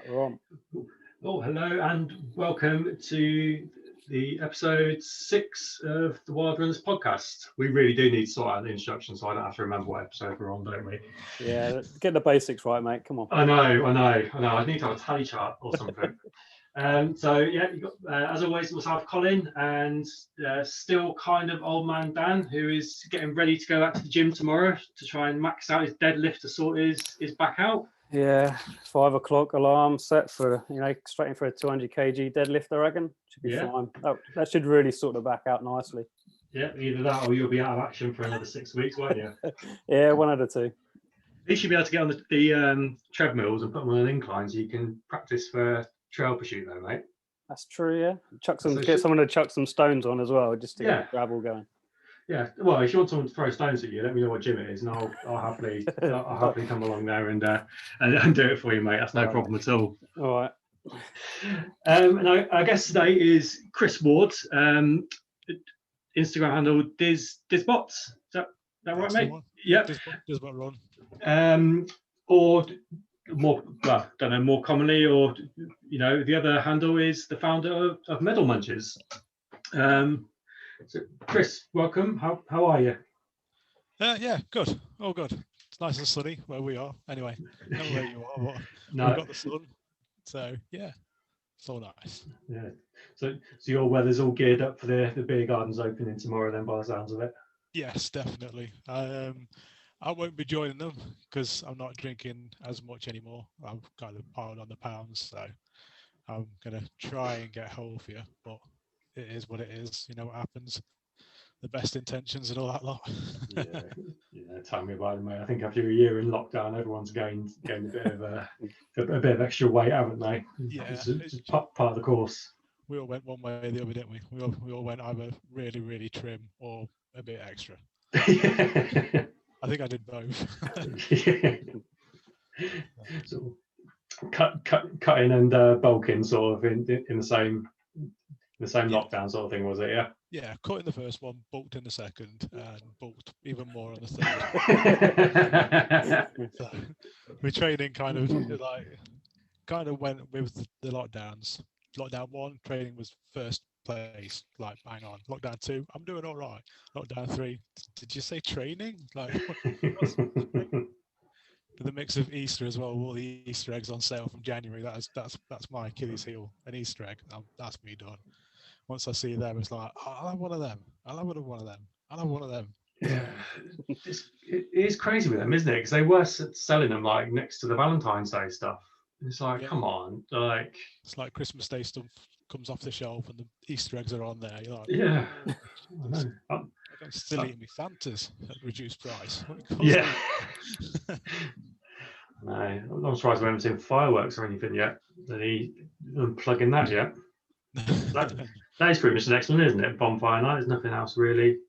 Right, we're on. Oh, hello and welcome to the episode 6 of the Wildrunners podcast. We really do need to sort out the instructions so I don't have to remember what episode we're on, don't we? Yeah, get the basics right, mate. Come on. I know. I need to have a tally chart or something. So yeah, you got as always myself, Colin, and still kind of old man Dan, who is getting ready to go out to the gym tomorrow to try and max out his deadlift to sort his back out. Yeah, 5 o'clock alarm set for, straight in for a 200 kg deadlift, I reckon. Should be fine. That should really sort the back out nicely. Yeah, either that or you'll be out of action for another 6 weeks, won't you? Yeah, one out of two. At least you'll be able to get on the treadmills and put them on an incline so you can practice for trail pursuit though, mate. That's true, yeah. Get someone to chuck some stones on as well, just to get the gravel going. Yeah, well, if you want someone to throw stones at you, let me know what gym it is, and I'll happily come along there and do it for you, mate. That's no problem at all. All right. And our guest today is Chris Ward, Instagram handle Dizbots. Is that right, mate? Yep. Dizbot Run. Or more, well, don't know, more commonly, or the other handle is the founder of Medalmunchers. So, Chris, welcome. How are you? Yeah, good. All good. It's nice and sunny where we are. Anyway, not where you are, but no. We've got the sun. So yeah, it's all nice. Yeah. So your weather's all geared up for the beer gardens opening tomorrow, then, by the sounds of it. Yes, definitely. I won't be joining them because I'm not drinking as much anymore. I'm kind of piled on the pounds, so I'm gonna try and get healthier, but it is what it is. You know what happens. The best intentions and all that lot. yeah. Tell me about it, mate. I think after a year in lockdown, everyone's gained a bit of extra weight, haven't they? Yeah, it's part of the course. We all went one way or the other, didn't we? We all went either really, really trim or a bit extra. I think I did both. So, cutting and bulking, sort of in the same lockdown sort of thing, was it? Yeah. Yeah, cut in the first one, bulked in the second, and bulked even more on the third. So, my training kind of went with the lockdowns. Lockdown 1, training was first place, like bang on. Lockdown 2, I'm doing all right. Lockdown 3, did you say training? Like, the mix of Easter as well, all the Easter eggs on sale from January. That's my Achilles heel, an Easter egg. That's me done. Once I see them, it's like, I'll have one of them. I'll have one of them. I'll have one of them. Yeah, it is crazy with them, isn't it? Because they were selling them like next to the Valentine's Day stuff. It's like, come on, like it's like Christmas Day stuff comes off the shelf and the Easter eggs are on there. You're like, yeah, I'm still eating me Fantas at reduced price. Yeah. No, I'm not surprised we haven't seen fireworks or anything yet. Unplugging that yet. That is pretty much the next one, isn't it? Bonfire night. There's nothing else really.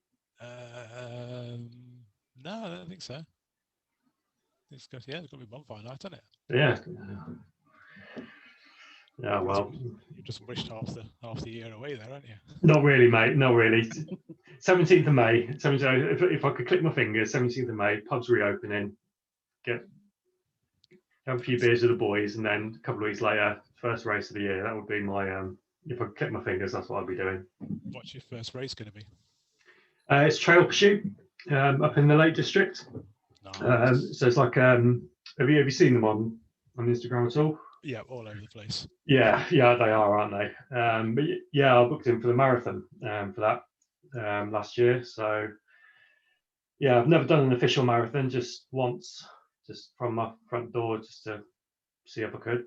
No, I don't think so. There's got to be bonfire night, hasn't it? Yeah. Yeah. Well, you just wished half the year away there, aren't you? Not really, mate. Not really. 17th of May. If I could click my fingers, 17th of May, pubs reopening. Have a few beers with the boys, and then a couple of weeks later, first race of the year. That would be my if I could click my fingers, that's what I'd be doing. What's your first race going to be? It's trail pursuit up in the Lake District. Nice. So it's like, have you seen them on Instagram at all? Yeah, all over the place. Yeah, they are, aren't they? But yeah, I booked in for the marathon for that last year. So yeah, I've never done an official marathon, just once, just from my front door, just to see if I could.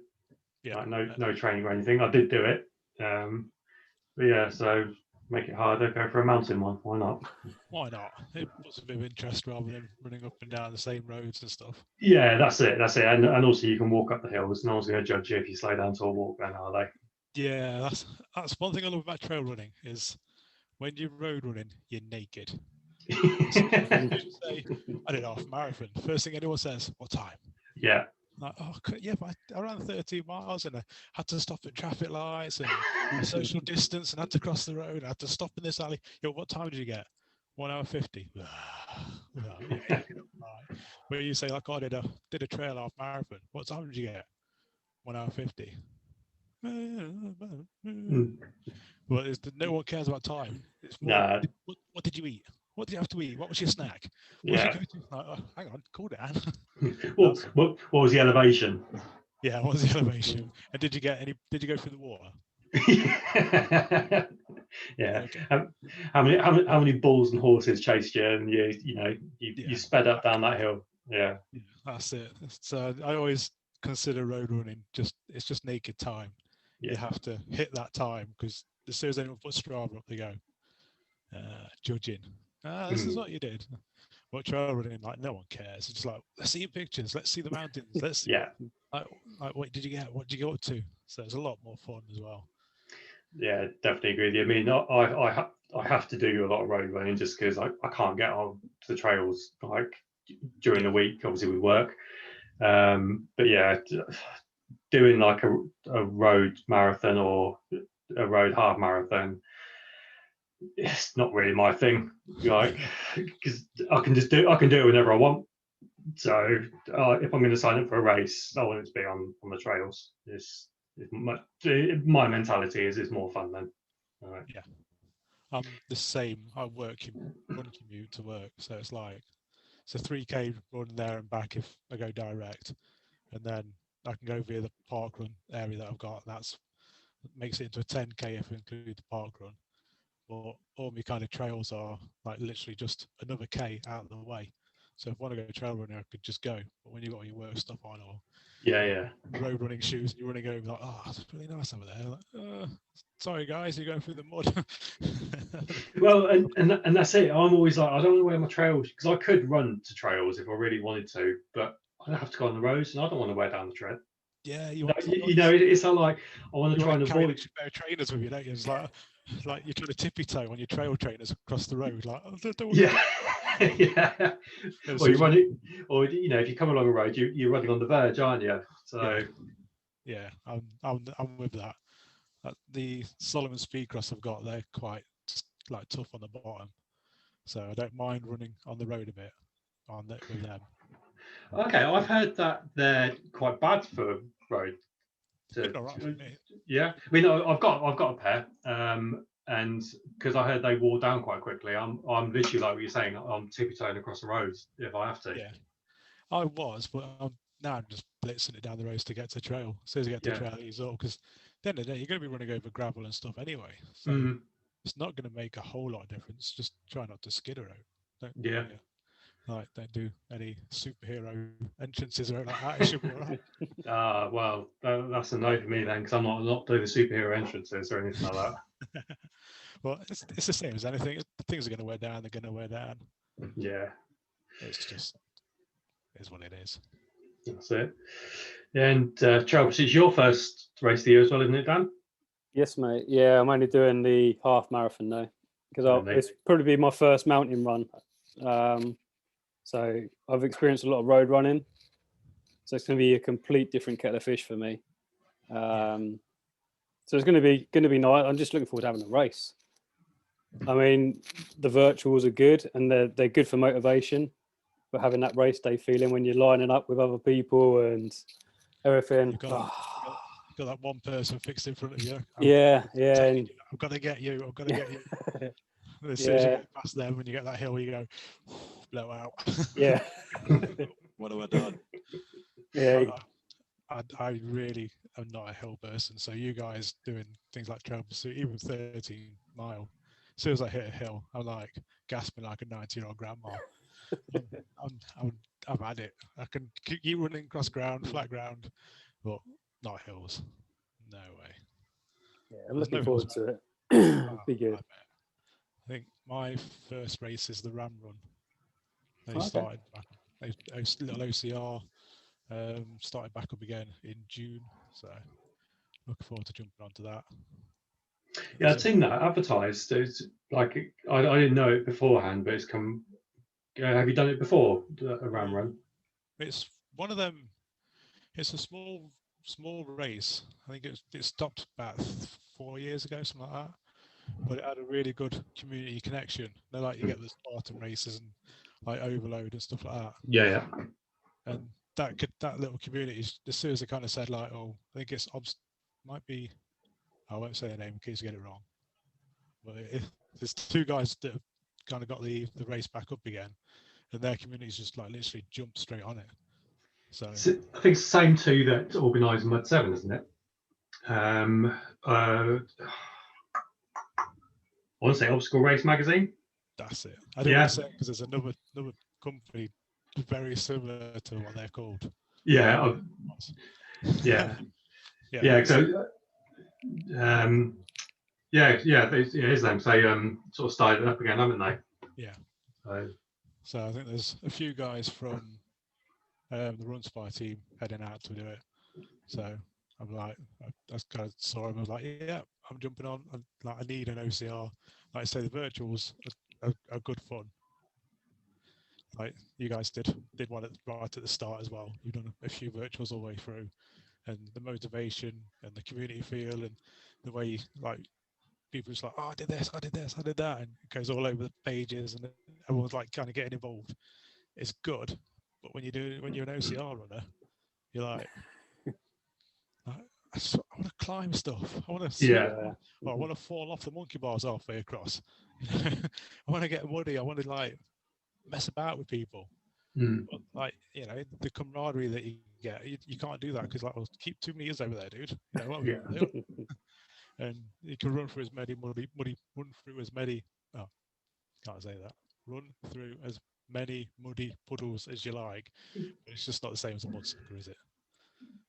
Yeah, like no training or anything. I did do it. But yeah, so make it harder, go for a mountain one. Why not? Why not? It puts a bit of interest rather than running up and down the same roads and stuff. Yeah, that's it. And also you can walk up the hills. No one's going to judge you if you slow down to a walk then, are they? Yeah, that's one thing I love about trail running is when you're road running, you're naked. So say, I did half a marathon. First thing anyone says, what time? Yeah. Like, but I ran 13 miles and I had to stop at traffic lights and social distance and had to cross the road. I had to stop in this alley. What time did you get? 1 hour 50. Where you say, like, I did a trail half marathon. What time did you get? 1 hour 50. Mm. Well, no one cares about time. It's more, Nah. what did you eat? What did you have to eat? What was your snack? What was Yeah. your go-to? Like, oh, hang on, cool down. What was the elevation? Yeah, what was the elevation? And did you go through the water? Yeah. Okay. How many bulls and horses chased you, and you sped up down that hill? Yeah. Yeah, that's it. So I always consider road running it's just naked time. Yeah. You have to hit that time, because as soon as anyone puts Strava up, they go judging. This is what you did. But trail running, like, no one cares. It's just like, let's see your pictures, let's see the mountains, let's see, Yeah. like what did you get? What did you go up to? So it's a lot more fun as well. Yeah, definitely agree with you. I mean, I have to do a lot of road running just because I can't get on to the trails like during the week. Obviously, we work. But yeah, doing like a road marathon or a road half marathon, it's not really my thing. Like, because I can do it whenever I want. So if I'm going to sign up for a race, I want it to be on the trails. My mentality is it's more fun then. All right. Yeah, I'm the same. I run commute to work, so it's like it's a 3K run there and back if I go direct, and then I can go via the park run area that I've got. That makes it into a 10K if we include the park run. But all my kind of trails are like literally just another K out of the way. So if I want to go trail running, I could just go. But when you've got all your work stuff on or road running shoes, and you're running over, like, oh, it's really nice over there. Like, sorry guys, you're going through the mud. Well, and that's it. I'm always like, I don't want to wear my trails, because I could run to trails if I really wanted to, but I have to go on the roads, and I don't want to wear down the trail. Yeah, it's not like I want to try and avoid a pair of trainers with you, don't you? It's like you're trying to tippy toe on your trail trainers across the road. Like, yeah. Yeah. Or you're running, or if you come along a road, you're running on the verge, aren't you? So yeah, I'm with that. The Solomon Speedcross I've got, they're quite like tough on the bottom, so I don't mind running on the road a bit with them. Okay, I've heard that they're quite bad for road. Yeah, I mean, I've got a pair, and because I heard they wore down quite quickly, I'm literally like what you're saying. I'm tippy-toeing across the roads if I have to. Yeah, I was, but now I'm just blitzing it down the roads to get to trail. As soon as I get to trail, ease up, because at the end of the day, you're going to be running over gravel and stuff anyway. So it's not going to make a whole lot of difference. Just try not to skid around. Don't do any superhero entrances or like that. It should be all right. Well, that's a no for me then, because I'm not doing the superhero entrances or anything like that. Well, it's the same as anything. Things are going to wear down. They're going to wear down. Yeah, it's just is what it is. That's it. And Charles, it's your first race of the year as well, isn't it, Dan? Yes, mate. Yeah, I'm only doing the half marathon now, because it's probably be my first mountain run. So I've experienced a lot of road running, so it's going to be a complete different kettle of fish for me. So it's going to be nice. I'm just looking forward to having a race. I mean, the virtuals are good and they're good for motivation, but having that race day feeling when you're lining up with other people and everything. You've got that one person fixed in front of you. I've got to get you. I've got to get you. As soon as you get past them, when you get that hill, you go, blow out. Yeah. What have I done? Yeah. I really am not a hill person. So you guys doing things like trail pursuit, even 13 mile, as soon as I hit a hill, I'm like gasping like a 90-year-old grandma. I've had it. I can keep running across ground, flat ground, but not hills. No way. Yeah, I'm looking forward to it. Be good. I think my first race is the Ram Run. They started back, little OCR, started back up again in June. So looking forward to jumping onto that. Yeah, I'd seen that advertised. It's like I didn't know it beforehand, but it's come. Have you done it before, a Ram Run? It's one of them. It's a small race. I think it stopped about 4 years ago, something like that. But it had a really good community connection. They're like you get the Spartan races and like Overload and stuff like that. Yeah. And that little community, as soon as they kind of said like, oh, I think it's might be, I won't say the name in case I get it wrong, but there's two guys that have kind of got the race back up again, and their community's just like literally jumped straight on it. So I think it's the same two that organise Mud 7, isn't it? I want to say Obstacle Race Magazine. that's it. I didn't want to say it because there's another company very similar to what they're called. Yeah, yeah. So, his name. So, sort of started it up again, haven't they? Yeah. So I think there's a few guys from the Run Spy team heading out to do it. So I'm like, I kind of saw him. I was like, yeah, I'm jumping on. I need an OCR. Like I say, the virtuals are good fun. Like you guys did one right at the start as well. You've done a few virtuals all the way through, and the motivation and the community feel and the way like people just like, oh, I did this, I did that, and it goes all over the pages, and everyone's like kind of getting involved. It's good, but when you're an OCR runner, you're like I want to climb stuff. I want to see. Yeah. Or I want to fall off the monkey bars halfway across. I want to get muddy. I want to like mess about with people. But, like, you know, the camaraderie that you get, you can't do that because like, well, keep 2 meters over there, dude. You know what we do? And you can run through as many run through as many. Oh, can't say that. Run through as many muddy puddles as you like. But it's just not the same as a mud sucker, is it?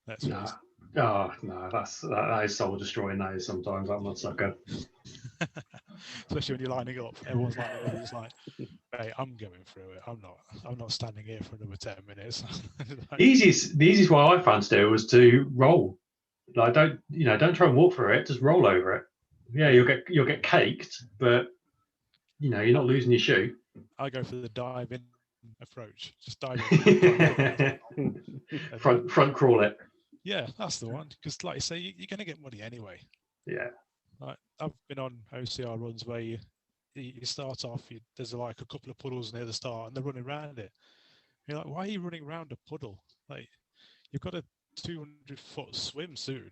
That's No. Oh no, that is soul destroying. That is sometimes that mud sucker. Especially when you're lining up, everyone's lining up. It's like, hey, I'm going through it. I'm not standing here for another 10 minutes. Like, the easiest way I found to do was to roll. Like don't try and walk through it. Just roll over it. Yeah, you'll get caked, but you're not losing your shoe. I go for the dive in approach. Just dive in. front crawl it. Yeah, that's the one. Because like you say, you're going to get muddy anyway. Yeah. Like, I've been on OCR runs where you start off, there's like a couple of puddles near the start and they're running around it. You're like, why are you running around a puddle? Like, you've got a 200-foot swim soon.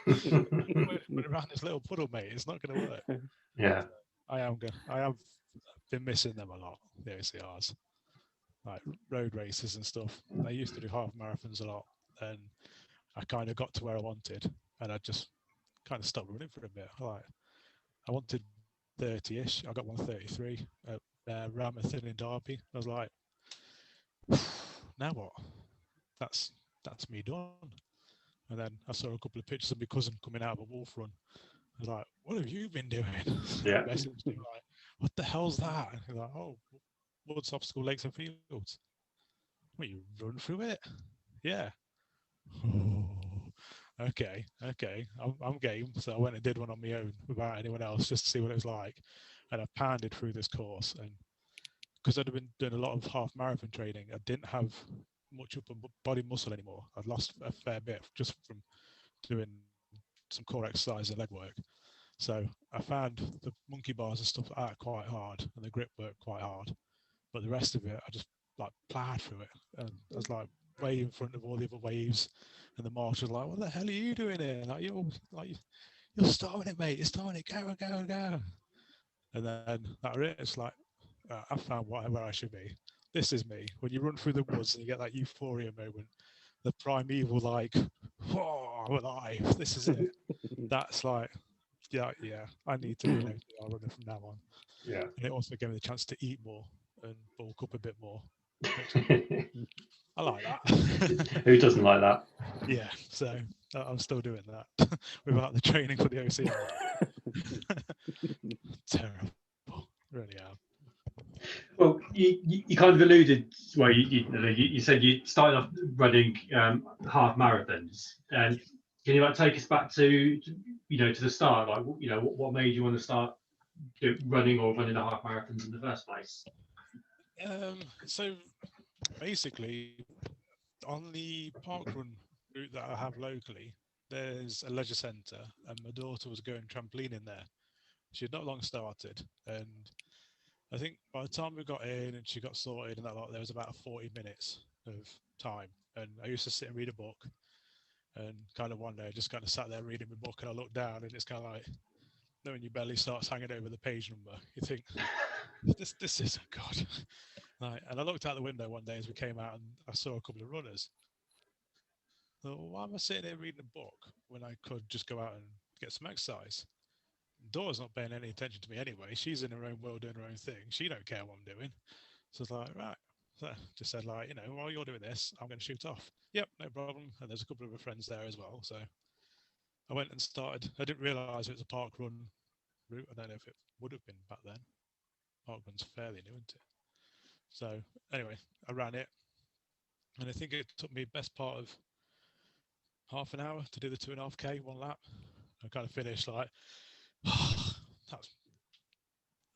Running around this little puddle, mate, it's not going to work. Yeah. I have been missing them a lot, the OCRs. Like road races and stuff. I used to do half marathons a lot, and I kind of got to where I wanted, and I just kind of stopped running for a bit. Like, I wanted 30-ish. I got 133 at Ramathin in Derby. I was like, now what? That's me done. And then I saw a couple of pictures of my cousin coming out of a wolf run. I was like, what have you been doing? Yeah. Messaged me like, what the hell's that? And he's like, oh, Woods Obstacle Lakes and Fields. Well, you run through it? Yeah. Oh, okay. I'm game. So I went and did one on my own without anyone else just to see what it was like. And I pounded through this course. And because I'd been doing a lot of half marathon training, I didn't have much upper body muscle anymore. I'd lost a fair bit just from doing some core exercise and leg work. So I found the monkey bars and stuff like that quite hard, and the grip work quite hard. But the rest of it, I just like plowed through it, and I was like way in front of all the other waves. And the marshal was like, "What the hell are you doing here? Like you're starting it, mate. You're starting it. Go." And then that was it. It's like I found where I should be. This is me. When you run through the woods and you get that euphoria moment, the primeval like, whoa, I'm alive. This is it. That's like. Yeah, I need to be an OCR runner from now on. Yeah. And it also gave me the chance to eat more and bulk up a bit more. I like that. Who doesn't like that? Yeah, so I'm still doing that without the training for the OCR. Terrible. Really am. Well, you kind of alluded. Well, you said you started off running half marathons, and can you take us back to the start? Like, what made you want to start running or running the half marathons in the first place? So basically, on the parkrun route that I have locally, there's a leisure centre, and my daughter was going trampolining there. She had not long started, and I think by the time we got in and she got sorted and that lot, there was about 40 minutes of time, and I used to sit and read a book. And kind of one day I just kind of sat there reading my book, and I looked down, and it's kind of like, knowing your belly starts hanging over the page number, you think, this isn't good. Like, and I looked out the window one day as we came out, and I saw a couple of runners. So why am I sitting here reading a book when I could just go out and get some exercise? Dora's not paying any attention to me anyway. She's in her own world doing her own thing. She don't care what I'm doing. So it's like, right. So I just said, like, while you're doing this, I'm going to shoot off. Yep, no problem. And there's a couple of her friends there as well. So I went and started. I didn't realise it was a park run route. I don't know if it would have been back then. Park run's fairly new, isn't it? So anyway, I ran it. And I think it took me best part of half an hour to do the 2.5K, one lap. I kind of finished like,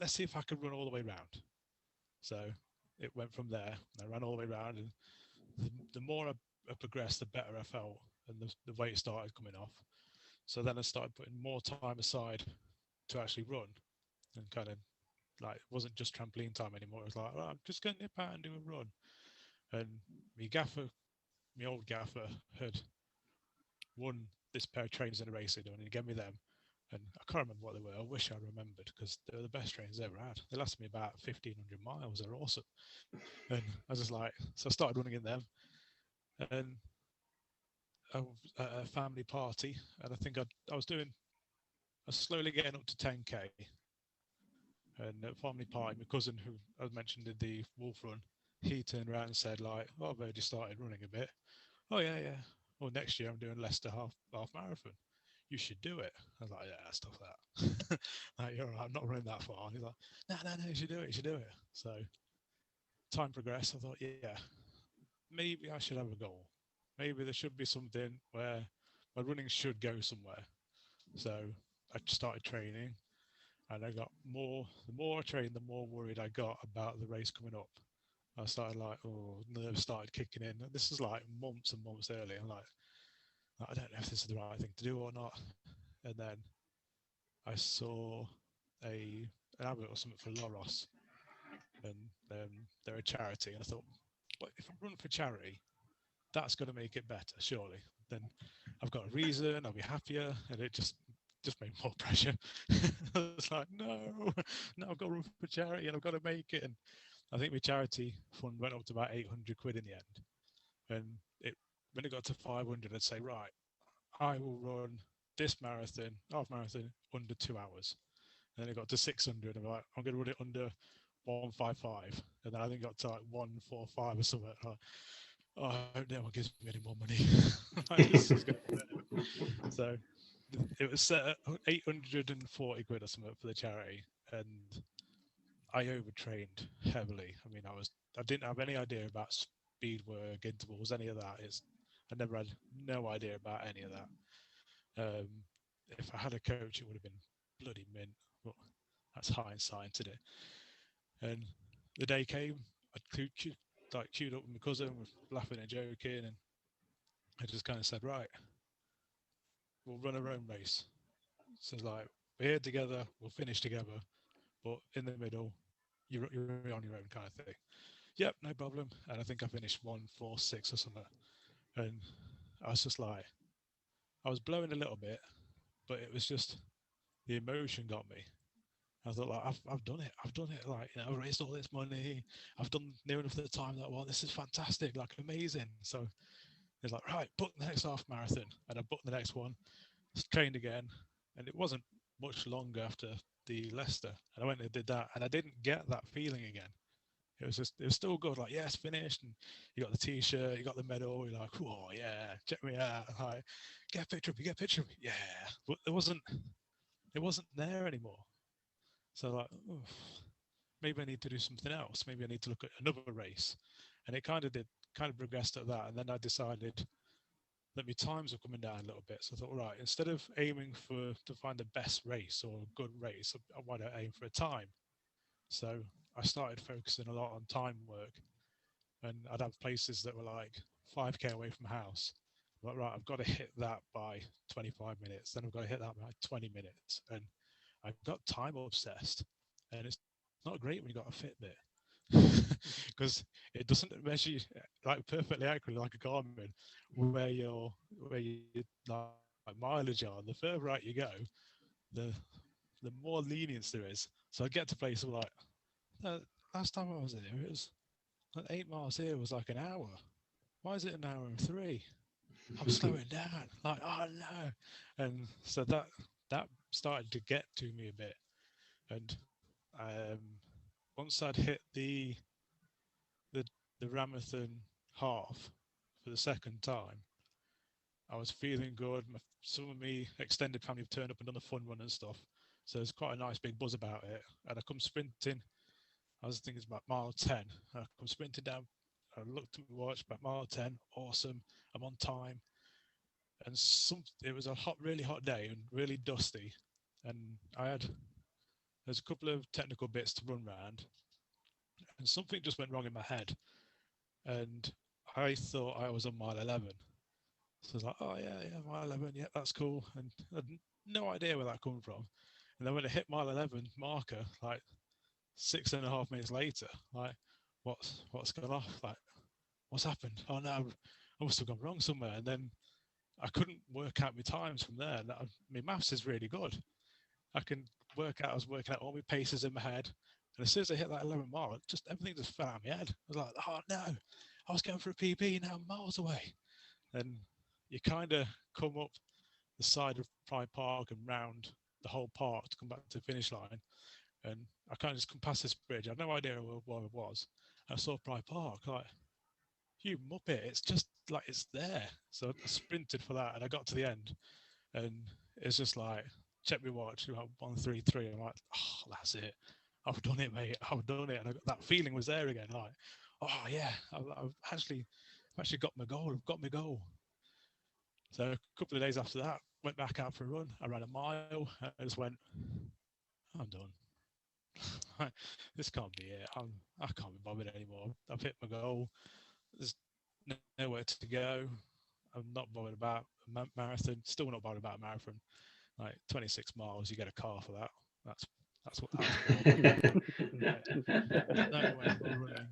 let's see if I could run all the way around. So it went from there. I ran all the way around, and the more I progressed, the better I felt, and the weight started coming off. So then I started putting more time aside to actually run, and kind of like, it wasn't just trampoline time anymore. It was like, I'm just going to nip out and do a run. And my old gaffer had won this pair of trainers in a race he'd done, and he gave me them. And I can't remember what they were. I wish I remembered, because they were the best trainers I ever had. They lasted me about 1,500 miles. They're awesome. And I was just like, so I started running in them. And I was at a family party, and I think I was slowly getting up to 10K. And at family party, my cousin, who I mentioned did the wolf run, he turned around and said, like, oh, I've already started running a bit. Oh, yeah. Well, next year I'm doing Leicester half marathon. You should do it. I was like, yeah, stuff that. Like, you're right, I'm not running that far. And he's like, no, you should do it. So time progressed. I thought, yeah, maybe I should have a goal. Maybe there should be something where my running should go somewhere. So I started training, and I got more. The more I trained, the more worried I got about the race coming up. I started like, nerves started kicking in. This is like months and months early. I'm like, I don't know if this is the right thing to do or not. And then I saw an advert or something for Loros, and they're a charity. And I thought, well, if I run for charity, that's going to make it better, surely. Then I've got a reason, I'll be happier, and it just made more pressure. I was like, no, I've got to run for charity, and I've got to make it. And I think my charity fund went up to about 800 quid in the end. And when it got to 500, I'd say, right, I will run this half marathon, under 2 hours. And then it got to 600. I'm like, I'm going to run it under 155. And then I think it got to like 145 or something. Like, oh, I hope no one gives me any more money. So it was set at 840 quid or something for the charity. And I overtrained heavily. I mean, I didn't have any idea about speed work, intervals, any of that. I never had no idea about any of that. If I had a coach, it would have been bloody mint, but that's hindsight today. And the day came, I queued up with my cousin, we're laughing and joking, and I just kind of said, right, we'll run our own race. So like, we're here together, we'll finish together, but in the middle, you're on your own, kind of thing. Yep, no problem. And I think I finished 146 or something. And I was just like, I was blowing a little bit, but it was just, the emotion got me. I thought, like, I've done it. Like, I've raised all this money. I've done near enough the time that I want. This is fantastic, like, amazing. So it's like, right, book the next half marathon. And I booked the next one, trained again. And it wasn't much longer after the Leicester. And I went and did that. And I didn't get that feeling again. It was still good. Like, yes, finished. And you got the T-shirt, you got the medal. You're like, oh, yeah, check me out. Like, get a picture of me. Yeah. But it wasn't there anymore. So like, maybe I need to do something else. Maybe I need to look at another race. And it kind of progressed at that. And then I decided that my times were coming down a little bit. So I thought, right, instead of aiming to find the best race or a good race, why don't I aim for a time? So I started focusing a lot on time work. And I'd have places that were like 5K away from house. Like, right, I've got to hit that by 25 minutes. Then I've got to hit that by 20 minutes. And I got time obsessed, and it's not great when you got a Fitbit. because it doesn't measure you, like perfectly accurately like a Garmin where your like mileage are. The further out you go, the more lenience there is. So I get to places like last time I was there, it was like 8 miles here was like an hour. Why is it an hour and 3? I'm slowing down. Like, oh no. And so that started to get to me a bit. And once I'd hit the Ramathon half for the second time, I was feeling good. Some of me extended family have turned up and done the fun run and stuff. So there's quite a nice big buzz about it. And I come sprinting. I was thinking it's about mile 10. I come sprinting down. I looked at my watch, about mile 10. Awesome. I'm on time. And it was a really hot day and really dusty. And there's a couple of technical bits to run around. And something just went wrong in my head. And I thought I was on mile 11. So I was like, oh yeah, mile 11, yeah, that's cool. And I had no idea where that come from. And then when I hit mile 11 marker, like 6.5 minutes later, like, what's gone off? Like, what's happened? Oh no, I must have gone wrong somewhere. And then I couldn't work out my times from there. My maths is really good. I was working out all my paces in my head. And as soon as I hit that 11 mile, everything just fell out of my head. I was like, oh no, I was going for a PB, now I'm miles away. And you kind of come up the side of Pride Park and round the whole park to come back to the finish line. And I kind of just come past this bridge. I had no idea where I was. I saw Pride Park, like, you muppet, it's just like it's there. So I sprinted for that and I got to the end. And it's just like, check my watch, like 1:33. I'm like, oh, that's it. I've done it, mate. I've done it. And that feeling was there again. Like, oh yeah, I've actually got my goal. I've got my goal. So a couple of days after that, went back out for a run. I ran a mile. I just went, I'm done. This can't be it. I can't be bothered anymore. I've hit my goal. There's nowhere to go. I'm not bothered about a marathon. Still not bothered about a marathon. Like 26 miles, you get a car for that. That's what that's for. No way for running.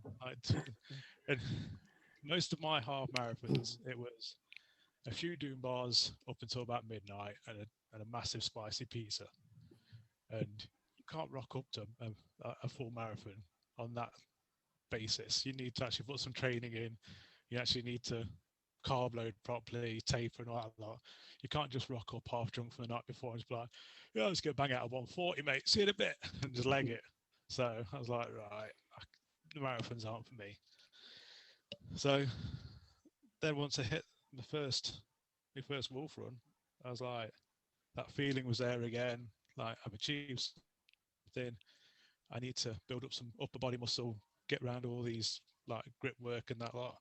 And most of my half marathons, it was a few doom bars up until about midnight and a massive spicy pizza. And you can't rock up to a full marathon on that basis. You need to actually put some training in. You actually need to carb load properly, taper and all that lot. You can't just rock up half drunk from the night before and just be like, yeah, let's go bang out a 140, mate. See you in a bit, and just leg it. So I was like, right, the marathons aren't for me. So then once I hit my first wolf run, I was like, that feeling was there again. Like, I've achieved something. I need to build up some upper body muscle, get around all these like grip work and that lot.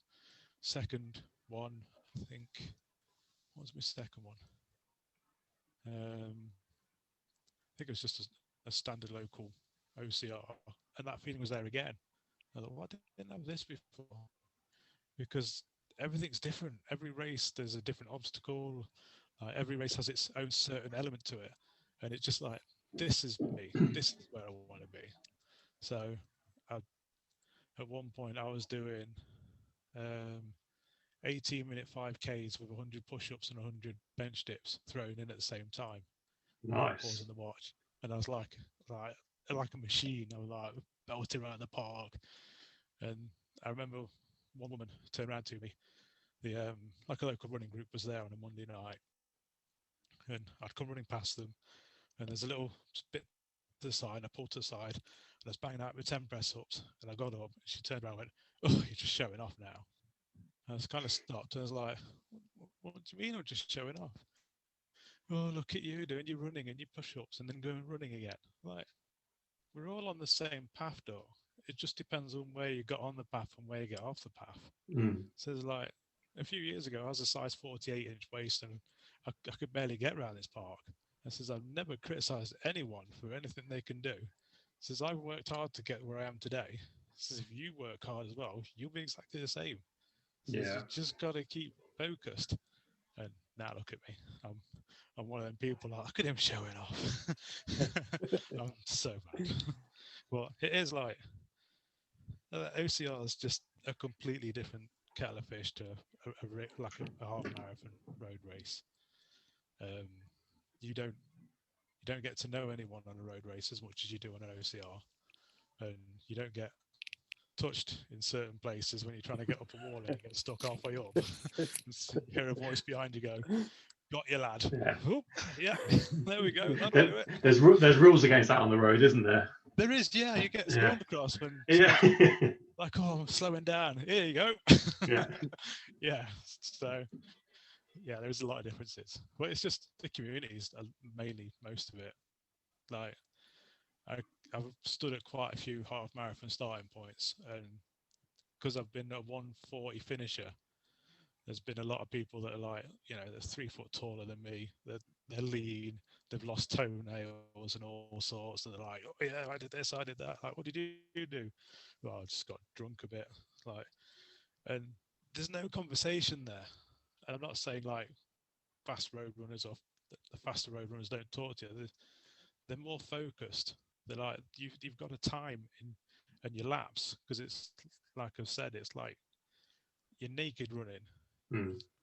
Second one, I think, what was my second one? I think it was just a standard local OCR, and that feeling was there again. I thought, why didn't I have this before? Because everything's different. Every race, there's a different obstacle. Every race has its own certain element to it, and it's just like, this is me. This is where I want to be. So, at one point, I was doing 18-minute 5Ks with 100 push-ups and 100 bench dips thrown in at the same time. Nice. Pausing the watch, and I was like a machine. I was like belting around the park, and I remember one woman turned around to me. The like a local running group was there on a Monday night, and I'd come running past them, and there's a little bit to the side. I pulled to the side, and I was banging out with 10 press ups, and I got up. And she turned around and went, "Oh, you're just showing off now." And I was kind of stopped. And I was like, "What do you mean I'm just showing off?" "Oh, look at you doing your running and your push-ups, and then going running again." Like, we're all on the same path, though. It just depends on where you got on the path and where you get off the path. So it's like, a few years ago, I was a size 48-inch waist, and I could barely get around this park. I says, I've never criticised anyone for anything they can do. Says, I've worked hard to get where I am today. Says, if you work hard as well, you'll be exactly the same. Says, Yeah. you just got to keep focused. And now look at me. I'm one of them people like, look at him showing off. I'm so bad. Well, it is like, OCR is just a completely different kettle of fish to like a half marathon road race. You don't get to know anyone on a road race as much as you do on an OCR, and you don't get touched in certain places when you're trying to get up a wall and you get stuck halfway up. You hear a voice behind you go, "Got you, lad." Yeah. Oh, yeah, there we go. That'll do it. There's rules against that on the road, isn't there? There is, yeah. You get stormed across when like, oh, I'm slowing down. Here you go. Yeah. Yeah. So, yeah, there's a lot of differences. But it's just the communities, mainly most of it. Like, I've stood at quite a few half marathon starting points, and because I've been a 140 finisher, there's been a lot of people that are like, they're 3 foot taller than me. They're lean. They've lost toenails and all sorts. And they're like, oh yeah, I did this, I did that. Like, what did you do? Well, I just got drunk a bit. Like, and there's no conversation there. And I'm not saying like fast road runners or the faster road runners don't talk to you. They're more focused. They're like, you've got a time in your laps, because it's like I've said, it's like you're naked running.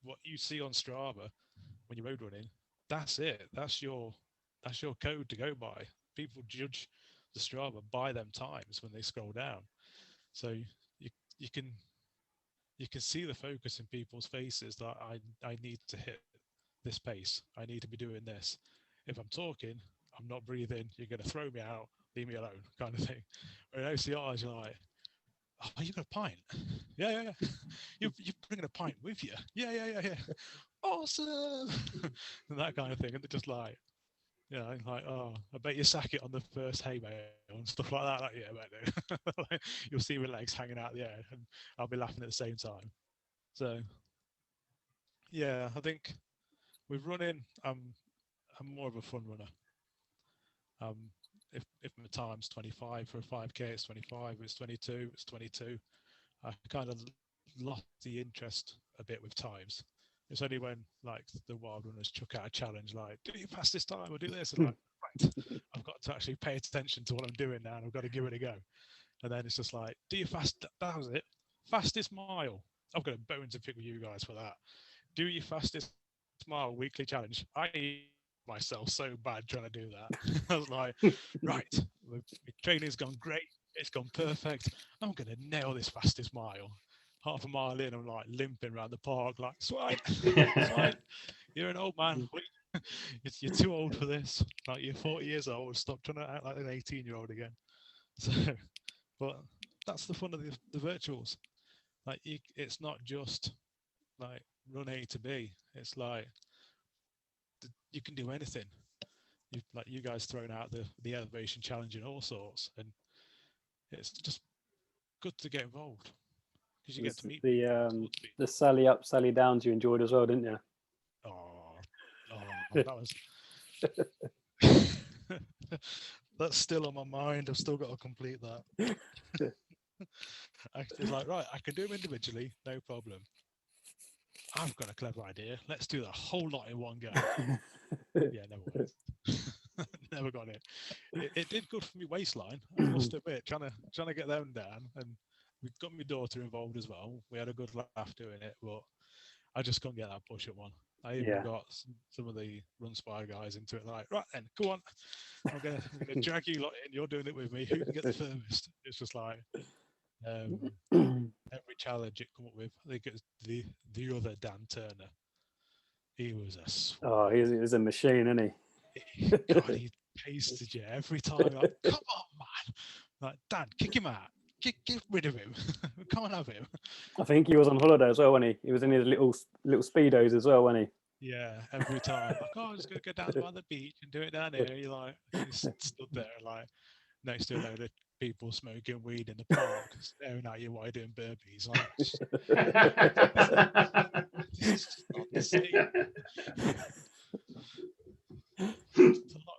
What you see on Strava when you're road running, that's it. That's your code to go by. People judge the Strava by them times when they scroll down. So you can see the focus in people's faces that I need to hit this pace. I need to be doing this. If I'm talking, I'm not breathing, you're going to throw me out, leave me alone, kind of thing. Or in OCRs, you're like, oh, you got a pint? Yeah. You're bringing a pint with you? Yeah. Awesome! And that kind of thing. And they're just like, like, oh, I bet you sack it on the first hay bale and stuff like that. Like, yeah, I bet do. Like, you'll see my legs hanging out the air, and I'll be laughing at the same time. So, yeah, I think with running, I'm more of a fun runner. If my time's 25 for a 5K, it's 25. If it's 22, it's 22. I kind of lost the interest a bit with times. It's only when like the Wildrunners chuck out a challenge like, do your fastest time or do this, and like, right, I've got to actually pay attention to what I'm doing now, and I've got to give it a go. And then it's just like, do your that was it, fastest mile. I've got a bone to pick with you guys for that. Do your fastest mile weekly challenge. I hate myself so bad trying to do that. I was like, right, my training's gone great, it's gone perfect, I'm going to nail this fastest mile. Half a mile in, I'm like limping around the park, like, swine, you're an old man. You're too old for this. Like, you're 40 years old. Stop trying to act like an 18-year-old again. So, but that's the fun of the virtuals. Like, it's not just like run A to B. It's like you can do anything. Like you guys thrown out the elevation challenge and all sorts, and it's just good to get involved. Because you get to meet the Sally up, Sally downs you enjoyed as well, didn't you? Oh, that was that's still on my mind. I've still got to complete that. It's like, right, I can do them individually, no problem. I've got a clever idea. Let's do the whole lot in one go. Yeah, never went. Never got it. It did good for me waistline, I must admit, trying to get them down, and we got my daughter involved as well. We had a good laugh doing it, but I just couldn't get that push-up one. I even got some of the Run Spy guys into it, like, right then, go on. I'm gonna drag you lot in. You're doing it with me. Who can get the furthest? It's just like every challenge it come up with. I think it was the other Dan Turner. He was he's a machine, isn't he? God, he pasted you every time. Like, come on, man! Like, Dan, kick him out. Get rid of him. Can't have him. I think he was on holiday as well, wasn't he? He was in his little speedos as well, wasn't he? Yeah, every time. Like, oh, I'm just gonna go down by the beach and do it down here. You're like, he's stood there like next to a load of people smoking weed in the park, staring at you while you're doing burpees. Like, this is not the same.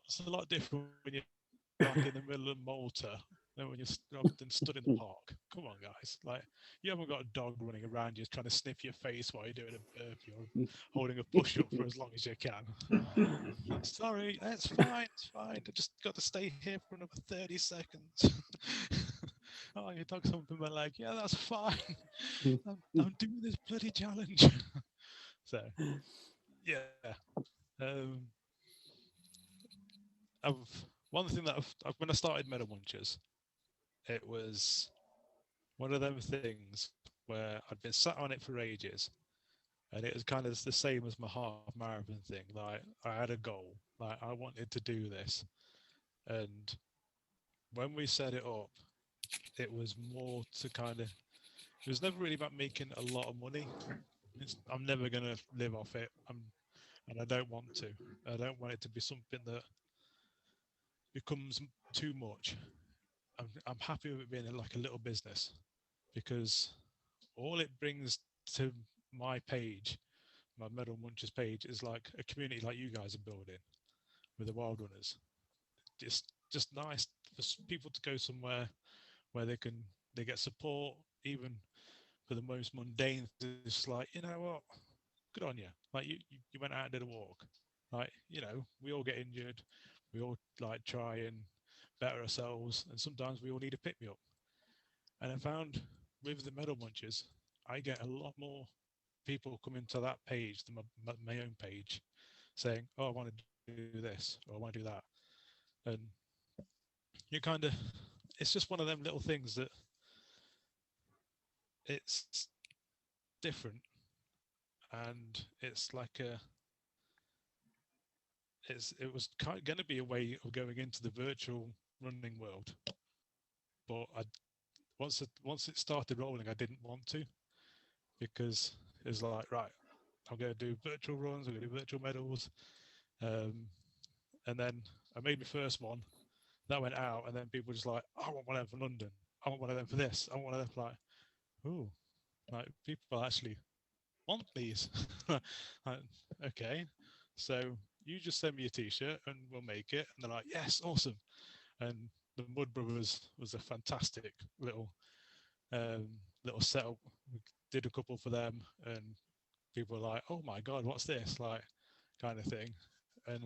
It's a lot different when you're like in the middle of Malta than when you're often stood in the park. Come on, guys. Like, you haven't got a dog running around you trying to sniff your face while you're doing a burpee or holding a push-up for as long as you can. Sorry, it's fine. I just got to stay here for another 30 seconds. oh, you dug something in my leg. Yeah, that's fine. Mm. I'm doing this bloody challenge. So, yeah. Um, one thing that when I started Medalmunchers, it was one of them things where I'd been sat on it for ages, and it was kind of the same as my half marathon thing. Like I had a goal, like I wanted to do this, and when we set it up, it was more to kind of. It was never really about making a lot of money. I'm never gonna live off it. And I don't want to. I don't want it to be something that becomes too much. I'm happy with it being like a little business, because all it brings to my page, my Medalmunchers page, is like a community like you guys are building with the Wildrunners. Just nice for people to go somewhere where they get support, even for the most mundane things. It's like, you know what, good on you. Like you went out and did a walk. Like, you know, we all get injured. We all like try and better ourselves, and sometimes we all need a pick me up. And I found with the Medalmunchers, I get a lot more people coming to that page than my own page, saying, "Oh, I want to do this or I want to do that," and you kind of, it's just one of them little things that it's different, and it's like it was going to be a way of going into the virtual running world, but once it started rolling, I didn't want to, because it's like, right, I'm going to do virtual runs, I'm going to do virtual medals, and then I made my first one that went out, and then people were just like, I want one of them for London, I want one of them for this, I want one of them for, like, ooh, like people actually want these. Like, okay, so you just send me a t-shirt and we'll make it. And they're like, yes, awesome. And the Mud Brothers was a fantastic little little setup. We did a couple for them, and people were like, oh my god, what's this, like, kind of thing. And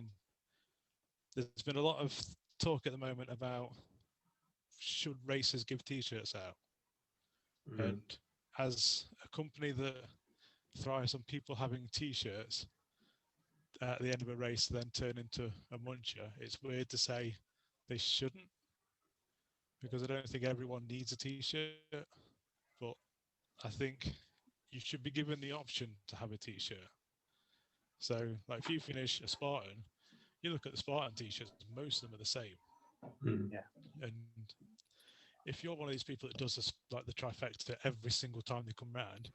there's been a lot of talk at the moment about, should racers give t-shirts out? And as a company that thrives on people having t-shirts at the end of a race then turn into a muncher, it's weird to say they shouldn't, because I don't think everyone needs a t-shirt, but I think you should be given the option to have a t-shirt. So like if you finish a Spartan, you look at the Spartan t-shirts, most of them are the same. Yeah. And if you're one of these people that does this, like the trifecta every single time they come round,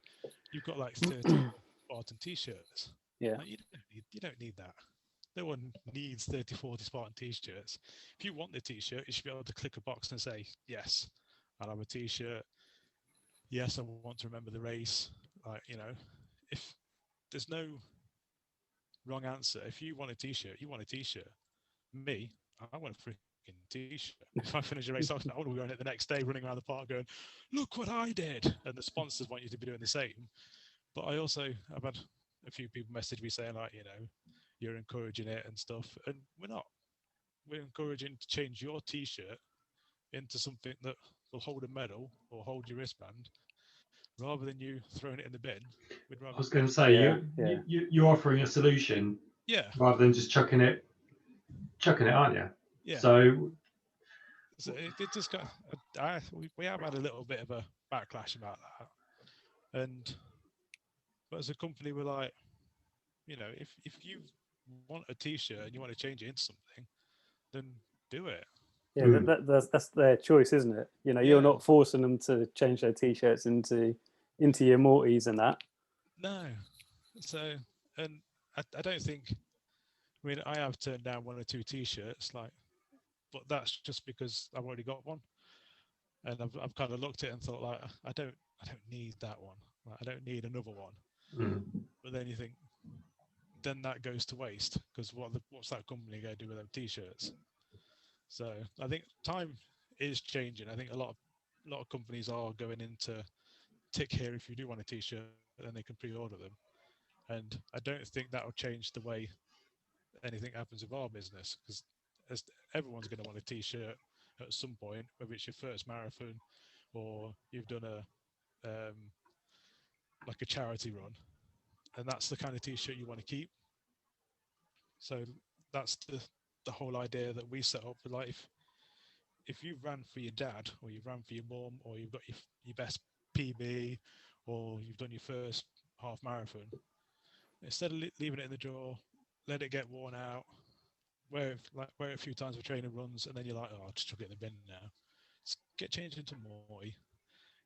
you've got like 30 Spartan t-shirts. Yeah. Like, you don't need that. No one needs 30, 40 Spartan t-shirts. If you want the t-shirt, you should be able to click a box and say, yes, I'll have a t-shirt. Yes, I want to remember the race. Like, you know, if there's no wrong answer, if you want a t-shirt, you want a t-shirt. Me, I want a freaking t-shirt. If I finish a race, I want to be going it the next day, running around the park going, look what I did. And the sponsors want you to be doing the same. But I've had a few people message me saying, like, you know, you're encouraging it and stuff. And we're not. We're encouraging to change your t-shirt into something that will hold a medal or hold your wristband, rather than you throwing it in the bin. We'd rather I was going to say, Yeah. you're offering a solution yeah, rather than just chucking it, aren't you? yeah. So So it just got. We have had a little bit of a backlash about that, but as a company, we're like, you know, if you want a t-shirt and you want to change it into something, then do it. Yeah, that's their choice, isn't it? You know, you're Yeah. not forcing them to change their t-shirts into your Mortys and that. No. So, and I don't think. I mean, I have turned down one or two t-shirts, like, but that's just because I've already got one, and I've kind of looked at it and thought, like, I don't need that one. Like, I don't need another one. But then you think, then that goes to waste, because what's that company going to do with them t-shirts? So I think time is changing. I think a lot of companies are going into tick here. If you do want a t-shirt, then they can pre-order them. And I don't think that will change the way anything happens with our business, because everyone's going to want a t-shirt at some point, whether it's your first marathon, or you've done like a charity run, and that's the kind of t-shirt you want to keep. So that's the whole idea that we set up for life. If you've ran for your dad, or you've ran for your mum, or you've got your best PB, or you've done your first half marathon, instead of leaving it in the drawer, let it get worn out, wear it a few times for training runs, and then you're like, oh, I'll just chuck it in the bin now. Just get changed into Morty,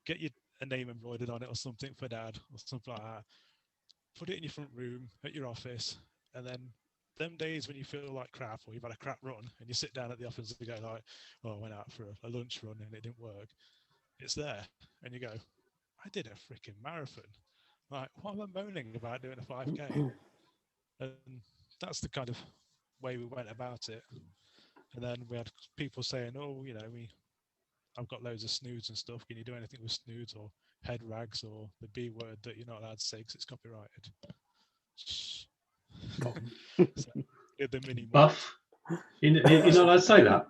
get a name embroidered on it or something for dad or something like that. Put it in your front room at your office, and then them days when you feel like crap or you've had a crap run and you sit down at the office and go like, oh, I went out for a lunch run and it didn't work. It's there, and you go, I did a freaking marathon. Like, what am I moaning about doing a 5K? And that's the kind of way we went about it. And then we had people saying, oh, I've got loads of snoods and stuff. Can you do anything with snoods or head rags or the B word that you're not allowed to say because it's copyrighted? So, the mini Buff. You're not allowed to say that.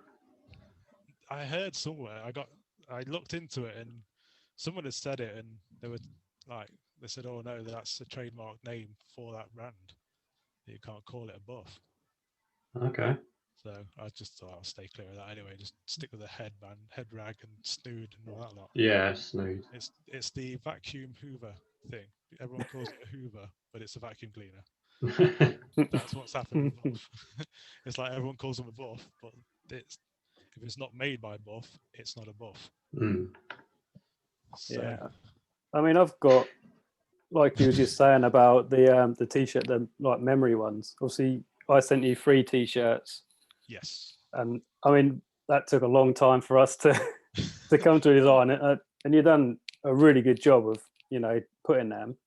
I heard somewhere. I looked into it, and someone had said it, and they said, "Oh no, that's a trademark name for that brand. You can't call it a buff." Okay. So I just thought I'll stay clear of that anyway. Just stick with the headband, head rag, and snood and all that lot. Yeah, snood. It's the vacuum Hoover thing. Everyone calls it a Hoover, but it's a vacuum cleaner. That's what's happened with buff. It's like everyone calls them a buff, but if it's not made by buff, it's not a buff. So, yeah, I mean, I've got, like you were just saying about the t-shirt, the like memory ones. Obviously, I sent you 3 t-shirts. yes. And I mean, that took a long time for us to come to a design, and you've done a really good job of putting them.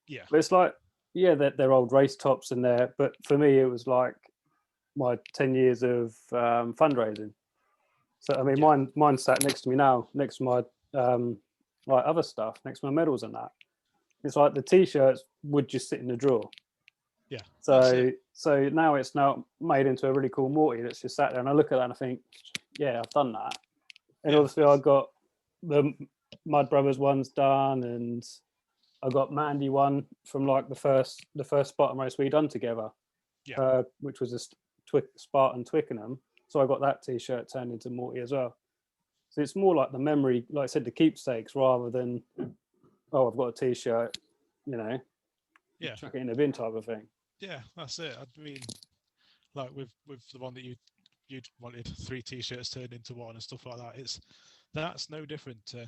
Yeah. But it's like, yeah, they're old race tops in there, but for me it was like my 10 years of fundraising. So I mean, mine's sat next to me now, next to my like other stuff, next to my medals and that. It's like the t-shirts would just sit in the drawer. Yeah. So now it's now made into a really cool Morty that's just sat there, and I look at that and I think, yeah, I've done that. And obviously I got the Mud Brothers ones done, and I got Mandy one from like the first Spartan race we done together, which was a Spartan Twickenham. So I got that t-shirt turned into Morty as well. So it's more like the memory, like I said, the keepsakes, rather than, oh, I've got a t-shirt, chuck it in a bin type of thing. Yeah, that's it. I mean, like with the one that you'd wanted 3 t-shirts turned into one and stuff like that. That's no different to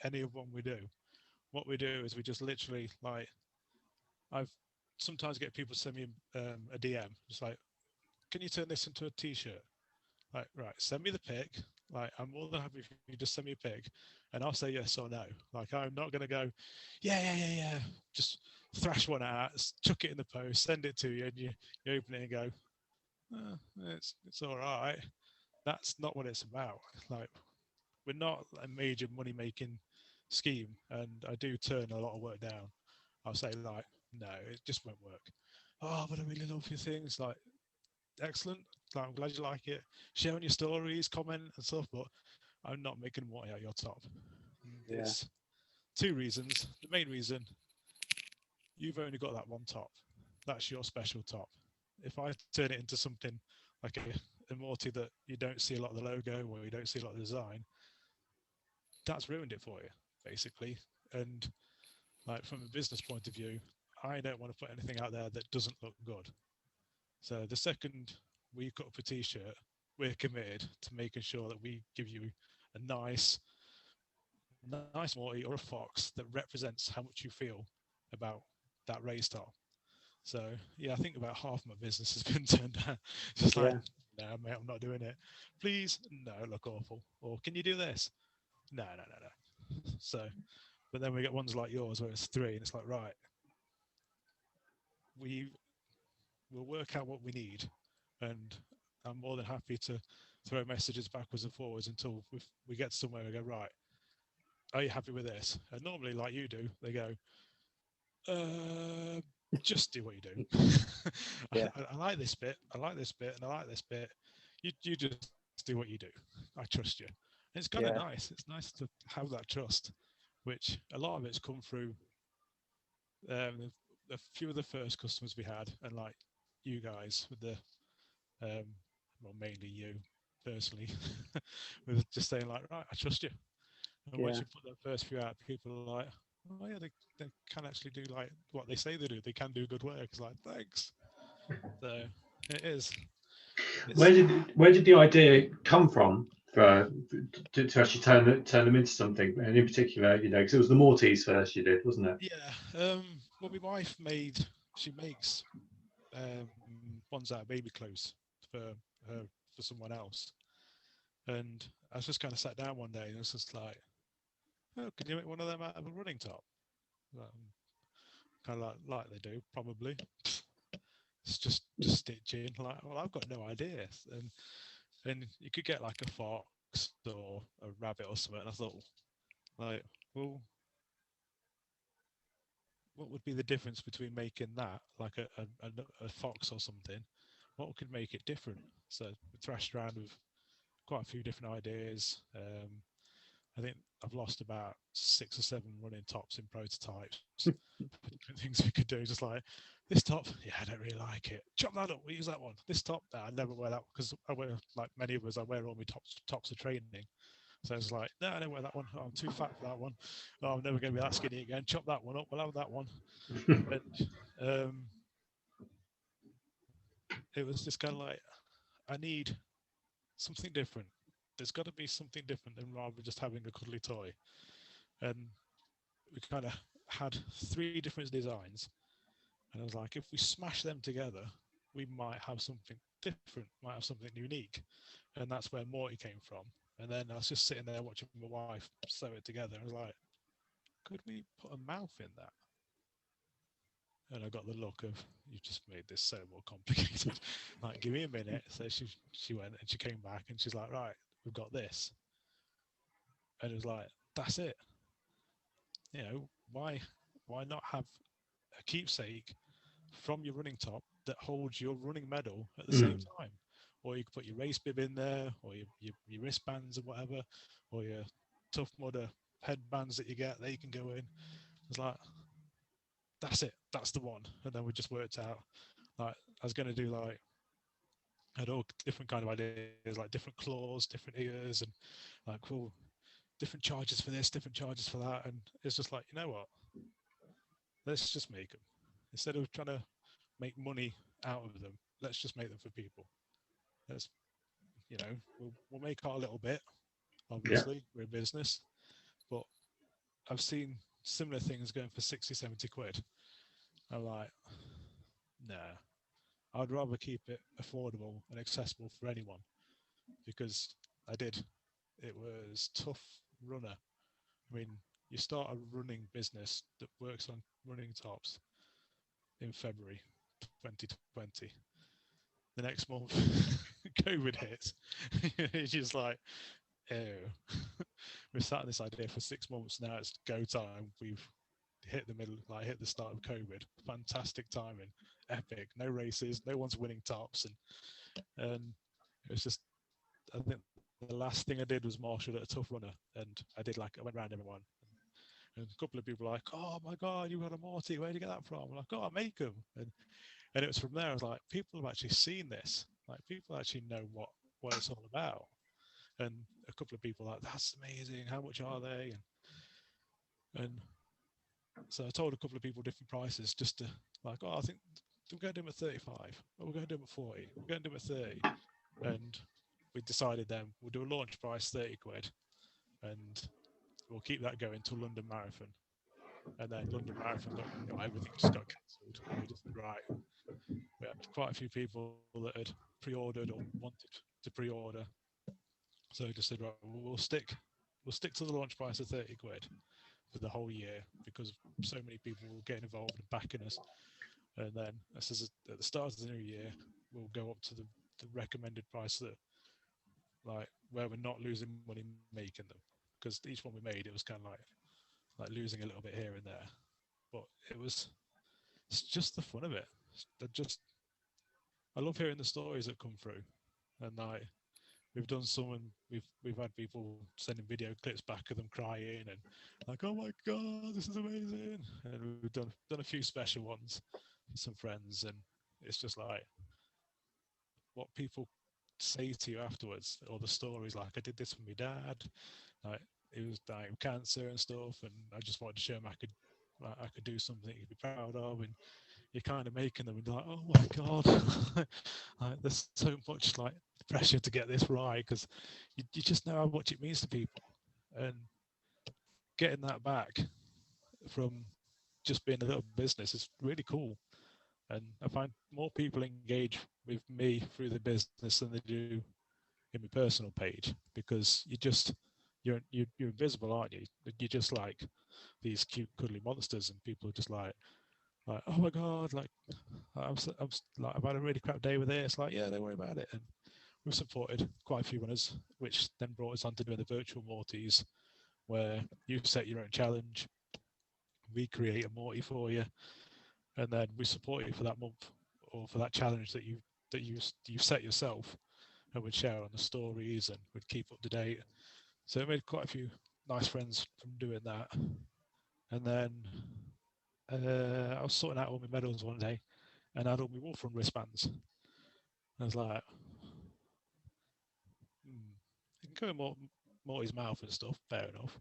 any of what we do. What we do is we just literally, like, I've sometimes get people send me a DM, just like, can you turn this into a t-shirt? Like, right, send me the pic. Like, I'm more than happy if you just send me a pic, and I'll say yes or no. Like, I'm not gonna go, yeah. Just thrash one out, chuck it in the post, send it to you, and you open it and go, it's all right. That's not what it's about. Like, we're not a major money making scheme, and I do turn a lot of work down. I'll say like, no, it just won't work. Oh, but I really love your things. Like, excellent. Like, I'm glad you like it. Sharing your stories, comment and stuff, but I'm not making money out your top. Yeah. It's 2 reasons. The main reason, you've only got that one top. That's your special top. If I turn it into something like a Morty that you don't see a lot of the logo or you don't see a lot of the design, that's ruined it for you, basically. And like, from a business point of view, I don't want to put anything out there that doesn't look good. So the second we cut up a t-shirt, we're committed to making sure that we give you a nice Morty or a fox that represents how much you feel about that race top. So yeah, I think about half my business has been turned down. It's just like, no, mate, I'm not doing it. Please, no, look awful. Or can you do this? No. So, but then we get ones like yours where it's 3, and it's like, right, we'll work out what we need, and I'm more than happy to throw messages backwards and forwards until we get somewhere and go, right, are you happy with this? And normally, like you do, they go, just do what you do. I like this bit, I like this bit, and I like this bit. You just do what you do. I trust you. It's kind of Yeah. nice. It's nice to have that trust, which a lot of it's come through a few of the first customers we had, and like you guys with the, well, mainly you personally, with just saying like, right, I trust you. And once Yeah. you put that first few out, people are like, oh yeah, they can actually do like what they say they do. They can do good work. It's like, thanks. So it is. Where did the idea come from for to actually turn them into something? And in particular, you know, because it was the Mortys first you did, wasn't it? Yeah. Well, my wife she makes ones out of baby clothes for her, for someone else. And I was just kind of sat down one day and it was just like, oh, can you make one of them out of a running top? Kind of like they do, probably. It's just stitching. Like, well, I've got no idea. And you could get like a fox or a rabbit or something. And I thought, like, well, what would be the difference between making that, like a fox or something? What could make it different? So we thrashed around with quite a few different ideas. I think I've lost about 6 or 7 running tops in prototypes. Different things we could do, just like this top, yeah, I don't really like it. Chop that up, we use that one. This top, no, I never wear that because I wear, like many of us, I wear all my tops for training. So it's like, no, I don't wear that one. Oh, I'm too fat for that one. Oh, I'm never going to be that skinny again. Chop that one up. We'll have that one. And it was just kind of like, I need something different. There's got to be something different than rather just having a cuddly toy. And we kind of had 3 different designs. And I was like, if we smash them together, we might have something different, might have something unique. And that's where Morty came from. And then I was just sitting there watching my wife sew it together. I was like, could we put a mouth in that? And I got the look of, you've just made this so more complicated. Like, give me a minute. So she went and she came back and she's like, right, we've got this. And it was like, that's it. You know, why not have a keepsake from your running top that holds your running medal at the same time? Or you could put your race bib in there, or your wristbands or whatever, or your Tough Mudder headbands that you get, they can go in. It's like, that's it, that's the one. And then we just worked out, like, I was going to do like, I had all different kind of ideas, like different claws, different ears, and like, cool, different charges for this, different charges for that. And it's just like, you know what? Let's just make them. Instead of trying to make money out of them, let's just make them for people. Let's, you know, we'll make our little bit. Obviously, we're a business, but I've seen similar things going for 60, 70 quid. I'm like, nah, I'd rather keep it affordable and accessible for anyone, because I did. It was tough runner. I mean, you start a running business that works on running tops in February 2020. The next month, COVID hits. It's just like, oh, we've sat on this idea for 6 months now. It's go time. We've hit the middle, like hit the start of COVID. Fantastic timing, epic. No races, no one's winning tops, and it was just. I think the last thing I did was marshal at a tough runner, and I went around everyone. And a couple of people were like, oh my God, you got a Morty, where'd you get that from? I'm like, oh, I make them. And it was from there, I was like, people have actually seen this. Like, people actually know what it's all about. And a couple of people were like, that's amazing, how much are they? And so I told a couple of people different prices, just to like, oh, I think we're going to do them at 35, or we're going to do them at 40, we're going to do them at 30. And we decided then we'll do a launch price 30 quid, and we'll keep that going till London Marathon. And then London Marathon, everything just got cancelled. And we just said, right, we had quite a few people that had pre-ordered or wanted to pre-order. So we just said, right, we'll stick to the launch price of 30 quid for the whole year, because so many people will get involved and backing us. And then at the start of the new year, we'll go up to the recommended price that, like, where we're not losing money making them, because each one we made, it was kind of like losing a little bit here and there, but it's just the fun of it. I love hearing the stories that come through, and like we've done some, and we've had people sending video clips back of them crying and like, oh my god, this is amazing. And we've done a few special ones with some friends, and it's just like what people say to you afterwards, or the stories like, I did this for my dad, like he was dying of cancer and stuff, and I just wanted to show him I could do something he'd be proud of, and you're kind of making them and you're like, oh my god, like, there's so much like pressure to get this right, because you just know how much it means to people, and getting that back from just being a little business is really cool. And I find more people engage with me through the business than they do in my personal page, because you're invisible, aren't you? You're just like these cute cuddly monsters, and people are just like, oh my god, like I've had a really crap day with it. It's like, yeah, don't worry about it. And we've supported quite a few runners, which then brought us on to doing the virtual Morties, where you set your own challenge, we create a Morty for you, and then we support you for that month or for that challenge that you set yourself, and we'd share on the stories and we'd keep up to date. So I made quite a few nice friends from doing that. And then I was sorting out all my medals one day, and I had all my Wolf Run wristbands. I was like, you can go in Morty's mouth and stuff, fair enough.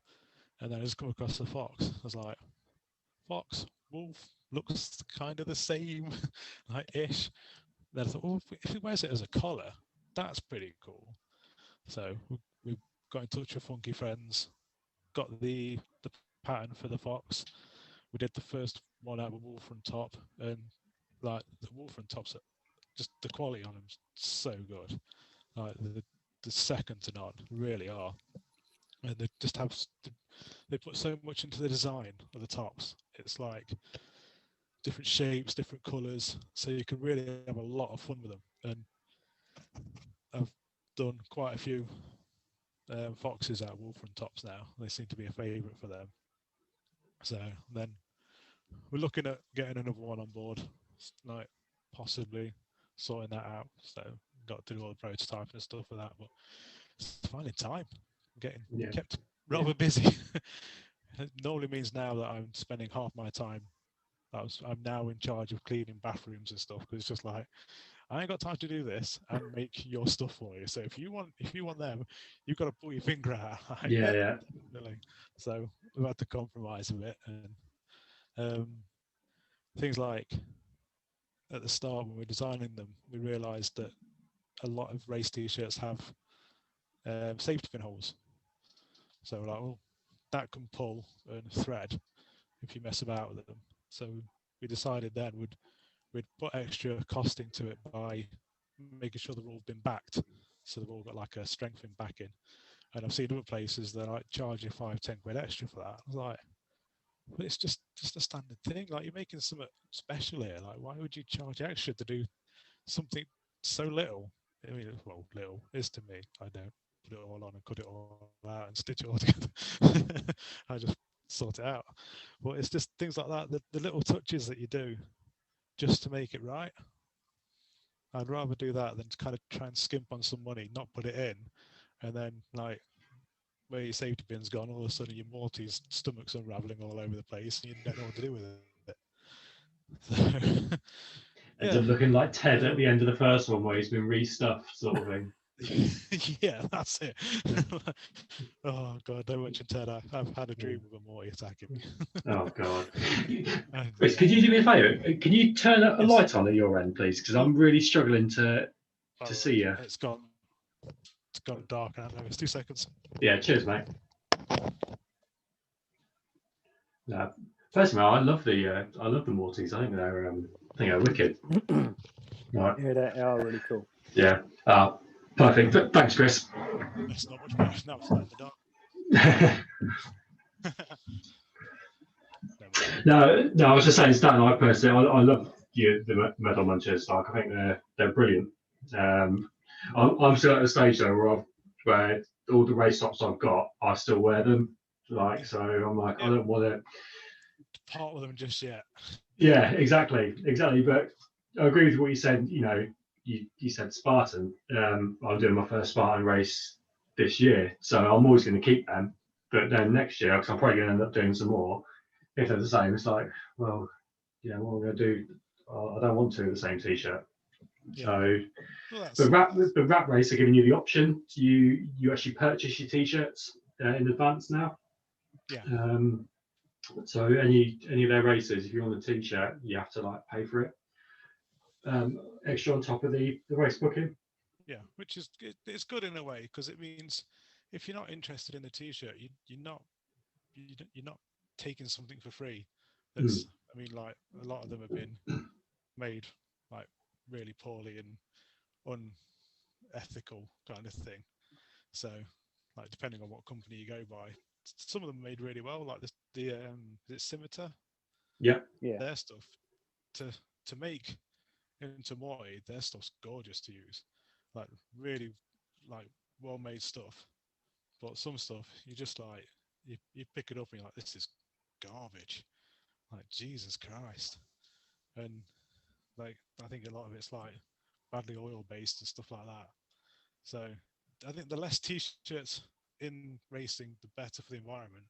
And then I just come across the fox. I was like, fox, wolf, looks kind of the same, like ish. Then I thought, well, if he wears it as a collar, that's pretty cool. So we got in touch with Funky Friends, got the pattern for the fox. We did the first one out with Wolf Run top, and like the Wolf Run tops, just the quality on them is so good. Like the second to none, really are. And they just have, they put so much into the design of the tops. It's like different shapes, different colours, so you can really have a lot of fun with them. And I've done quite a few foxes out of Wolf Run tops now. They seem to be a favourite for them. So then we're looking at getting another one on board, like possibly sorting that out. So got to do all the prototyping and stuff for that, but it's finding time. I'm getting kept rather busy. It normally means now that I'm spending half my time. I'm now in charge of cleaning bathrooms and stuff, because it's just like, I ain't got time to do this and make your stuff for you. So if you want them, you've got to pull your finger out. Like, yeah. Definitely. So we've had to compromise a bit, and things like at the start when we're designing them, we realised that a lot of race t-shirts have safety pin holes. So we're like, well, that can pull and thread if you mess about with them. So we decided then we'd put extra cost into it by making sure they've all been backed, so they've all got like a strengthened backing. And I've seen other places that like charge you 5-10 quid extra for that. I was like, but it's just a standard thing. Like, you're making something special here. Like, why would you charge extra to do something so little? I mean, well, little is to me. I don't put it all on and cut it all out and stitch it all together. I just sort it out. But it's just things like that, the little touches that you do just to make it right. I'd rather do that than to kind of try and skimp on some money, not put it in, and then like where your safety pin's gone, all of a sudden your Morty's stomach's unraveling all over the place and you don't know what to do with it. So, Ends up looking like Ted at the end of the first one, where he's been restuffed, sort of thing. Yeah, that's it. Oh god, don't mention Ted. I've had a dream of a Morty attacking me. Oh god. Chris, could you do me a favour? Can you turn a light on at your end, please? Because I'm really struggling to see you. It's gone dark out there. It's 2 seconds. Yeah, cheers, mate. No, first of all, I love the Mortys. I think they're wicked. Right. Yeah, they are really cool. Yeah. Perfect. Thanks, Chris. It's not much better now. It's not in the dark. No, I was just saying, Stan, I personally, I love the Medalmunchers. Like, I think they're brilliant. I'm still at the stage though where all the race tops I've got, I still wear them. Like, so I'm like, I don't want to part with them just yet. Yeah, exactly. But I agree with what you said. You know, you said Spartan. I'm doing my first Spartan race this year, so I'm always going to keep them. But then next year, because I'm probably going to end up doing some more, if they're the same, it's like, well, yeah, what am I going to do? I don't want to do the same t-shirt. Yeah. So, Well, the Rat Race are giving you the option. You actually purchase your t-shirts in advance now. Yeah. So any of their races, if you want a t-shirt, you have to like pay for it. Extra on top of the race booking. Yeah, which is it's good in a way, because it means if you're not interested in the t-shirt, you're not taking something for free. That's I mean, like a lot of them have been made like really poorly and unethical kind of thing. So like depending on what company you go by, some of them are made really well, like the is it Scimitar? Yeah. Their stuff to make into Morty, their stuff's gorgeous to use. Like really like well made stuff. But some stuff you just like you pick it up and you're like, this is garbage. Like Jesus Christ. And like I think a lot of it's like badly oil based and stuff like that. So I think the less t-shirts in racing, the better for the environment.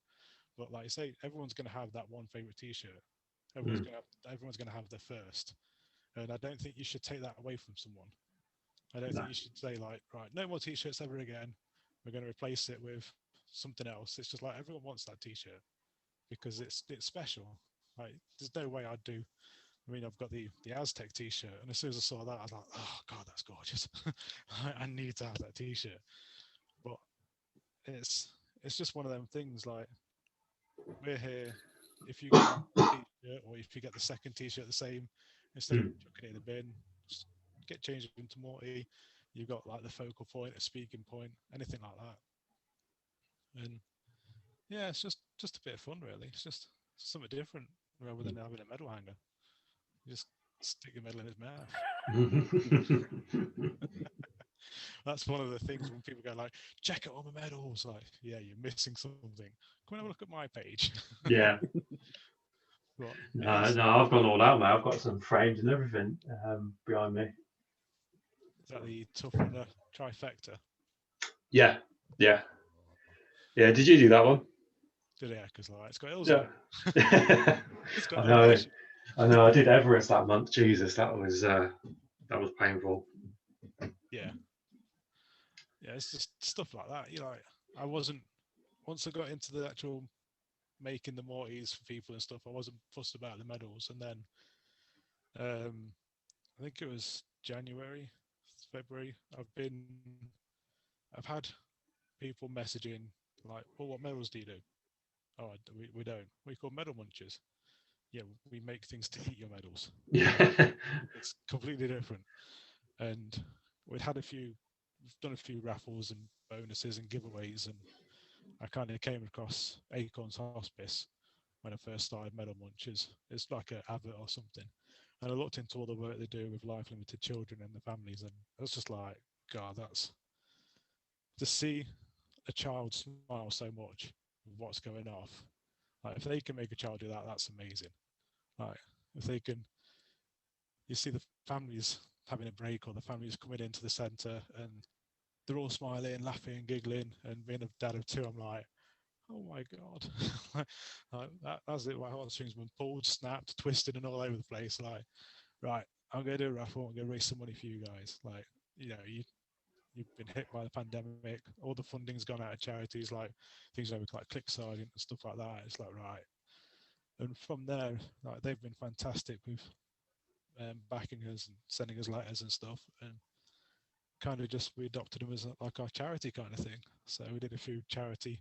But like I say, everyone's going to have that one favorite t-shirt. Everyone's going to have their first. And I don't think you should take that away from someone. I don't think you should say like, right, no more t-shirts ever again. We're going to replace it with something else. It's just like everyone wants that t-shirt because it's special. Like there's no way I'd do. I mean, I've got the Aztec t-shirt, and as soon as I saw that, I was like, oh god, that's gorgeous. I need to have that t-shirt. But it's just one of them things. Like we're here. If you get a t-shirt, or if you get the second t-shirt the same, instead of chucking it in the bin, just get changed into Morty. You've got like the focal point, a speaking point, anything like that. And yeah, it's just a bit of fun, really. It's just something different rather than having a medal hanger. You just stick your medal in his mouth. That's one of the things when people go like, check out all my medals. Like, yeah, you're missing something. Come and have a look at my page. Yeah. But No, I've gone all out, mate. I've got some frames and everything behind me. Is that the Tough Runner trifecta? Yeah. Did you do that one? Yeah, because like it's got hills Yeah. It's got I know. I did Everest that month. Jesus, that was painful. Yeah, it's just stuff like that. You know, I wasn't once I got into the actual making the Mortys for people and stuff. I wasn't fussed about the medals, and then I think it was January, February. I've had people messaging like, "Well, what medals do you do?" Oh, we don't. We call Medalmunchers. Yeah, we make things to eat your medals. Yeah. It's completely different. And we've done a few raffles and bonuses and giveaways, and I kind of came across Acorn's Hospice when I first started Medalmunchers. It's like an advert or something. And I looked into all the work they do with life limited children and their families, and I was just like, God, that's to see a child smile so much with what's going off. Like if they can make a child do that, that's amazing. Like if they can, you see the families having a break or the families coming into the centre and they're all smiling, laughing, giggling, and being a dad of two, I'm like, oh my god, that's it. My heartstrings been pulled, snapped, twisted, and all over the place. Like, right, I'm going to do a raffle. I'm going to raise some money for you guys. Like, you know, you've been hit by the pandemic. All the funding's gone out of charities, like things like Click Sergeant and stuff like that. It's like, right. And from there, like they've been fantastic with backing us and sending us letters and stuff. And kind of just we adopted them as like our charity kind of thing. So we did a few charity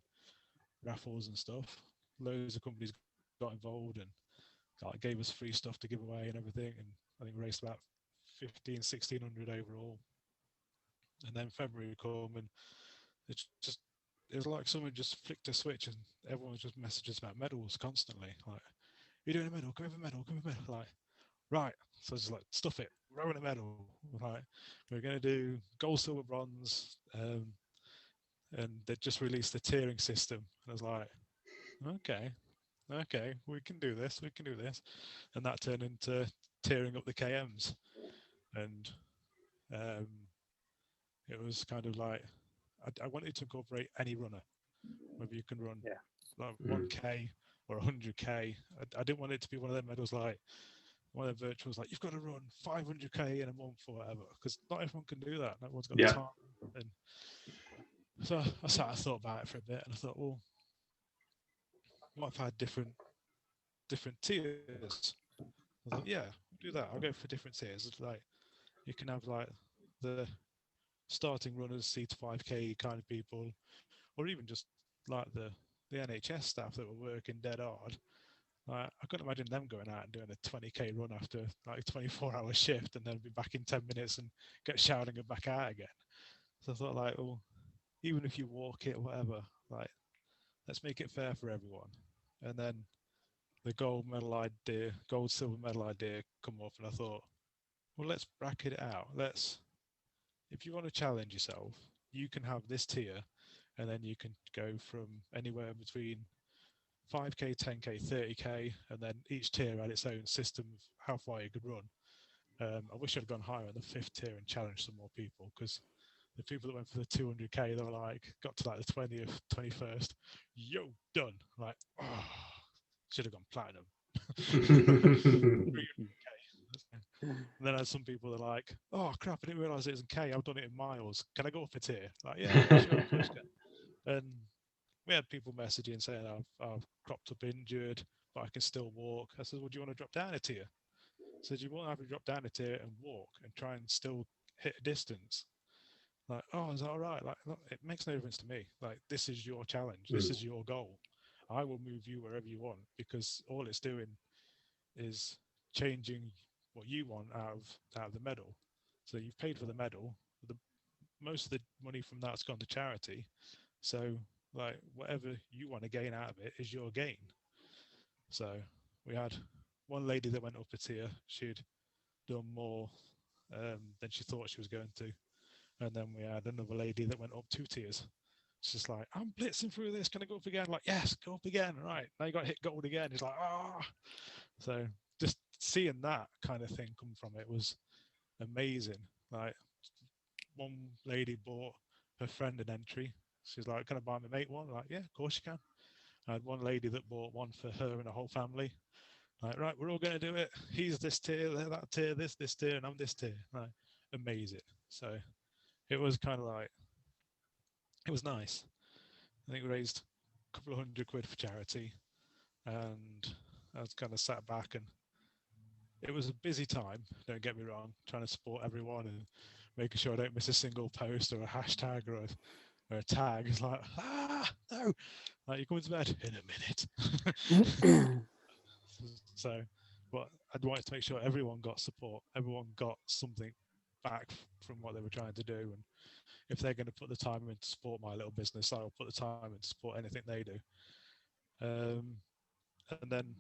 raffles and stuff. Loads of companies got involved and like gave us free stuff to give away and everything. And I think we raised about 1,600 overall. And then February come and it was like someone just flicked a switch and everyone was just messages about medals constantly. Like, you're doing a medal, come with a medal, come with a medal. Like, right. So it's like, stuff it, we're having a medal. Right. We're going to do gold, silver, bronze. And they just released the tiering system. And I was like, okay, we can do this. And that turned into tiering up the KMs. And Um, it was kind of like I wanted to incorporate any runner, whether you can run Yeah. like 1K or 100K. I didn't want it to be one of them medals like one of the virtuals like you've got to run 500K in a month or whatever, because not everyone can do that. No one's got the Yeah. time. And so I thought about it for a bit, and I thought, well, what if I had different tiers? I thought, yeah, I'll do that. I'll go for different tiers. It's like you can have like the starting runners, C to 5K kind of people, or even just like the NHS staff that were working dead hard. Like, I couldn't imagine them going out and doing a 20K run after like a 24-hour shift and then be back in 10 minutes and get showered and go back out again. So I thought, like, well, even if you walk it or whatever, like, let's make it fair for everyone. And then the gold, silver medal idea come up, and I thought, well, let's bracket it out. If you want to challenge yourself, you can have this tier, and then you can go from anywhere between 5K, 10K, 30K, and then each tier had its own system of how far you could run. I wish I'd gone higher in the 5th tier and challenged some more people, because the people that went for the 200K, they were like, got to like the 20th, 21st, yo, done. Like, oh, should have gone platinum. 300K. And then I had some people that are like, oh crap, I didn't realise it was in K, I've done it in miles. Can I go up a tier? Like, yeah, sure, of course you can. And we had people messaging saying I've cropped up injured, but I can still walk. I said, well, do you want to drop down a tier? I said, you won't have to drop down a tier and walk and try and still hit a distance. Like, oh, is that all right? Like, look, it makes no difference to me. Like, this is your challenge. This is your goal. I will move you wherever you want, because all it's doing is changing what you want out of the medal. So you've paid for the medal. Most of the money from that's gone to charity. So like whatever you want to gain out of it is your gain. So we had one lady that went up a tier. She'd done more than she thought she was going to. And then we had another lady that went up 2 tiers. It's just like, I'm blitzing through this. Can I go up again? Like, yes, go up again. Right. Now you got to hit gold again. It's like, ah. So just seeing that kind of thing come from it was amazing. Like, one lady bought her friend an entry. She's like, can I buy my mate one? Like, yeah, of course you can. I had one lady that bought one for her and her whole family. Like, right, we're all going to do it. He's this tier, they're that tier, this tier, and I'm this tier. Like, amazing. So it was kind of like, it was nice. I think we raised a couple of £100 for charity, and I was kind of sat back, and it was a busy time, don't get me wrong, trying to support everyone and making sure I don't miss a single post or a hashtag or a tag. It's like, no, like, you're going to bed in a minute. So, but I'd wanted to make sure everyone got support, everyone got something back from what they were trying to do. And if they're going to put the time in to support my little business, I'll put the time in to support anything they do. And then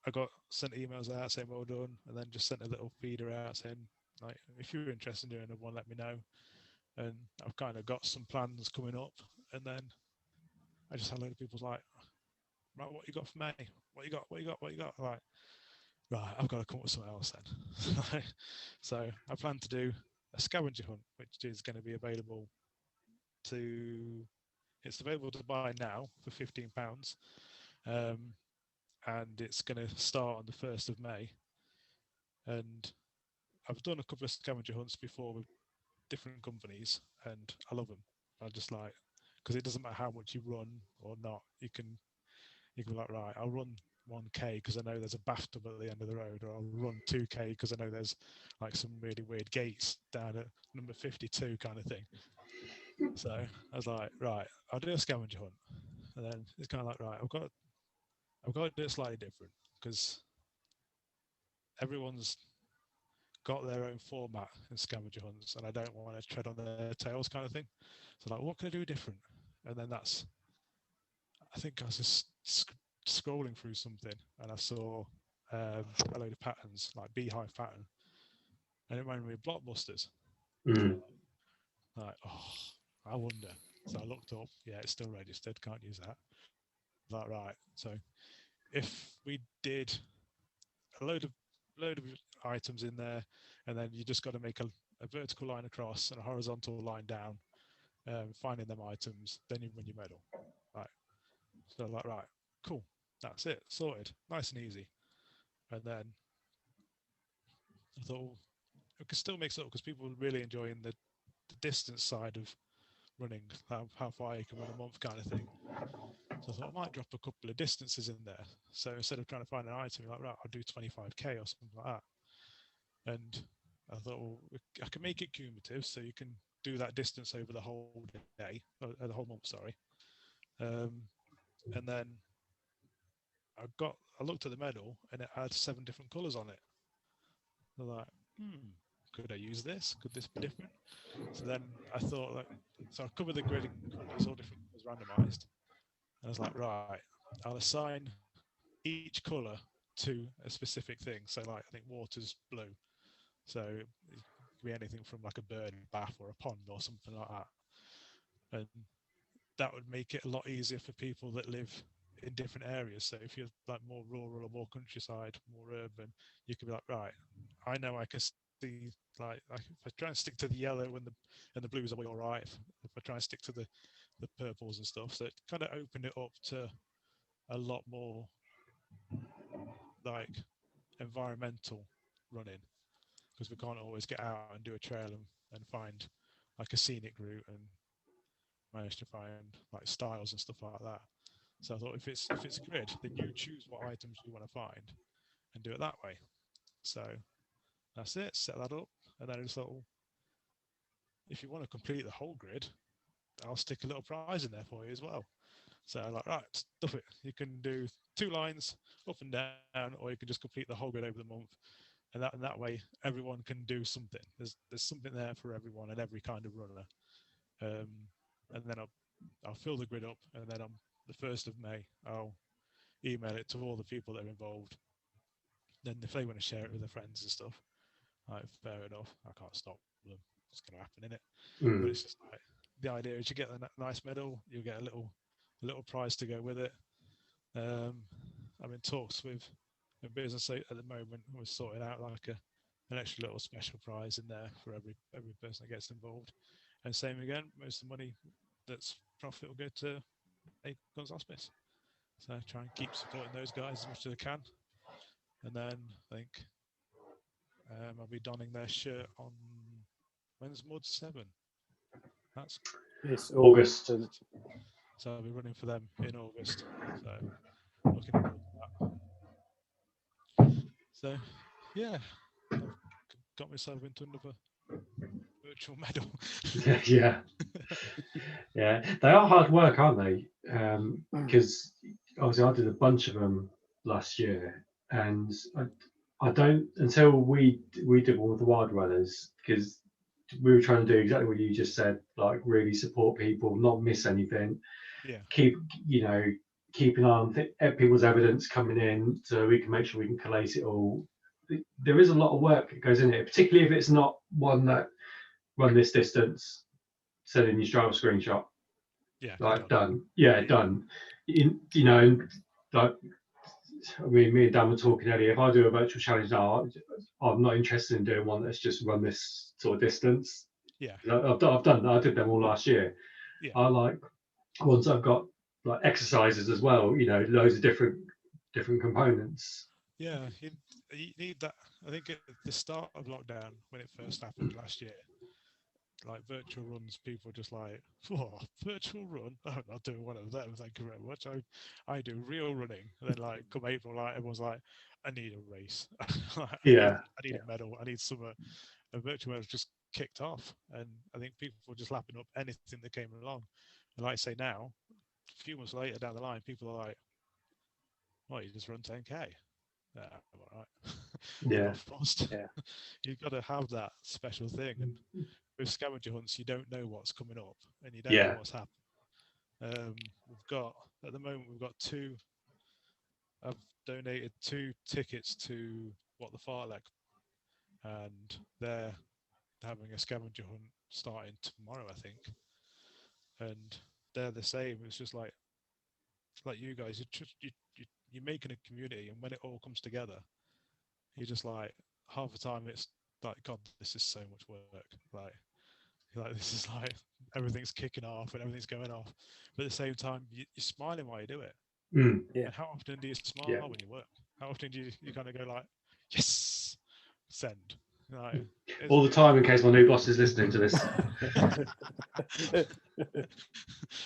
I got sent emails out saying well done, and then just sent a little feeder out saying, like, if you're interested in doing another one, let me know. And I've kind of got some plans coming up. And then I just had a load of people like, right, what you got for me? What you got? What you got? What you got? Like, right, I've got to come up with something else then. So I plan to do a scavenger hunt, which is going to be available it's available to buy now for £15. And it's going to start on the 1st of May. And I've done a couple of scavenger hunts before with different companies, and I love them. I just like, because it doesn't matter how much you run or not, you can be like, right, I'll run 1K because I know there's a bathtub at the end of the road, or I'll run 2K because I know there's like some really weird gates down at number 52 kind of thing. So I was like, right, I'll do a scavenger hunt. And then it's kind of like, right, I've got to do it slightly different, because everyone's got their own format in scavenger hunts, and I don't want to tread on their tails kind of thing. So like, what can I do different? And then I think I was just scrolling through something, and I saw a load of patterns, like beehive pattern, and it reminded me of blockbusters. Like, oh, I wonder. So I looked up, yeah, it's still registered, can't use that. Like, right, so if we did a load of items in there, and then you just got to make a vertical line across and a horizontal line down, finding them items, then you win your medal. Right. So like, right, cool, that's it, sorted, nice and easy. And then I thought, well, it could still mix it up because people are really enjoying the distance side of running, how far you can run a month kind of thing. So I thought I might drop a couple of distances in there. So instead of trying to find an item, like, right, I'll do 25k or something like that. And I thought, well, I can make it cumulative, so you can do that distance over the whole day, or the whole month, sorry. And then I looked at the medal, and it had 7 different colours on it. I was like, could I use this? Could this be different? So then I thought, like, so I covered the grid in colours, all different colours randomised. And I was like, right, I'll assign each colour to a specific thing. So, like, I think water's blue. So it could be anything from like a bird bath or a pond or something like that. And that would make it a lot easier for people that live in different areas. So if you're like more rural or more countryside, more urban, you could be like, right, I know I can see, like if I try and stick to the yellow and the blues, I'll be all right. If I try and stick to the purples and stuff. So it kind of opened it up to a lot more like environmental running, because we can't always get out and do a trail and find like a scenic route and manage to find like styles and stuff like that. So I thought if it's a grid, then you choose what items you want to find and do it that way. So that's it, set that up, and then I just thought, well, if you want to complete the whole grid, I'll stick a little prize in there for you as well. So I'm like, right, stuff it. You can do 2 lines up and down, or you can just complete the whole grid over the month. And that way, everyone can do something. There's something there for everyone and every kind of runner. And then I'll fill the grid up, and then on the 1st of May, I'll email it to all the people that are involved. Then if they want to share it with their friends and stuff, like, fair enough. I can't stop them. It's going to happen, innit? But it's just like, the idea is you get a nice medal, you get a little prize to go with it. I'm in talks with a business at the moment. We're sorting out like an extra little special prize in there for every person that gets involved. And same again, most of the money that's profit will go to Acorns Hospice. So try and keep supporting those guys as much as I can. And then I think I'll be donning their shirt on, when's Mud 7? That's It's August. So I'll be running for them in August. So looking forward to that. So yeah, I've got myself into another virtual medal. Yeah. They are hard work, aren't they? Because obviously I did a bunch of them last year, and I don't, until we did one with the Wildrunners, because we were trying to do exactly what you just said, like really support people, not miss anything. Yeah. Keep an eye on people's evidence coming in, so we can make sure we can collate it all. There is a lot of work that goes in it, particularly if it's not one that run this distance, send in your Strava screenshot. Yeah. Like done. Yeah, done. You know, like, I mean, me and Dan were talking earlier. If I do a virtual challenge now, I'm not interested in doing one that's just run this sort of distance. Yeah. I've done that. I did them all last year. Yeah. I like ones I've got like exercises as well. You know, loads of different components. Yeah, you need that. I think at the start of lockdown, when it first happened last year, like virtual runs, people were just like, "Oh, virtual run? I'm not doing one of them. Thank you very much. I do real running." And then like come April, like everyone's like, "I need a race. I need a medal. I need some." A virtual medal just kicked off, and I think people were just lapping up anything that came along. And like I say now, a few months later down the line, people are like, "Well, you just run 10k." I'm all right. Yeah. Not forced. Yeah. You've got to have that special thing. And with scavenger hunts, you don't know what's coming up and you don't know what's happening. We've got, at the moment, I've donated 2 tickets to What the Fartlek, and they're having a scavenger hunt starting tomorrow, I think. And they're the same. It's just like you guys, you're making a community, and when it all comes together, you're just like, half the time it's like, God, this is so much work. Like this is like everything's kicking off and everything's going off, but at the same time, you're smiling while you do it. Mm. Yeah. And how often do you smile Yeah. when you work? How often do you kind of go like, yes, send? Like, All the time, in case my new boss is listening to this.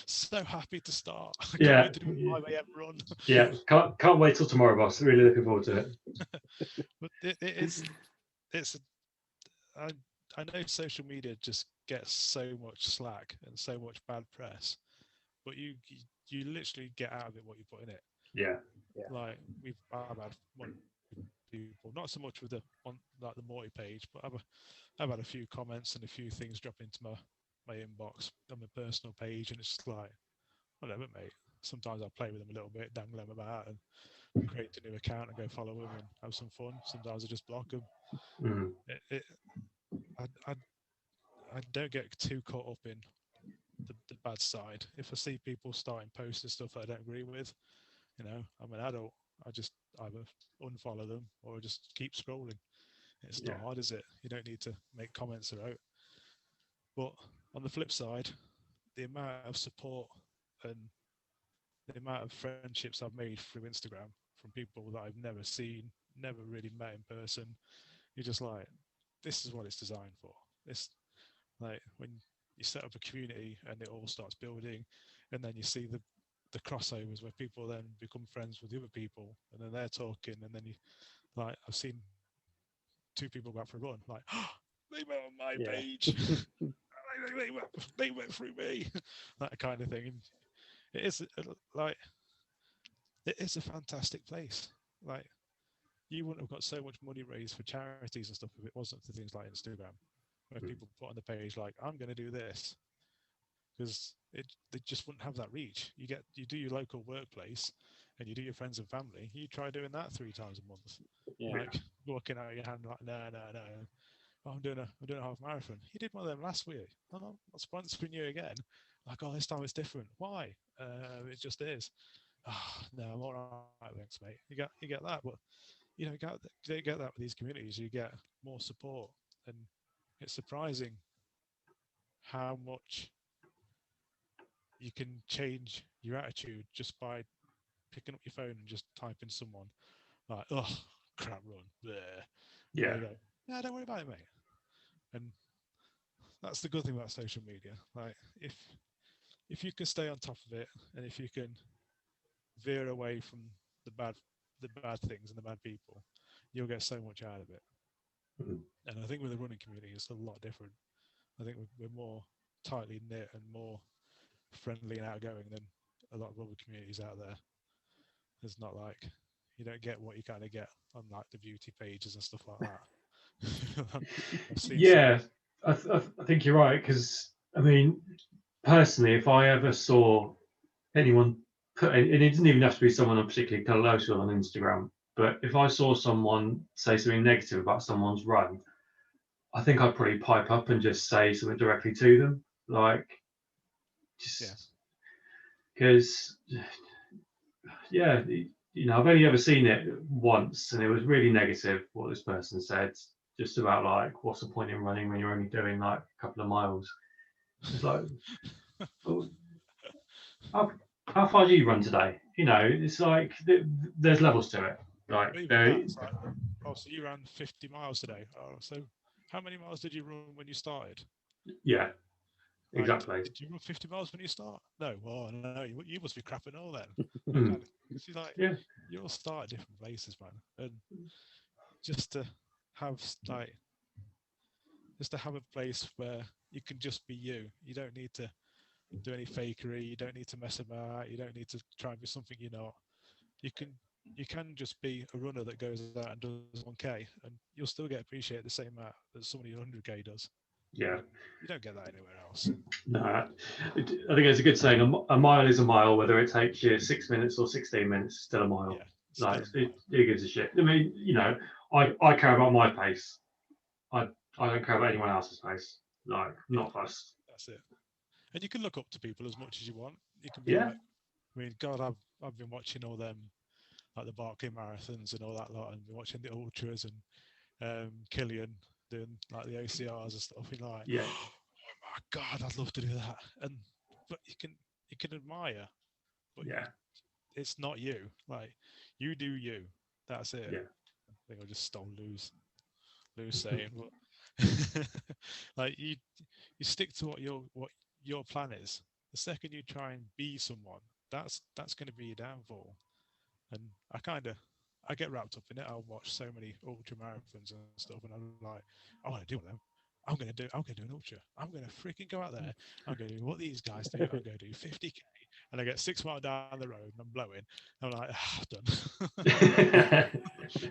so happy to start. I Yeah. can't wait to do a 5 a.m. run. Yeah, can't wait till tomorrow, boss. Really looking forward to it. But it's I know social media just gets so much slack and so much bad press, but you literally get out of it what you put in it. Yeah. Like I've had one people, not so much with the on like the Morty page, but I've had a few comments and a few things drop into my inbox on my personal page, and it's just like, whatever, mate. Sometimes I play with them a little bit, dangle them about, and create a new account and go follow them and have some fun. Sometimes I just block them. Mm. I don't get too caught up in the bad side. If I see people starting posts and stuff I don't agree with, I'm an adult. I just either unfollow them or just keep scrolling. It's not hard, is it? You don't need to make comments about. But on the flip side, the amount of support and the amount of friendships I've made through Instagram from people that I've never seen, never really met in person, you're just like, this is what it's designed for. It's like when you set up a community and it all starts building, and then you see the crossovers where people then become friends with the other people, and then they're talking, and then I've seen two people go out for a run, like, oh, they met on my page. they went through me. That kind of thing. And it is it is a fantastic place. Like, you wouldn't have got so much money raised for charities and stuff if it wasn't for things like Instagram, where people put on the page like, I'm going to do this, because they just wouldn't have that reach. You do your local workplace and you do your friends and family. You try doing that 3 times a month. Yeah. Like walking out your hand like, no. Oh, I'm doing a half marathon. You did one of them last week. I'm not sponsoring you again. Like, oh, this time it's different. Why? It just is. Oh, no, I'm all right, thanks, mate. You get that, but you don't get that with these communities. You get more support, and it's surprising how much you can change your attitude just by picking up your phone and just typing someone like, oh, crap run. Bleh. Yeah. And they go, yeah, don't worry about it, mate. And that's the good thing about social media. Like, if you can stay on top of it, and if you can veer away from the bad things and the bad people, you'll get so much out of it. Mm. And I think with the running community, it's a lot different. I think we're more tightly knit and more friendly and outgoing than a lot of other communities out there. It's not like you don't get what you kind of get on like the beauty pages and stuff like that. Yeah, I think you're right, because I mean, personally, if I ever saw anyone put, and it doesn't even have to be someone I'm particularly close with on Instagram, but if I saw someone say something negative about someone's run, I think I'd probably pipe up and just say something directly to them, like, just because, yeah, I've only ever seen it once, and it was really negative what this person said, just about like, what's the point in running when you're only doing like a couple of miles? It's like, well, how far do you run today? It's like there's levels to it. Like, oh, so you ran 50 miles today. Oh, so how many miles did you run when you started? Yeah, exactly. Did you run 50 miles when you start? No. Well, no, you must be crapping all then. She's like, yeah, you all start at different places, man. And just to have a place where you can just be you. You don't need to do any fakery. You don't need to mess about. You don't need to try and be something you're not. You can just be a runner that goes out and does 1K, and you'll still get appreciated the same amount that somebody 100K does. yeah. You don't get that anywhere else. No, I think it's a good saying. A mile is a mile, whether it takes you 6 minutes or 16 minutes. Still a mile. Yeah, Like, who gives a shit? I mean, I care about my pace. I don't care about anyone else's pace. Like, not fussed. That's it. And you can look up to people as much as you want. You can be Yeah. like, I mean, God, I've been watching all them, like the Barclay marathons and all that lot, and been watching the ultras and Killian doing like the OCRs and stuff. You're like, Yeah. oh my God, I'd love to do that. But you can admire, but Yeah. it's not you. Like, you do you. That's it. Yeah. I think I just stole Lou's saying, but like you stick to what your plan is. The second you try and be someone, that's going to be your downfall. And I get wrapped up in it. I'll watch so many ultra marathons and stuff, and I'm like, I want to do one of them. I'm gonna do an ultra. I'm gonna freaking go out there. I'm gonna do what these guys do. I'm gonna do 50k, and I get 6 miles down the road and I'm blowing. I'm like, done.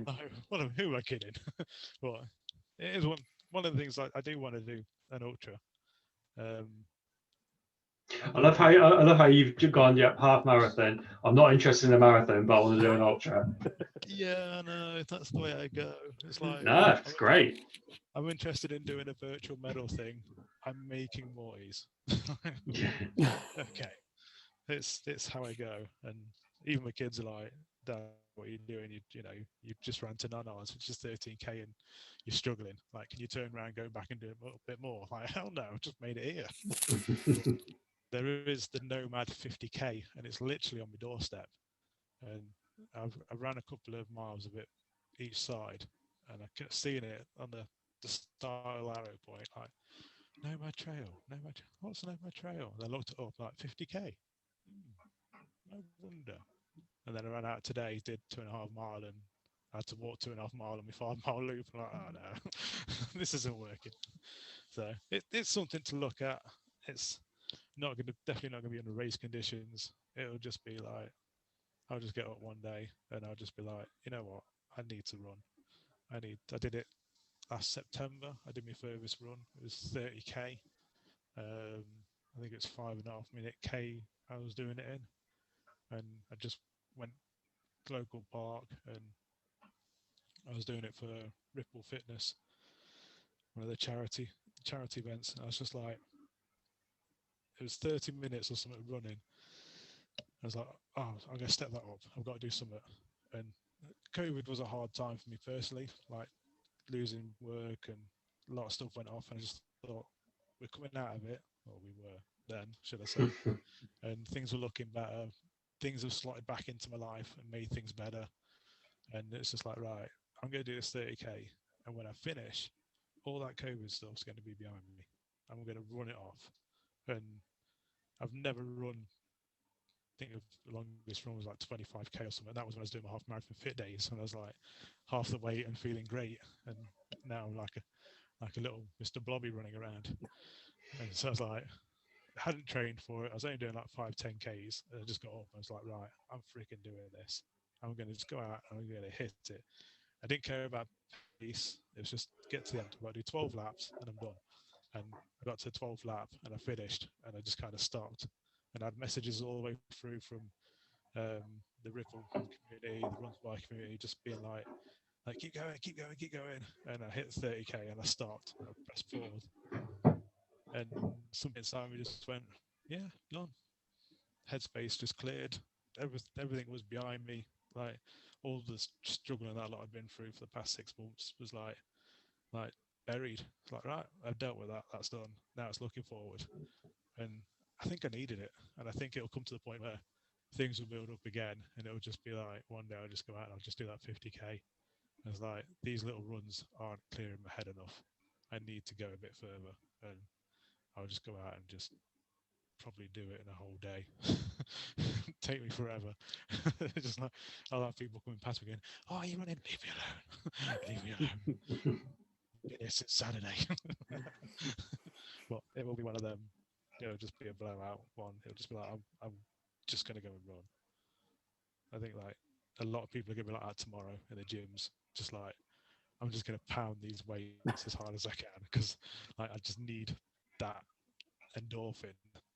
Like, who am I kidding? But it is one of the things I do want to do an ultra. I love how you've gone, yeah, half marathon. I'm not interested in a marathon, but I want to do an ultra. Yeah, no, that's the way I go. It's like, No, it's great. I'm interested in doing a virtual medal thing. I'm making noise. Okay, it's how I go. And even my kids are like, Dad, what are you doing? You just ran to Nana's, which is 13k, and you're struggling. Like, can you turn around, go back and do it a little bit more? Like, hell no, I've just made it here. There is the Nomad 50k, and it's literally on my doorstep. And I've ran a couple of miles of it each side, and I kept seeing it on the style arrow point, like, Nomad Trail, what's Nomad Trail? And I looked it up, like 50k. No wonder. And then I ran out today, did 2.5 mile, and I had to walk 2.5 mile on my 5 mile loop. I'm like, oh no, this isn't working. So it's something to look at. It's definitely not gonna be under race conditions. It'll just be like, I'll just get up one day and I'll just be like, you know what, I need to run. I did it last September. I did my furthest run. It was 30k. I think it's 5.5 minute K I was doing it in, and I just went local park, and I was doing it for Ripple Fitness, one of the charity events. And I was just like, it was 30 minutes or something running. I was like, oh, I'm going to step that up. I've got to do something. And COVID was a hard time for me personally, like losing work, and a lot of stuff went off. And I just thought, we're coming out of it, or we were then, should I say. And things were looking better. Things have slotted back into my life and made things better. And it's just like, right, I'm going to do this 30k. And when I finish, all that COVID stuff's going to be behind me. I'm going to run it off. And I've never run, I think the longest run was like 25k or something. That was when I was doing my half marathon fit days, and I was like half the weight and feeling great. And now I'm like a little Mr. Blobby running around. And so I was like, I hadn't trained for it. I was only doing like 5-10Ks. And I just got up. I was like, right, I'm freaking doing this. I'm going to just go out and I'm going to hit it. I didn't care about pace. It was just get to the end. I've got to do 12 laps and I'm done. And I got to the 12th lap and I finished, and I just kind of stopped. And I had messages all the way through from the Ripple community, the Runs By community, just being like, keep going. And I hit 30k and I stopped. And I pressed forward. And something inside me just went, yeah, done. Headspace just cleared. Everything was behind me. Like, all the struggling that I'd been through for the past 6 months was like buried. It's like, right, I've dealt with that. That's done. Now it's looking forward. And I think I needed it. And I think it'll come to the point where things will build up again, and it'll just be like, one day I'll just go out and I'll just do that 50k. And it's like, these little runs aren't clearing my head enough. I need to go a bit further. And I'll just go out and just probably do it in a whole day. Take me forever. Just like, I'll have people coming past me again. Oh, you're running? Leave me alone. Leave me alone. Yes, it's Saturday. Well, it will be one of them. It'll just be a blowout one. It'll just be like, I'm just going to go and run. I think like a lot of people are going to be like that tomorrow in the gyms. Just like, I'm just going to pound these weights as hard as I can, because like I just need that endorphin,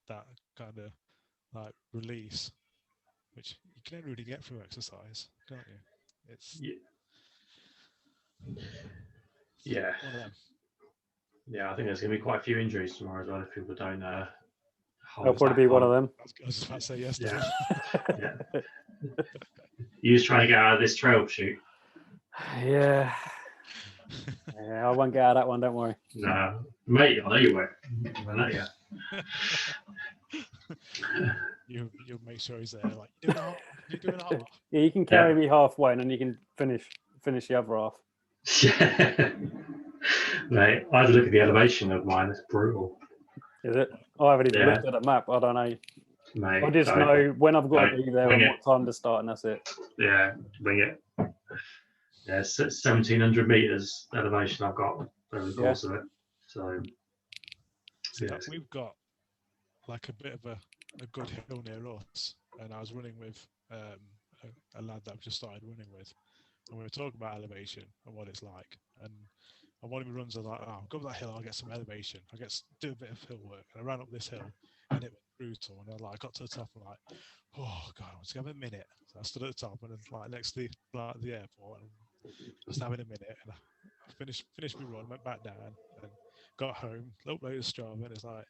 that kind of like release, which you can only really get through exercise, can't you? It's yeah. One of them. Yeah, I think there's going to be quite a few injuries tomorrow as well if people don't. I'll probably be one of them. I was just about to say yes. Yeah. Yeah. You just trying to get out of this trail shoot. Yeah. Yeah, I won't get out of that one. Don't worry. No, mate, I know you will. I know you. You'll make sure he's there. Like, you're doing a half. You're doing a half. Yeah, you can carry me halfway, and then you can finish the other half. Yeah. Mate, I had a look at the elevation of mine. It's brutal. Is it? I haven't even Yeah. looked at the map. I don't know. Mate, I just don't- know when I've got to don't be there wing and it. what time to start, and that's it. Yeah, bring it. Yeah, 1,700 meters elevation I've got over the course of it. So, See, yeah. we've got like a bit of a good hill near us, and I was running with a lad that I've just started running with, and we were talking about elevation and what it's like. And on one of my runs, I was like, "Oh, go up that hill, I'll get some elevation. I do a bit of hill work." And I ran up this hill, and it was brutal. And I got to the top, and I'm like, "Oh God, I want to have a minute." So I stood at the top, and it's like next to the airport, and just having a minute. And I finished my run, went back down, and got home, uploaded Strava, and it's like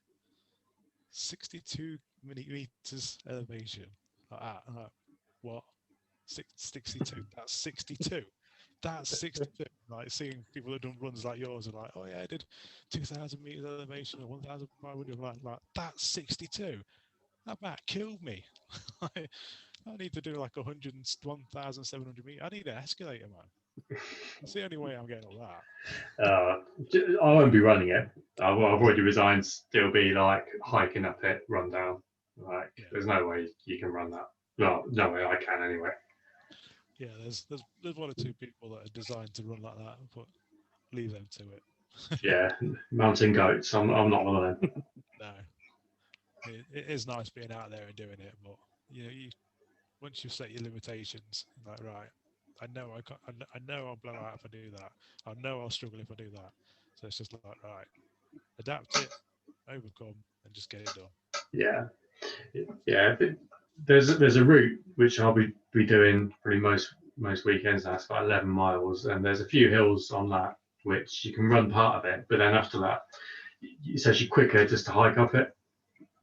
62 meters elevation. Like that. I'm like, what? 62? That's 62. That's 62. Like seeing people who've done runs like yours are like, oh yeah, I did 2,000 meters elevation or 1,500. Like that's 62. That killed me. I need to do like 1,700 meters. I need an escalator, man. It's the only way I'm getting all that. I won't be running it. I've already resigned. It'll be like hiking up it, run down. Like, Yeah. there's no way you can run that. Well, no way I can anyway. Yeah, there's one or two people that are designed to run like that, but leave them to it. Yeah, mountain goats. I'm not one of them. No, it is nice being out there and doing it, but once you set your limitations, like right, I know I can't, I know I'll blow out if I do that. I know I'll struggle if I do that. So it's just like right, adapt it, overcome, and just get it done. Yeah, yeah. There's a route which I'll be doing pretty most weekends now. It's about 11 miles, and there's a few hills on that which you can run part of it, but then after that, it's actually quicker just to hike up it.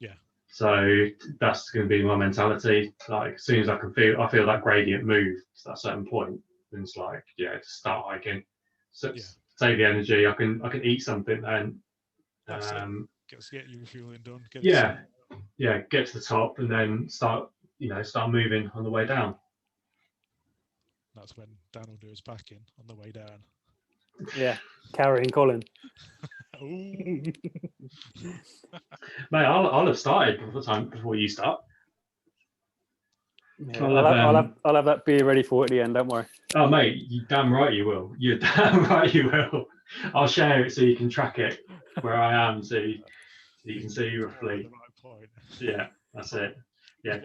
Yeah. So that's going to be my mentality. Like as soon as I feel that gradient move to that certain point, then it's like just start hiking. So save the energy. I can eat something and get your refueling done. Get to the top and then start moving on the way down. That's when Dan will do his packing on the way down. Yeah, carrying Colin. Mate, I'll have started before you start. Yeah, I'll have that beer ready for at the end. Don't worry. Oh, mate, you damn right you will. You're damn right you will. I'll share it so you can track it where I am, so you can see roughly. Yeah, that's it. Yeah,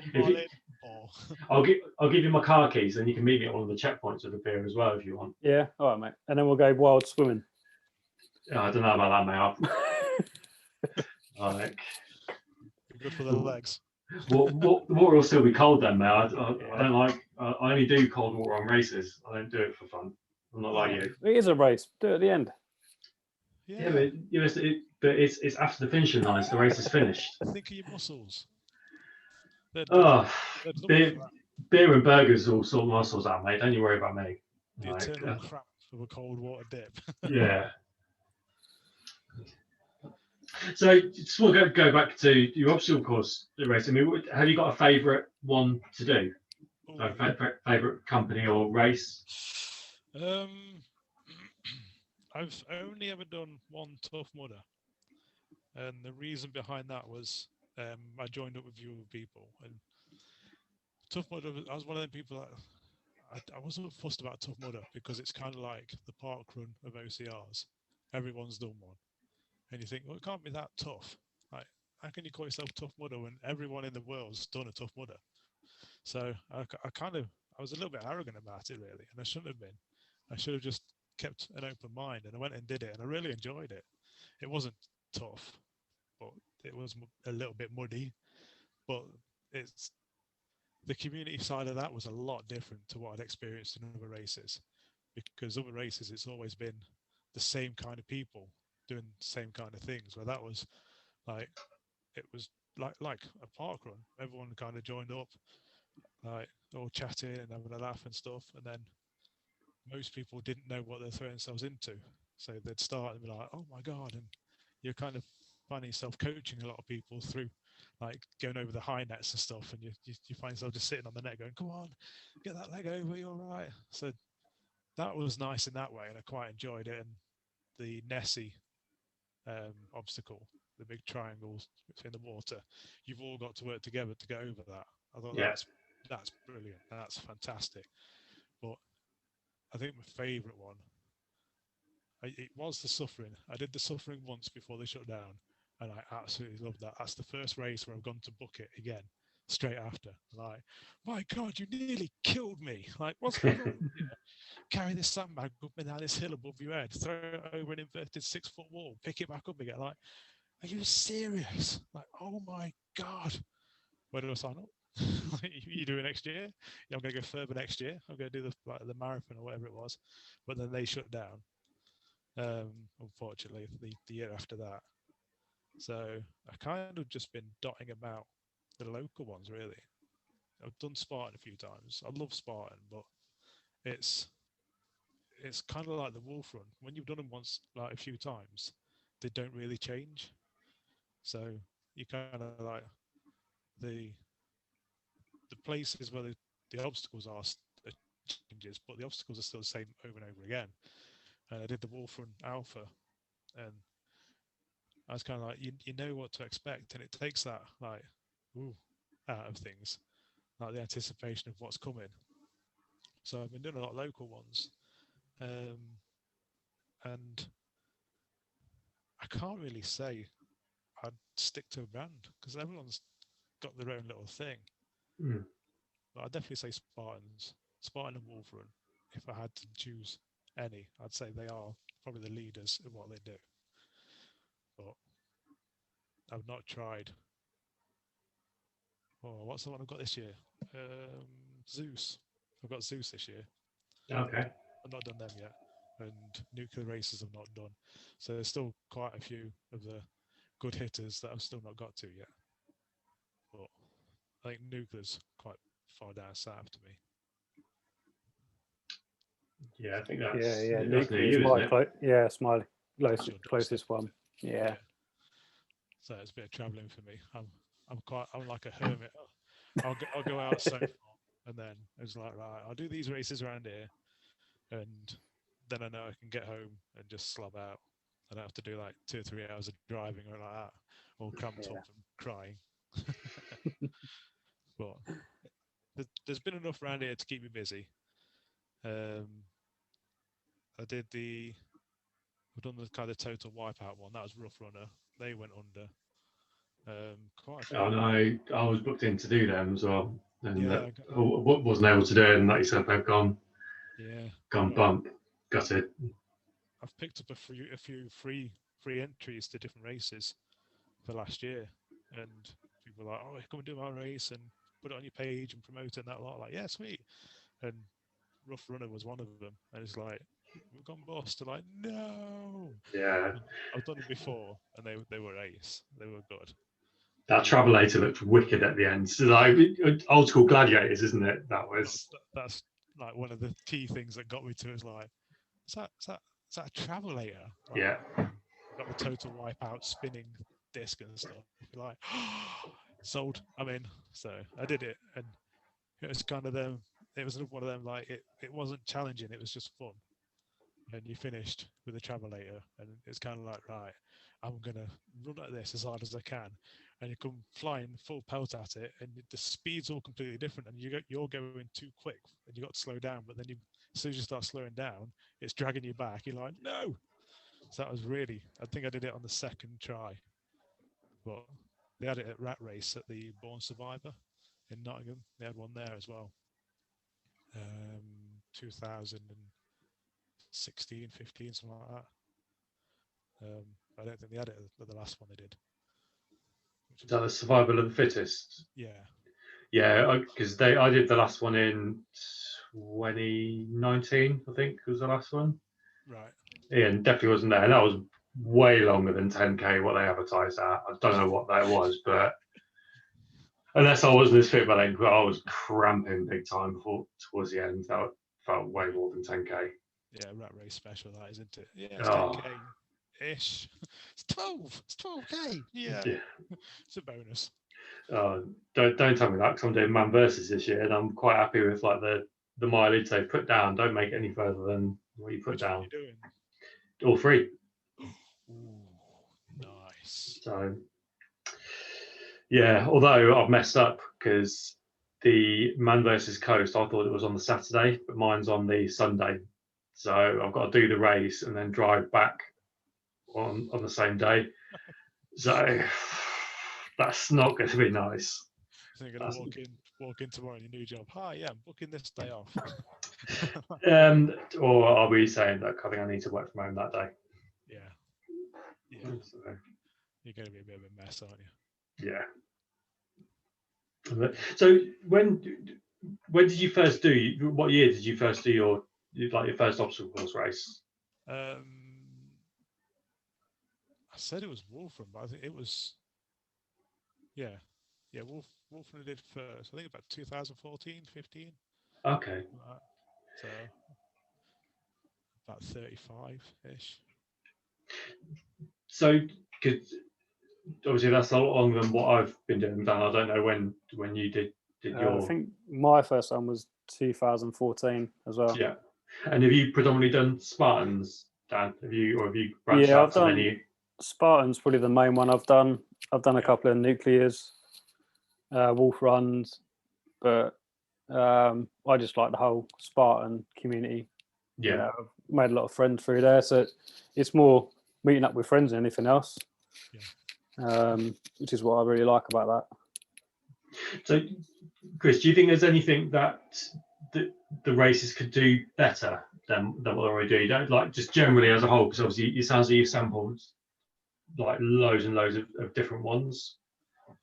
I'll give you my car keys, and you can meet me at one of the checkpoints with the beer as well if you want. Yeah, all right, mate. And then we'll go wild swimming. I don't know about that, mate. Like, good for the legs. The water will still be cold then, mate. I don't like. I only do cold water on races. I don't do it for fun. I'm not like you. It is a race. Do it at the end. Yeah, but it's after the finishing line. So the race is finished. Think of your muscles. Beer and burgers will sort muscles out, mate. Don't you worry about me. The eternal crap of a cold water dip. Yeah. So just want to go back to your obstacle course race. I mean, have you got a favourite one to do? Like favourite company or race? I've only ever done one Tough Mudder, and the reason behind that was I joined up with a few other people, and Tough Mudder. I was one of the people that I wasn't fussed about Tough Mudder because it's kind of like the park run of OCRs. Everyone's done one. And you think, well, it can't be that tough. Like, how can you call yourself Tough Mudder when everyone in the world's done a Tough Mudder? So I was a little bit arrogant about it, really, and I shouldn't have been. I should have just kept an open mind, and I went and did it, and I really enjoyed it. It wasn't tough, but it was a little bit muddy. But the community side of that was a lot different to what I'd experienced in other races, because other races, it's always been the same kind of people doing the same kind of things, where that was like, it was like a park run. Everyone kind of joined up, like all chatting and having a laugh and stuff. And then most people didn't know what they're throwing themselves into. So they'd start and be like, oh my God. And you're kind of finding yourself coaching a lot of people through like going over the high nets and stuff. And you find yourself just sitting on the net going, come on, get that leg over, you're all right. So that was nice in that way. And I quite enjoyed it. And the Nessie obstacle, the big triangles in the water, you've all got to work together to get over that. I thought that's brilliant. That's fantastic. But I think my favourite one, it was the suffering. I did the suffering once before they shut down, and I absolutely loved that. That's the first race where I've gone to book it again straight after. Like, my God, you nearly killed me. Like, what's going on here? Carry this sandbag up and down this hill above your head, throw it over an inverted 6-foot wall, pick it back up again. Like, are you serious? Like, oh my God. Where do I sign up? You do it next year? Yeah, I'm going to go further next year. I'm going to do the marathon or whatever it was. But then they shut down, unfortunately, the year after that. So I kind of just been dotting about the local ones, really. I've done Spartan a few times. I love Spartan, but it's kind of like the Wolf Run. When you've done them once, like a few times, they don't really change. So you kind of like the places where the obstacles are changes, but the obstacles are still the same over and over again. And I did the Wolf Run Alpha, and I was kind of like, you know what to expect, and it takes that like out of things, like the anticipation of what's coming. So I've been doing a lot of local ones, and I can't really say I'd stick to a brand because everyone's got their own little thing. But I'd definitely say Spartan and Wolf Run. If I had to choose any, I'd say they are probably the leaders in what they do. But I've not tried. Oh, what's the one I've got this year? Zeus. I've got Zeus this year. Okay. I've not done them yet. And nuclear races I've not done. So there's still quite a few of the good hitters that I've still not got to yet. But I think nuclear's quite far down south to me. Yeah, I think that's Yeah. that's near Nuclear is you, isn't it? it's my Your closest doorstep. one. Yeah. So it's a bit of travelling for me. I'm like a hermit. I'll go out so far, and then it's like, right, I'll do these races around here, and then I know I can get home and just slob out. I don't have to do like 2 or 3 hours of driving or like that, all cramped up and crying. But there's been enough around here to keep me busy. I've done the kind of total wipeout one. That was Rough Runner. They went under. Quite a few. Oh no, I was booked in to do them as well, and Yeah, wasn't able to do it. And like you said, they've gone bump. Got it. I've picked up a few free entries to different races for last year, and people were like, "Oh, come and do my race and put it on your page and promote it." And that lot, like, yeah, sweet. And Rough Runner was one of them, and it's like, we've gone bust. I'm like, no. Yeah. I've done it before, and they were ace. They were good. That Travelator looked wicked at the end. So like old school gladiators, isn't it? That's like one of the key things that got me to is like, is that a Travelator? Like, Yeah. Got the total wipeout spinning disc and stuff. You're like, sold. I'm in. So I did it, and it was kind of them. It was one of them like it wasn't challenging. It was just fun. And you finished with a Travelator, and it's kind of like, right, I'm gonna run at this as hard as I can, and you come flying full pelt at it, and the speed's all completely different, and you're going too quick, and you got to slow down. But then as soon as you start slowing down, it's dragging you back. You're like, no. So that was I think I did it on the second try, but they had it at Rat Race at the Born Survivor in Nottingham. They had one there as well. 2016, 15, something like that. I don't think they had it at the last one they did. Is that the Survival of the Fittest? Yeah. Yeah, because I did the last one in 2019, I think was the last one. Right. Ian definitely wasn't there. And that was way longer than 10K, what they advertised at. I don't know what that was, but unless I wasn't as fit by then, but I was cramping big time towards the end. That felt way more than 10K. Yeah, rat race special, that isn't it? Yeah, it's Oh, 10k ish. It's 12. It's 12k. Yeah, yeah. it's a bonus. Don't tell me that, because I'm doing man versus this year, and I'm quite happy with like the mileage they put down. Don't make it any further than what you put Which one are down. you doing? All three. Ooh, nice. So yeah, although I've messed up because the man versus coast, I thought it was on the Saturday, but mine's on the Sunday. So I've got to do the race and then drive back on the same day. So that's not going to be nice. So you're gonna walk in tomorrow in your new job. Hi, yeah, I'm booking this day off. Or are we saying that I think I need to work from home that day? Yeah, yeah. So, You're gonna be a bit of a mess, aren't you? yeah. So when did you first do? What year did you first do your first obstacle course race? I said it was Wolfram, but I think it was yeah, Wolfram did first. I think about 2014, 15. Okay. So about 35 ish. So, because obviously that's a lot longer than what I've been doing. Dan, I don't know when you did I your think my first one was 2014 as well. yeah. And have you predominantly done Spartans, Dan? Have you branched Yeah, out I've to done any? Spartan's probably the main one I've done. I've done a Yeah. couple of nuclears, wolf runs, but I just like the whole Spartan community. Yeah. I've made a lot of friends through there, so it's more meeting up with friends than anything else. Which is what I really like about that. So, Chris, do you think there's anything that the races could do better than what they already do? You don't like just generally as a whole, because obviously it sounds like you've sampled like loads and loads of different ones.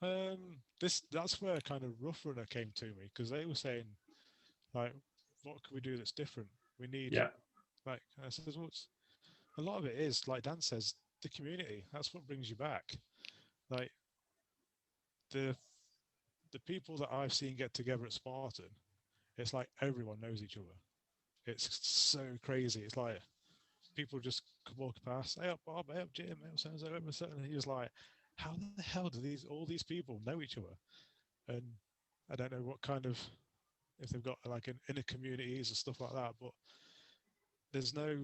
That's where kind of Rough Runner came to me, because they were saying like, what can we do that's different? We need like, I says, what's a lot of it is like Dan says, the community. That's what brings you back. Like the people that I've seen get together at Spartan, it's like everyone knows each other. It's so crazy. It's like people just walk past, hey up Bob, hey up Jim, hey up so and so, and you're just like, how the hell do all these people know each other? And I don't know what kind of, if they've got like an inner communities and stuff like that, but there's no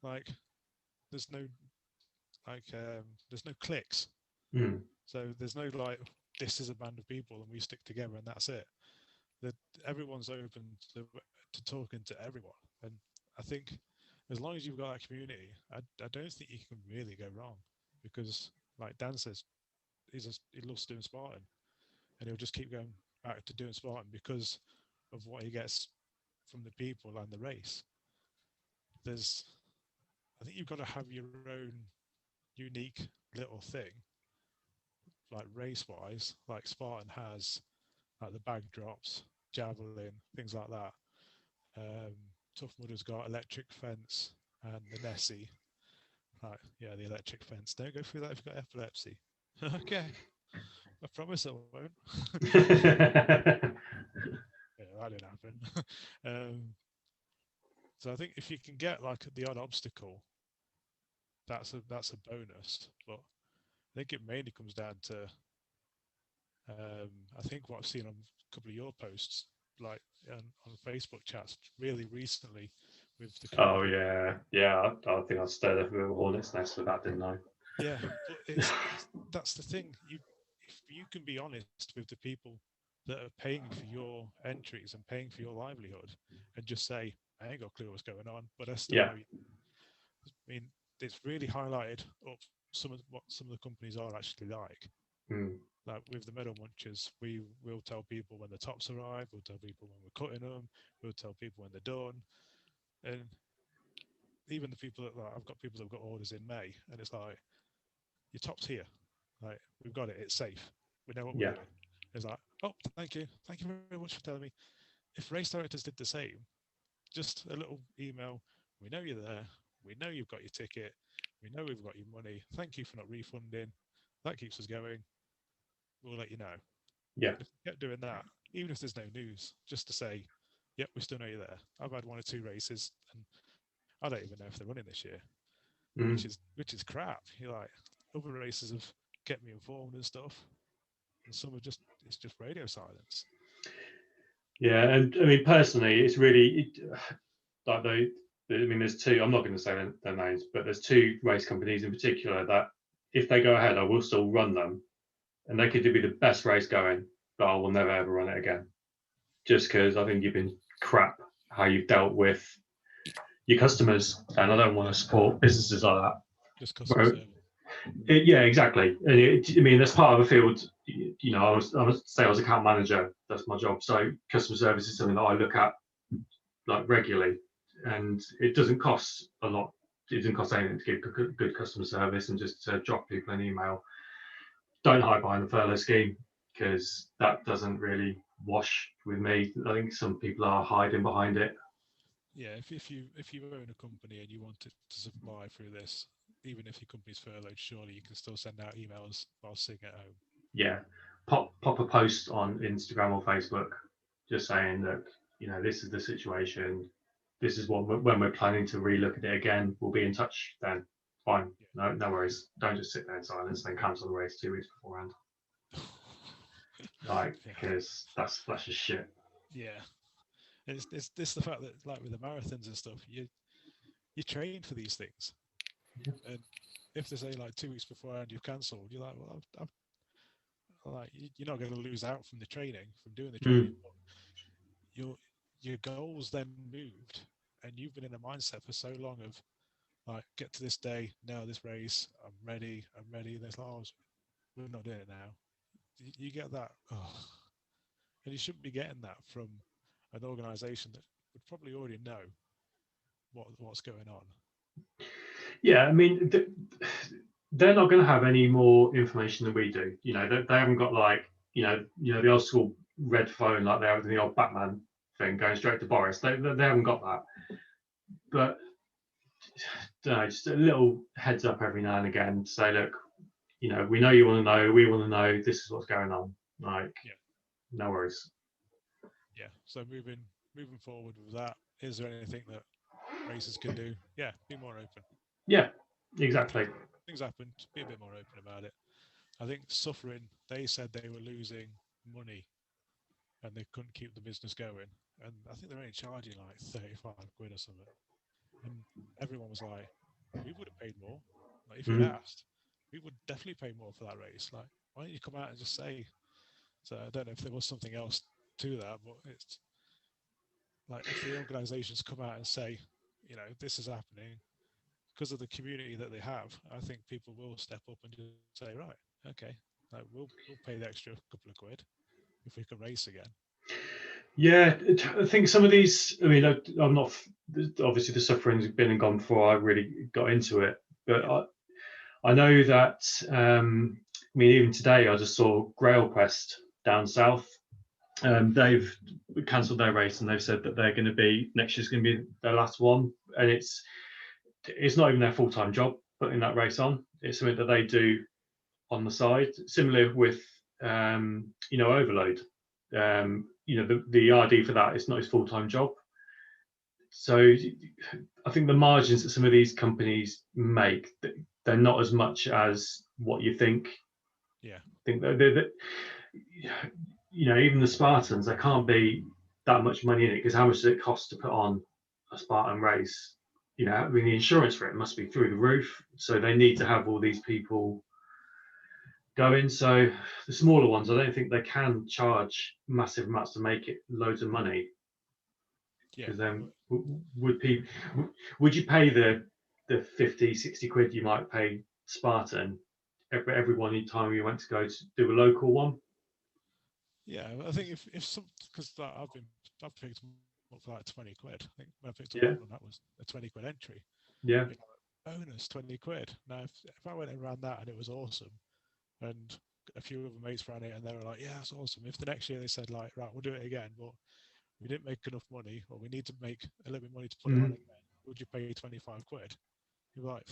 like there's no there's no cliques. So there's no like, this is a band of people and we stick together and that's it. That everyone's open to talking to everyone, and I think as long as you've got that community, I don't think you can really go wrong, because like Dan says, he loves doing Spartan, and he'll just keep going back to doing Spartan because of what he gets from the people and the race. I think you've got to have your own unique little thing, like race wise, like Spartan has, like the bag drops, javelin, things like that. Tough Mudder's got electric fence and the Nessie. Right, yeah, the electric fence. Don't go through that if you've got epilepsy. Okay, I promise I won't. Yeah, that didn't happen. So I think if you can get like the odd obstacle, that's a bonus. But I think it mainly comes down to I think what I've seen on a couple of your posts, like on Facebook chats, really recently with the Oh COVID. yeah. I think I stirred up a bit of a hornet's nest with that, didn't I? Yeah, but that's the thing. If you can be honest with the people that are paying for your entries and paying for your livelihood, and just say, I ain't got a clue what's going on, but I still know you. I mean, it's really highlighted up what some of the companies are actually like. Like with the Medalmunchers, we will tell people when the tops arrive, we'll tell people when we're cutting them, we'll tell people when they're done. And even the people that, like, I've got people that have got orders in May, and it's like, your top's here. Like, we've got it, it's safe. We know what we're doing. It's like, oh, thank you very much for telling me. If race directors did the same, just a little email, we know you're there, we know you've got your ticket, we know we've got your money, thank you for not refunding, that keeps us going, we'll let you know. Yeah. If we kept doing that, even if there's no news, just to say, yep, we still know you're there. I've had one or two races, and I don't even know if they're running this year, Mm. which is crap. You're like, other races have kept me informed and stuff, and some are just it's just radio silence. Yeah, and I mean personally, it's really like I mean, there's two. I'm not going to say their names, but there's two race companies in particular that if they go ahead, I will still run them, and they could be the best race going, but I will never ever run it again, just because I think you've been crap how you've dealt with your customers, and I don't want to support businesses like that. Just customer service. Yeah, exactly. And I mean, that's part of a field. You know, I was account manager. That's my job. So customer service is something that I look at like regularly, and it doesn't cost a lot. It doesn't cost anything to give good customer service and just to drop people an email. Don't hide behind the furlough scheme because that doesn't really wash with me. I think some people are hiding behind it. Yeah, if you own a company and you want it to survive through this, even if your company's furloughed, surely you can still send out emails while sitting at home. Yeah, pop a post on Instagram or Facebook, just saying that this is the situation. This is when we're planning to relook at it again. We'll be in touch then. Fine, no worries. Don't just sit there in silence and then cancel the race 2 weeks beforehand. Like, because that's just shit. Yeah, it's the fact that like with the marathons and stuff, you train for these things, and if they say like 2 weeks beforehand you've cancelled, you're like, well, like you're not going to lose out from the training, from doing the training. But your goals then moved, and you've been in a mindset for so long of like, get to this day, now this race, I'm ready. There's like, oh, we're not doing it now. You get that, and you shouldn't be getting that from an organisation that would probably already know what's going on. Yeah, I mean, they're not going to have any more information than we do. You know, they haven't got like the old school red phone like they have in the old Batman thing going straight to Boris. They haven't got that. But just a little heads up every now and again to say, look, we know you want to know, we want to know, this is what's going on. Like, no worries. Yeah. So moving forward with that, is there anything that races can do? Yeah, be more open. Yeah, exactly. Things happen. Be a bit more open about it. I think Suffering, they said they were losing money and they couldn't keep the business going. And I think they're only charging like 35 quid or something. And everyone was like, we would have paid more. Like, if you'd asked, we would definitely pay more for that race. Like, why don't you come out and just say? So I don't know if there was something else to that, but it's like, if the organisations come out and say, this is happening because of the community that they have, I think people will step up and just say, right, okay, like we'll pay the extra couple of quid if we can race again. Yeah, I think some of these. I mean, I'm not. Obviously, the Suffering's been and gone before I really got into it, but I know that. I mean, even today, I just saw Grail Quest down south. They've cancelled their race and they've said that they're going to be next year's going to be their last one, and it's not even their full-time job putting that race on. It's something that they do on the side, similar with Overload. The RD for that is not his full-time job. So I think the margins that some of these companies make, they're not as much as what you think. Yeah. I think they're even the Spartans, there can't be that much money in it, because how much does it cost to put on a Spartan race? I mean, the insurance for it must be through the roof. So they need to have all these people going. So the smaller ones, I don't think they can charge massive amounts to make it loads of money. Because then would you pay the 50, 60 quid you might pay Spartan every one time you went to go to do a local one? Yeah, I think if some, because I've picked up for like 20 quid. I think when I picked up one, that was a 20 quid entry. Yeah. Bonus 20 quid. Now, if I went and ran that and it was awesome, and a few other mates ran it and they were like, yeah, that's awesome. If the next year they said like, right, we'll do it again, but we didn't make enough money, or we need to make a little bit of money to put it on again, would you pay 25 quid? You're like,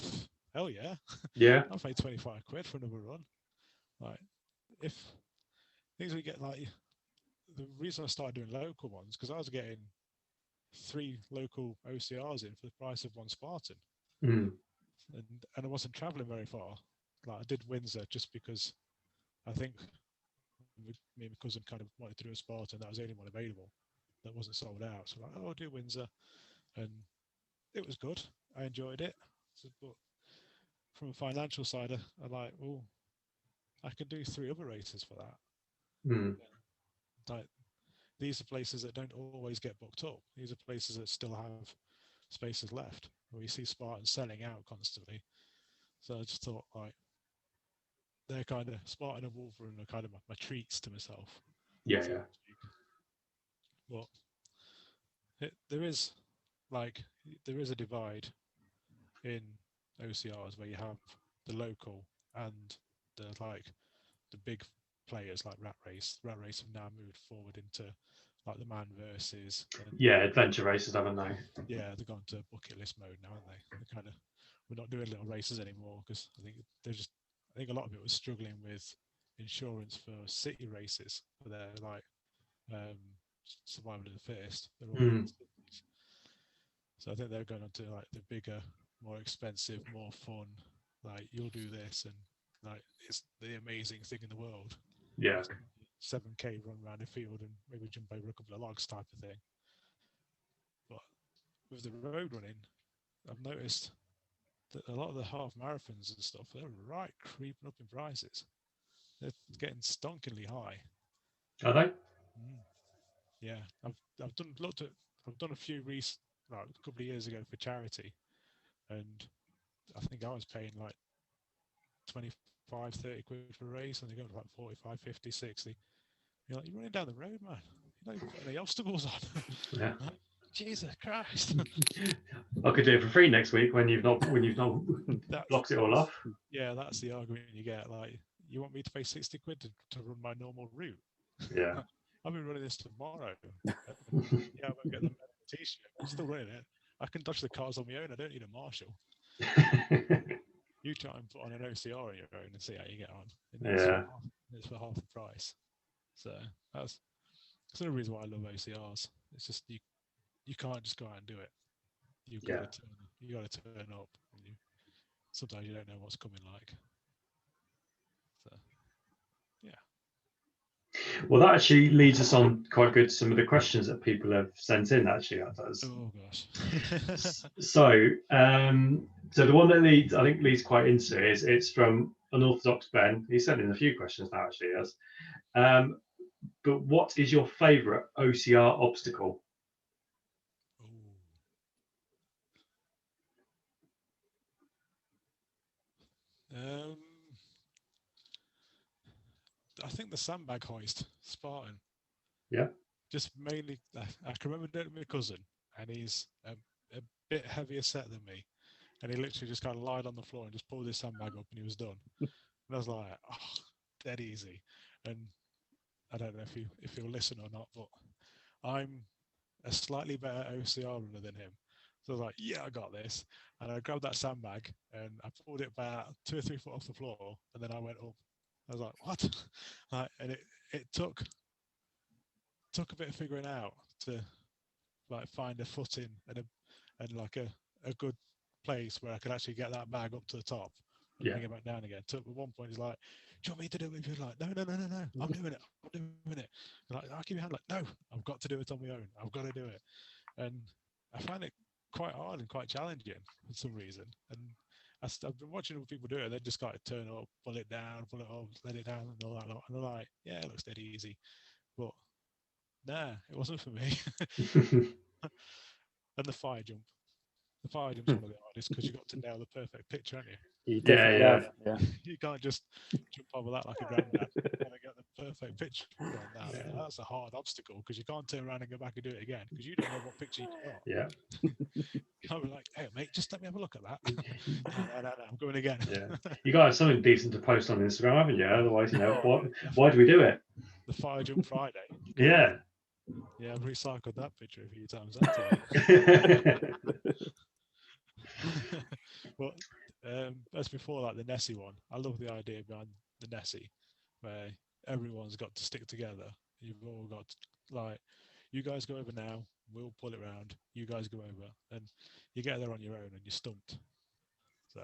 hell yeah. Yeah. I'll pay 25 quid for another run. Like, if things we get, like, the reason I started doing local ones, because I was getting 3 local OCRs in for the price of 1 Spartan. Mm. And I wasn't traveling very far. Like I did Windsor just because I think me and my cousin kind of wanted to do a Spartan. That was the only one available that wasn't sold out. So like, oh, I'll do Windsor, and it was good. I enjoyed it. So, but from a financial side, I like, well, I can do 3 other races for that. Mm. Like these are places that don't always get booked up. These are places that still have spaces left. Where you see Spartans selling out constantly. So I just thought like they're kind of Spartan and Wolverine are kind of my treats to myself. Yeah, so yeah. to speak. But there is a divide in OCRs where you have the local and the big players like Rat Race. Rat Race have now moved forward into like the man versus. Yeah, adventure races, haven't they? Yeah, they've gone to bucket list mode now, haven't they? They're kind of, we're not doing little races anymore because I think a lot of it was struggling with insurance for city races for their um, survival of the fittest. They're all in cities. So I think they're going on to like the bigger, more expensive, more fun. Like you'll do this, and like it's the amazing thing in the world. Yeah. 7K run around a field and maybe jump over a couple of logs type of thing. But with the road running, I've noticed that a lot of the half marathons and stuff, they're right creeping up in prices. They're getting stonkingly high. Are they? Yeah, I've done a few like a couple of years ago for charity, and I think I was paying like 25, 30 quid for a race, and they go to like 45, 50, 60. You're like, you're running down the road, man. You're not even putting any obstacles on. Yeah. Like, Jesus Christ. I could do it for free next week when you've not blocked it all off. Yeah, that's the argument you get. Like, you want me to pay 60 quid to run my normal route? Yeah. I've been running this tomorrow. Yeah, I won't get the t-shirt. I'm still running it. I can dodge the cars on my own. I don't need a marshal. You try and put on an OCR on your own and see how you get on. And it's for half the price. So that's the reason why I love OCRs. It's just you can't just go out and do it. You've got to turn up, and sometimes you don't know what's coming like. So yeah. Well, that actually leads us on quite good to some of the questions that people have sent in. Actually, that does. Oh gosh. So the one that leads quite into it's from Unorthodox Ben. He sent in a few questions now. Actually, yes. But what is your favourite OCR obstacle? I think the sandbag hoist, Spartan. Yeah. Just mainly, I can remember doing it with my cousin, and he's a bit heavier set than me, and he literally just kind of lied on the floor and just pulled his sandbag up, and he was done. And I was like, oh, dead easy. And I don't know if he'll listen or not, but I'm a slightly better OCR runner than him. So I was like, yeah, I got this. And I grabbed that sandbag and I pulled it about 2 or 3 foot off the floor, and then I went up. I was like, what? And it took a bit of figuring out to like find a footing and like a good place where I could actually get that bag up to the top and bring it back down again. At one point, he's like, do you want me to do it? He was like, no, I'm doing it. And like, I'll keep your hand like, no, I've got to do it on my own. I've got to do it. And I find it quite hard and quite challenging for some reason. And I've been watching other people do it. They just got to turn up, pull it down, pull it up, let it down, and all that lot. And they're like, yeah, it looks dead easy. But nah, it wasn't for me. And the fire jump. The fire jump's one of the hardest because you've got to nail the perfect picture, haven't you? You definitely have. Yeah. You can't just jump over that like a granddad. You got to get the perfect picture on that. Yeah. That's a hard obstacle because you can't turn around and go back and do it again because you don't know what picture you got. Yeah. You can't be like, hey, mate, just let me have a look at that. No, I'm going again. Yeah. You got to have something decent to post on Instagram, haven't you? Otherwise, why do we do it? The fire jump Friday. Yeah. Yeah, I've recycled that picture a few times. But as before, like the Nessie one, I love the idea behind the Nessie, where everyone's got to stick together. You've all got like, you guys go over now, We'll pull it round. You guys go over, and you get there on your own, and you're stumped. So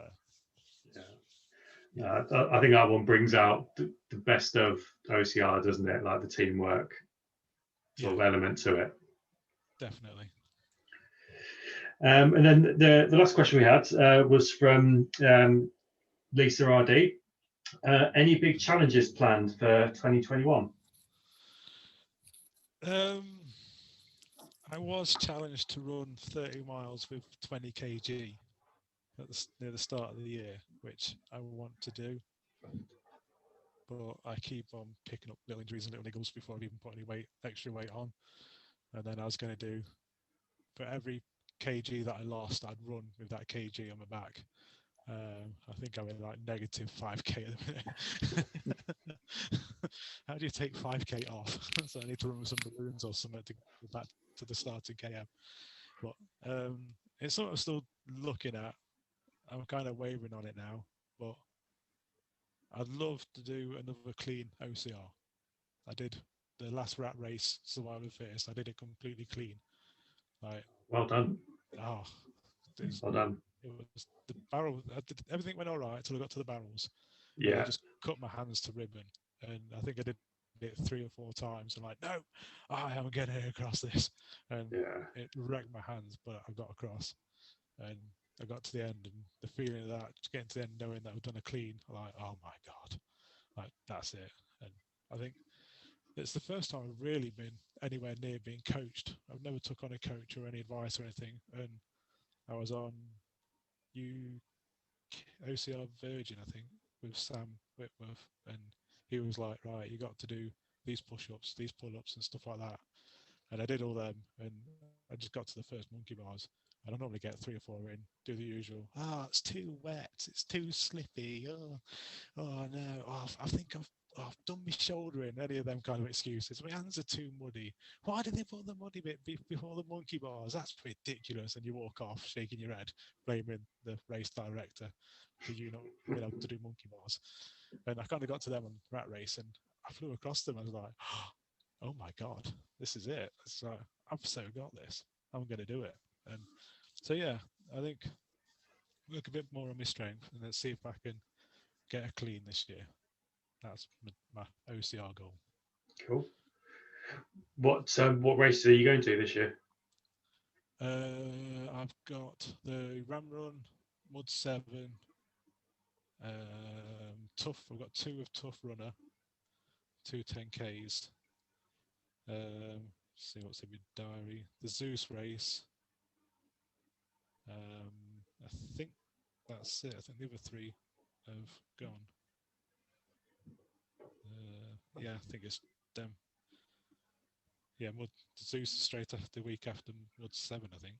yeah, I think that one brings out the best of OCR, doesn't it? Like the teamwork sort of element to it. Definitely. And then the last question we had was from Lisa RD. Any big challenges planned for 2021? I was challenged to run 30 miles with 20 kg near the start of the year, which I want to do. But I keep on picking up little injuries and little niggles before I've even put any extra weight on. And then I was going to do, for every kg that I lost, I'd run with that kg on my back. I think I'm in like negative 5k at the minute. How do you take 5k off? So I need to run with some balloons or something to go back to the starting km. But it's sort of still looking at. I'm kind of wavering on it now, but I'd love to do another clean OCR. I did the last rat race, survival fittest. I did it completely clean. Like, well done. Oh, well done. It was the barrel. Everything went all right until I got to the barrels. Yeah. I just cut my hands to ribbon, and I think I did it 3 or 4 times. I'm like, no, I am getting across this, and it wrecked my hands, but I got across, and I got to the end, and the feeling of that, just getting to the end, knowing that I've done a clean, I'm like, oh my god, like that's it. And I think it's the first time I've really been anywhere near being coached. I've never took on a coach or any advice or anything, and I was on OCR Virgin, I think, with Sam Whitworth, and he was like, right, you got to do these push-ups, these pull-ups and stuff like that. And I did all them, and I just got to the first monkey bars, and I normally get 3 or 4 in, do the usual, it's too wet, it's too slippy, oh no, I think I've done my shoulder in, any of them kind of excuses. My hands are too muddy. Why did they put the muddy bit before the monkey bars? That's ridiculous. And you walk off shaking your head, blaming the race director for you not being able to do monkey bars. And I kind of got to them on rat race, and I flew across them. I was like, oh my god, this is it. So I've so got this. I'm going to do it. And so yeah, I think work a bit more on my strength, and let's see if I can get a clean this year. That's my OCR goal. Cool. What races are you going to this year? I've got the Ram Run, Mud 7, Tough. I've got 2 of Tough Runner, 2 10Ks. See what's in my diary. The Zeus race. I think that's it. I think the other 3 have gone. Yeah, I think it's them. Yeah, Zeus straight after the week after Mud 7, I think.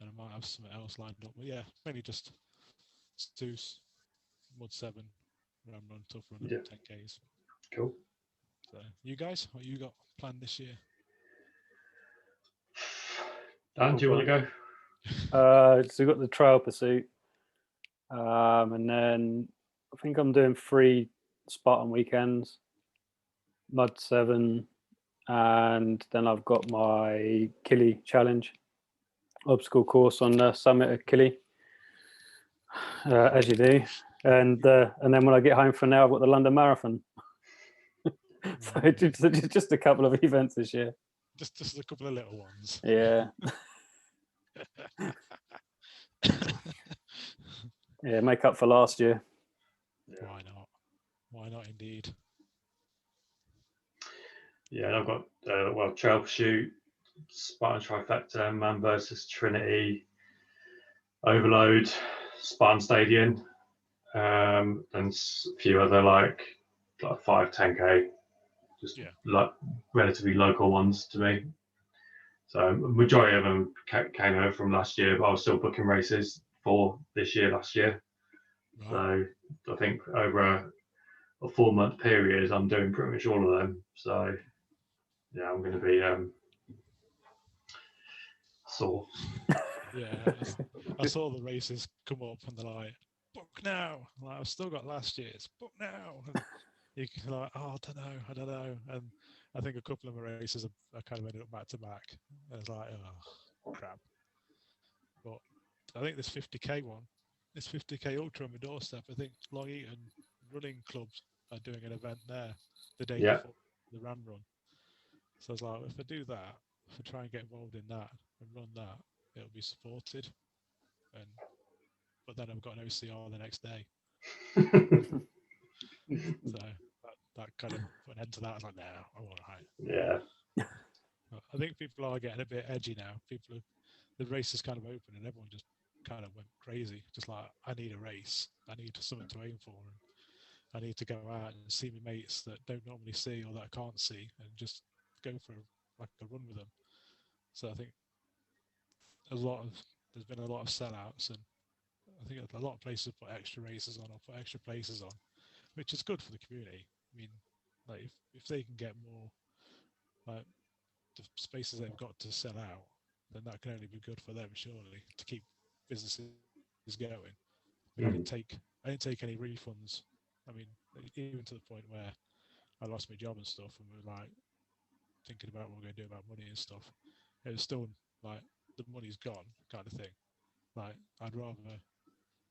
And I might have something else lined up. But yeah, mainly just Zeus, Mud 7, Ram Run, Tough Run, 10Ks. Cool. So, you guys, what you got planned this year? Dan, do you want to go? So we've got the Trail Pursuit, and then I think I'm doing 3 Spartan weekends, Mud 7, and then I've got my Killy Challenge obstacle course on the summit of Killy, as you do, and then when I get home from now, I've got the London Marathon. So just a couple of events this year. Just a couple of little ones. Yeah. Yeah, make up for last year. Yeah. Why not? Why not, indeed? Yeah, and I've got Trail Pursuit, Spartan Trifecta, Man versus Trinity, Overload, Spartan Stadium, and a few other like 5 10K, just like relatively local ones to me. So majority of them came over from last year, but I was still booking races for this year, last year. Right. So I think over a 4-month period, I'm doing pretty much all of them. So yeah, I'm going to be sore. Yeah, I saw the races come up and they're like, book now. I've still got last year's, book now. And you're like, I don't know. And I think a couple of my races I kind of ended up back to back, and it's like, oh crap. But I think this 50k one, this 50k ultra on my doorstep. I think Long Eaton Running Clubs are doing an event there the day Yeah. before the Ram Run. So I was like, if I do that, if I try and get involved in that and run that, it'll be supported. But then I've got an OCR the next day. So that kind of put an end to that. I was like, no, I'm all right. Yeah. I think people are getting a bit edgy now. The race is kind of open and everyone just kind of went crazy. Just like, I need a race. I need something to aim for. And I need to go out and see my mates that don't normally see or that I can't see and just go for like a run with them. So I think there's been a lot of sellouts, and I think a lot of places put extra races on or put extra places on, which is good for the community. I mean, like if they can get more like the spaces they've got to sell out, then that can only be good for them, surely, to keep businesses going. But I didn't take any refunds. I mean, even to the point where I lost my job and stuff, and we were like thinking about what we're going to do about money and stuff. It was still like the money's gone kind of thing. Like I'd rather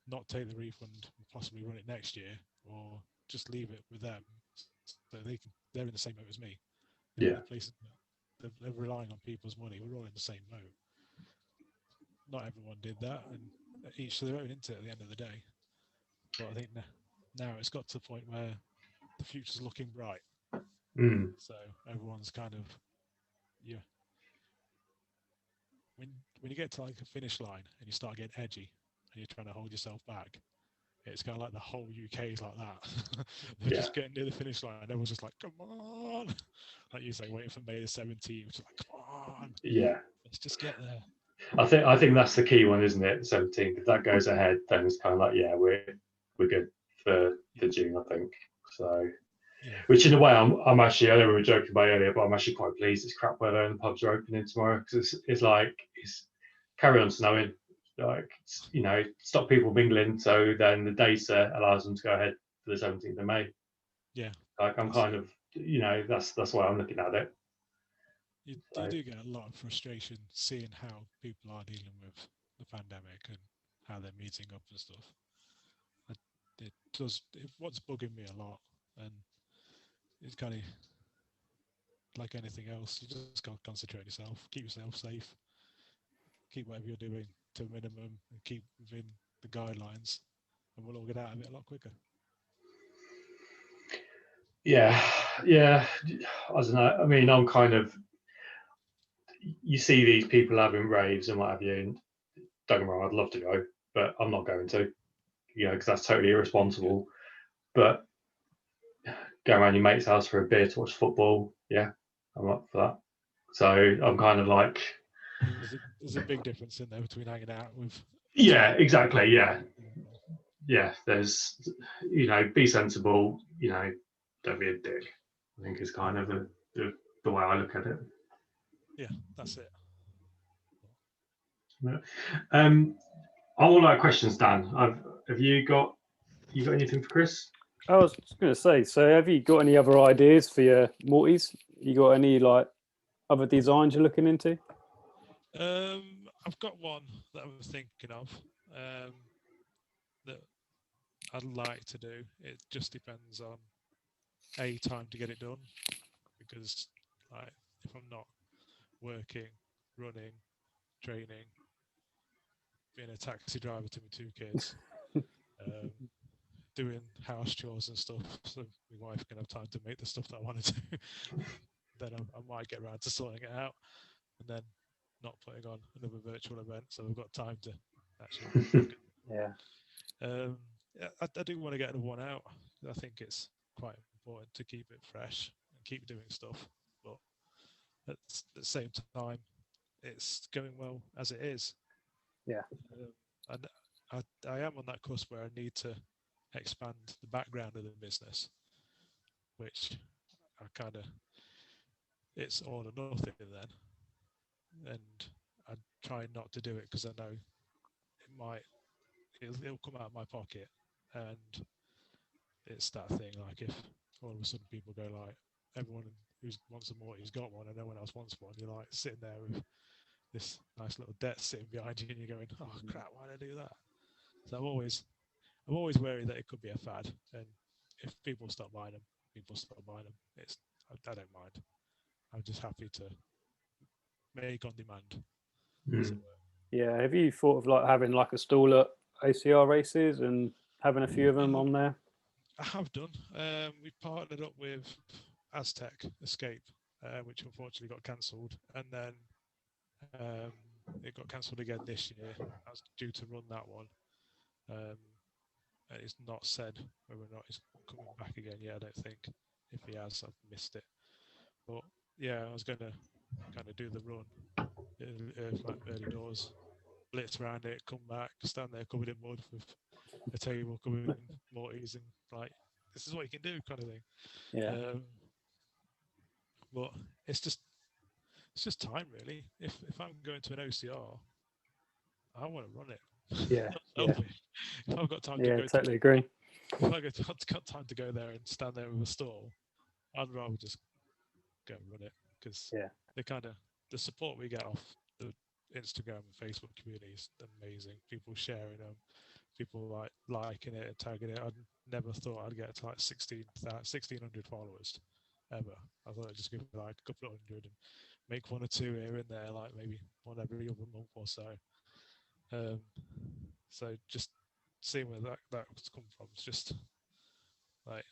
not take the refund and possibly run it next year, or just leave it with them so they're in the same boat as me. Yeah. They're relying on people's money. We're all in the same boat. Not everyone did that, and each to their own into it at the end of the day. But I think now it's got to the point where the future's looking bright. So everyone's kind of, yeah. When you get to like a finish line and you start getting edgy and you're trying to hold yourself back, it's kind of like the whole UK is like that. They're just getting near the finish line and everyone's just like, come on. Like you say, waiting for May the 17th, which is like, come on. Yeah. Let's just get there. I think that's the key one, isn't it? 17th. If that goes ahead, then it's kind of like, yeah, we're good for June, I think. So, which in a way, I'm actually, I know we were joking about earlier, but I'm actually quite pleased it's crap weather and the pubs are opening tomorrow, because it's like it's carry on snowing, like stop people mingling, so then the data allows them to go ahead for the 17th of May. Yeah, like I'm kind of that's why I'm looking at it. You do get a lot of frustration seeing how people are dealing with the pandemic and how they're meeting up and stuff. What's bugging me a lot, and it's kind of like anything else. You just got to concentrate on yourself, keep yourself safe, keep whatever you're doing to a minimum, and keep within the guidelines, and we'll all get out of it a lot quicker. Yeah, I don't know. I mean, I'm kind of, you see these people having raves and what have you, and don't get me wrong, I'd love to go, but I'm not going to, because that's totally irresponsible. But go around your mate's house for a beer to watch football, yeah, I'm up for that. So I'm kind of like, there's a big difference in there between hanging out with. Yeah, exactly. Yeah. There's, be sensible. Don't be a dick. I think is kind of the way I look at it. Yeah, that's it. I'm all out of questions, Dan. Have you got anything for Chris? I was just going to say, so have you got any other ideas for your Mortys? You got any like other designs you're looking into? I've got one that I was thinking of that I'd like to do. It just depends on time to get it done, because like if I'm not working, running, training, being a taxi driver to my 2 kids, doing house chores and stuff, so my wife can have time to make the stuff that I want to do, then I might get around to sorting it out, and then not putting on another virtual event, so we've got time to actually. I do want to get another one out. I think it's quite important to keep it fresh and keep doing stuff, but at the same time, it's going well as it is. And I am on that cusp where I need to expand the background of the business, which I kind of, it's all or nothing then, and I try not to do it because I know it'll come out of my pocket, and it's that thing like if all of a sudden people go like, everyone who wants a mortar, who's got one, and no one else wants one. You're like sitting there with this nice little debt sitting behind you, and you're going, "Oh crap, why did I do that?" So I'm always worried that it could be a fad, and if people stop buying them, people stop buying them. I don't mind. I'm just happy to make on demand. As it were. Yeah. Have you thought of like having like a stall at ACR races and having a few of them on there? I have done. We partnered up with Aztec Escape, which unfortunately got cancelled, and then it got cancelled again this year. I was due to run that one, and it's not said whether or not it's coming back again yet. I don't think. If he has, I've missed it. But yeah, I was going to kind of do the run, like early doors, blitz around it, come back, stand there covered in mud with a table covered in mortars, and like, this is what you can do, kind of thing. Yeah. But it's just time, really. If I'm going to an OCR, I want to run it. Yeah. Yeah. If I've got time to Yeah. go, Totally agree. if I've got time to go there and stand there with a stall, I'd rather just go and run it, because the support we get off the Instagram and Facebook community is amazing. People sharing them, people like liking it and tagging it. I never thought I'd get to like 1,600 followers ever. I thought I'd just give like a couple of hundred and make one or two here and there, like maybe one every other month or so. So just seeing where that's come from, it's just like,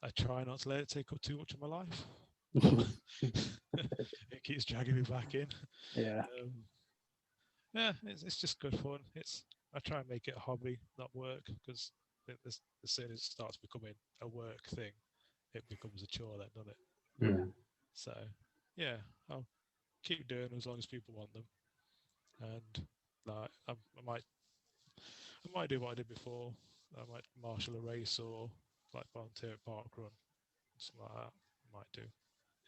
I try not to let it take up too much of my life. It keeps dragging me back in. Yeah. Yeah, it's just good fun. I try and make it a hobby, not work, because as soon as it starts becoming a work thing, it becomes a chore then, doesn't it? Yeah. So yeah, I'll keep doing them as long as people want them. And like, I might do what I did before. I might marshal a race or like volunteer at park run, something like that. I might do.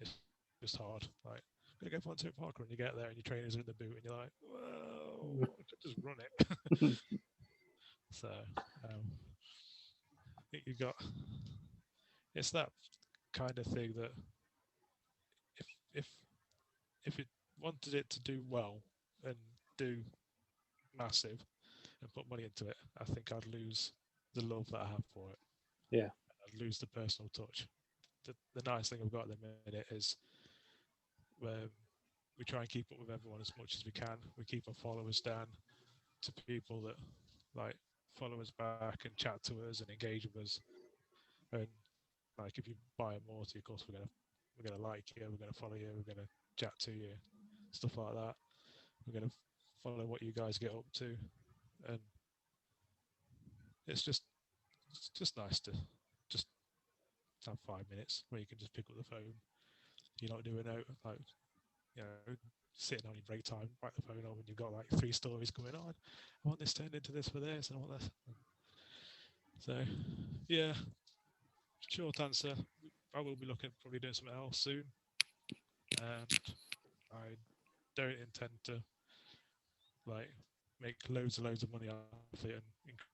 It's just hard. Like, I'm gonna go volunteer at park run. You get there and your trainers are in the boot, and you're like, "Whoa, I could just run it." So I think you've got. It's that kind of thing that if it wanted it to do well and do massive and put money into it, I think I'd lose the love that I have for it. Yeah. I'd lose the personal touch. The nice thing I've got at the minute is we try and keep up with everyone as much as we can. We keep our followers down to people that like follow us back and chat to us and engage with us. And like, if you buy a mortar, of course we're gonna like you, we're gonna follow you, we're gonna chat to you, stuff like that. We're gonna follow what you guys get up to, and it's just nice to just have 5 minutes where you can just pick up the phone. You're not doing out like, sitting on your break time, write the phone up, and you've got like 3 stories coming on. I want this turned into this for this, and I want this. So yeah, short answer, I will be looking at probably doing something else soon, and I don't intend to like make loads of money off it and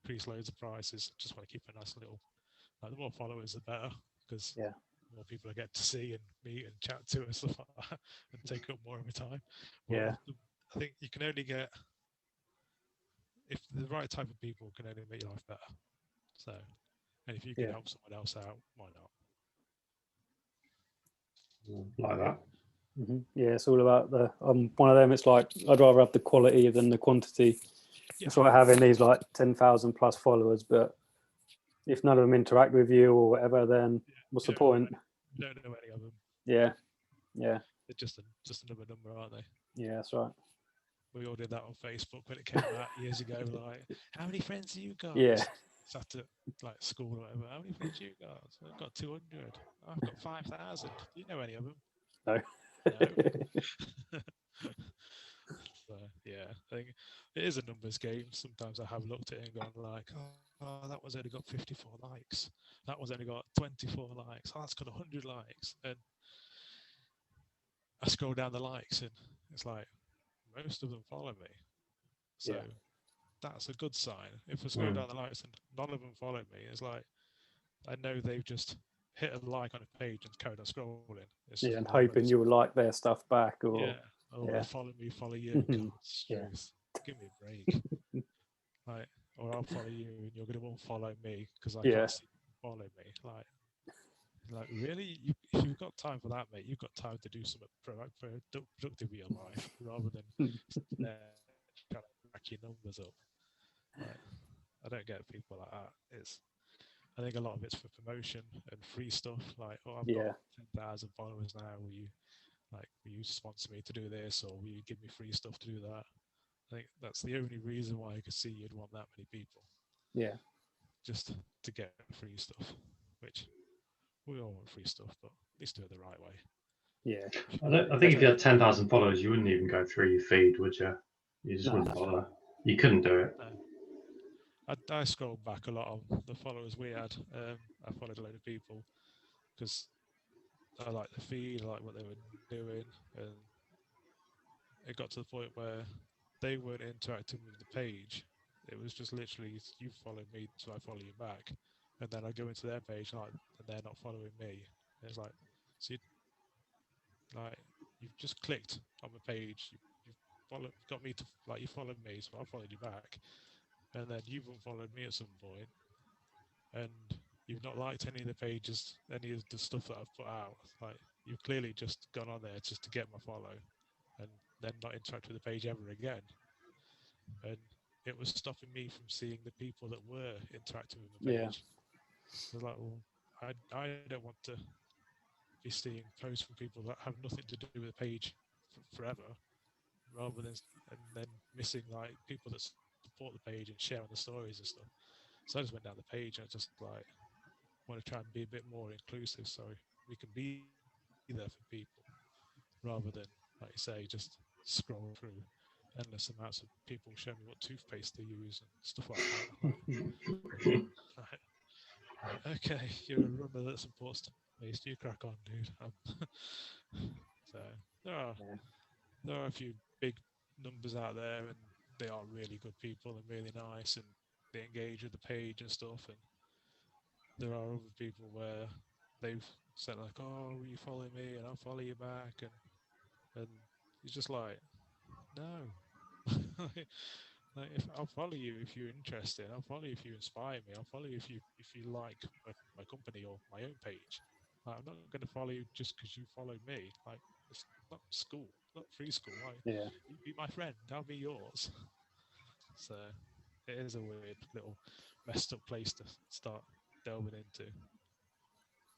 increase loads of prices. Just want to keep a nice little, like, the more followers the better, because the more people I get to see and meet and chat to and stuff like that, and take up more of my time. Well, I think you can only get, if the right type of people can only make your life better. So, and if you can help someone else out, why not? Like that. Mm-hmm. Yeah, it's all about one of them. It's like, I'd rather have the quality than the quantity. It's like having these like 10,000 plus followers, but if none of them interact with you or whatever, then what's the point? You don't know any of them. Yeah. They're just another number, aren't they? Yeah, that's right. We all did that on Facebook when it came out years ago. Like, how many friends have you got? Yeah. Sat at like school or whatever. How many friends have you got? I've got 200. I've got 5,000. Do you know any of them? No. So, yeah, I think it is a numbers game. Sometimes I have looked at it and gone like, oh, that one's only got 54 likes. That one's only got 24 likes. Oh, that's got 100 likes. And I scroll down the likes and it's like, most of them follow me. So that's a good sign. If I scroll down the likes and none of them follow me, it's like, I know they've just hit a like on a page and carry on scrolling. It's Yeah, just and like, hoping you'll like their stuff back, or yeah, or yeah. follow me, follow you. God, Yeah. Struth, give me a break. Like, or I'll follow you and you're going to unfollow me because I Yeah. can't see you follow me. Like really, you've got time for that, mate. You've got time to do something productive with your life rather than trying to rack your numbers up. Like, I don't get people like that. I think a lot of it's for promotion and free stuff. Like, oh, I've Yeah. got 10,000 followers now. Will you sponsor me to do this, or will you give me free stuff to do that? I think that's the only reason why I could see you'd want that many people, Yeah. just to get free stuff, which we all want free stuff, but at least do it the right way. Yeah. I think if you had 10,000 followers, you wouldn't even go through your feed, would you? You just No. wouldn't bother. You couldn't do it. I scrolled back a lot on the followers we had. I followed a load of people because I like the feed, I like what they were doing, and it got to the point where they weren't interacting with the page. It was just literally, you follow me, so I follow you back, and then I go into their page, and they're not following me. And it's like, so you've just clicked on the page, got me to, like, you followed me, so I followed you back, and then you've unfollowed me at some point, and you've not liked any of the pages, any of the stuff that I've put out. Like, you've clearly just gone on there just to get my follow, and then not interact with the page ever again. And it was stopping me from seeing the people that were interacting with the page. I was like, well, I don't want to be seeing posts from people that have nothing to do with the page forever, rather than and then missing like people that support the page and sharing the stories and stuff. So I just went down the page and I just like want to try and be a bit more inclusive, so we can be there for people, rather than, like you say, just scroll through endless amounts of people showing me what toothpaste they use and stuff like that. Like, okay, you're a runner that supports toothpaste. You crack on, dude. So there are a few big numbers out there, and they are really good people and really nice, and they engage with the page and stuff. And there are other people where they've said like, "Oh, will you follow me?" and I'll follow you back, and it's just like, no. Like, if I'll follow you if you're interested, I'll follow you if you inspire me, I'll follow you if you like my company or my own page. Like, I'm not going to follow you just because you followed me. Like, it's not school, not free school. Like, you be my friend, I'll be yours. So it is a weird little messed up place to start delving into.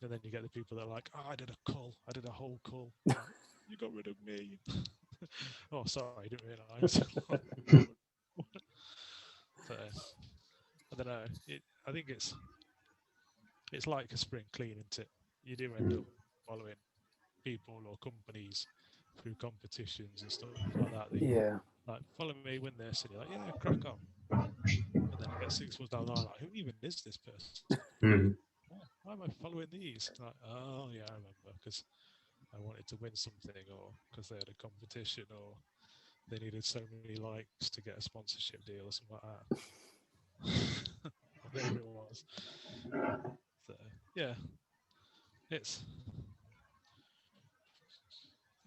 And then you get the people that are like, oh, I did a whole call. Like, you got rid of me. Oh, sorry, I didn't realise. So I don't know. I think it's like a spring clean, isn't it? You do end up following people or companies through competitions and stuff like that. Like, follow me, win this, and you're like, yeah, crack on. And then you get 6 months down the line, like, who even is this person? Why am I following these? Like, oh yeah, I remember, because I wanted to win something, or because they had a competition, or they needed so many likes to get a sponsorship deal or something like that. Whatever it was. So yeah, it's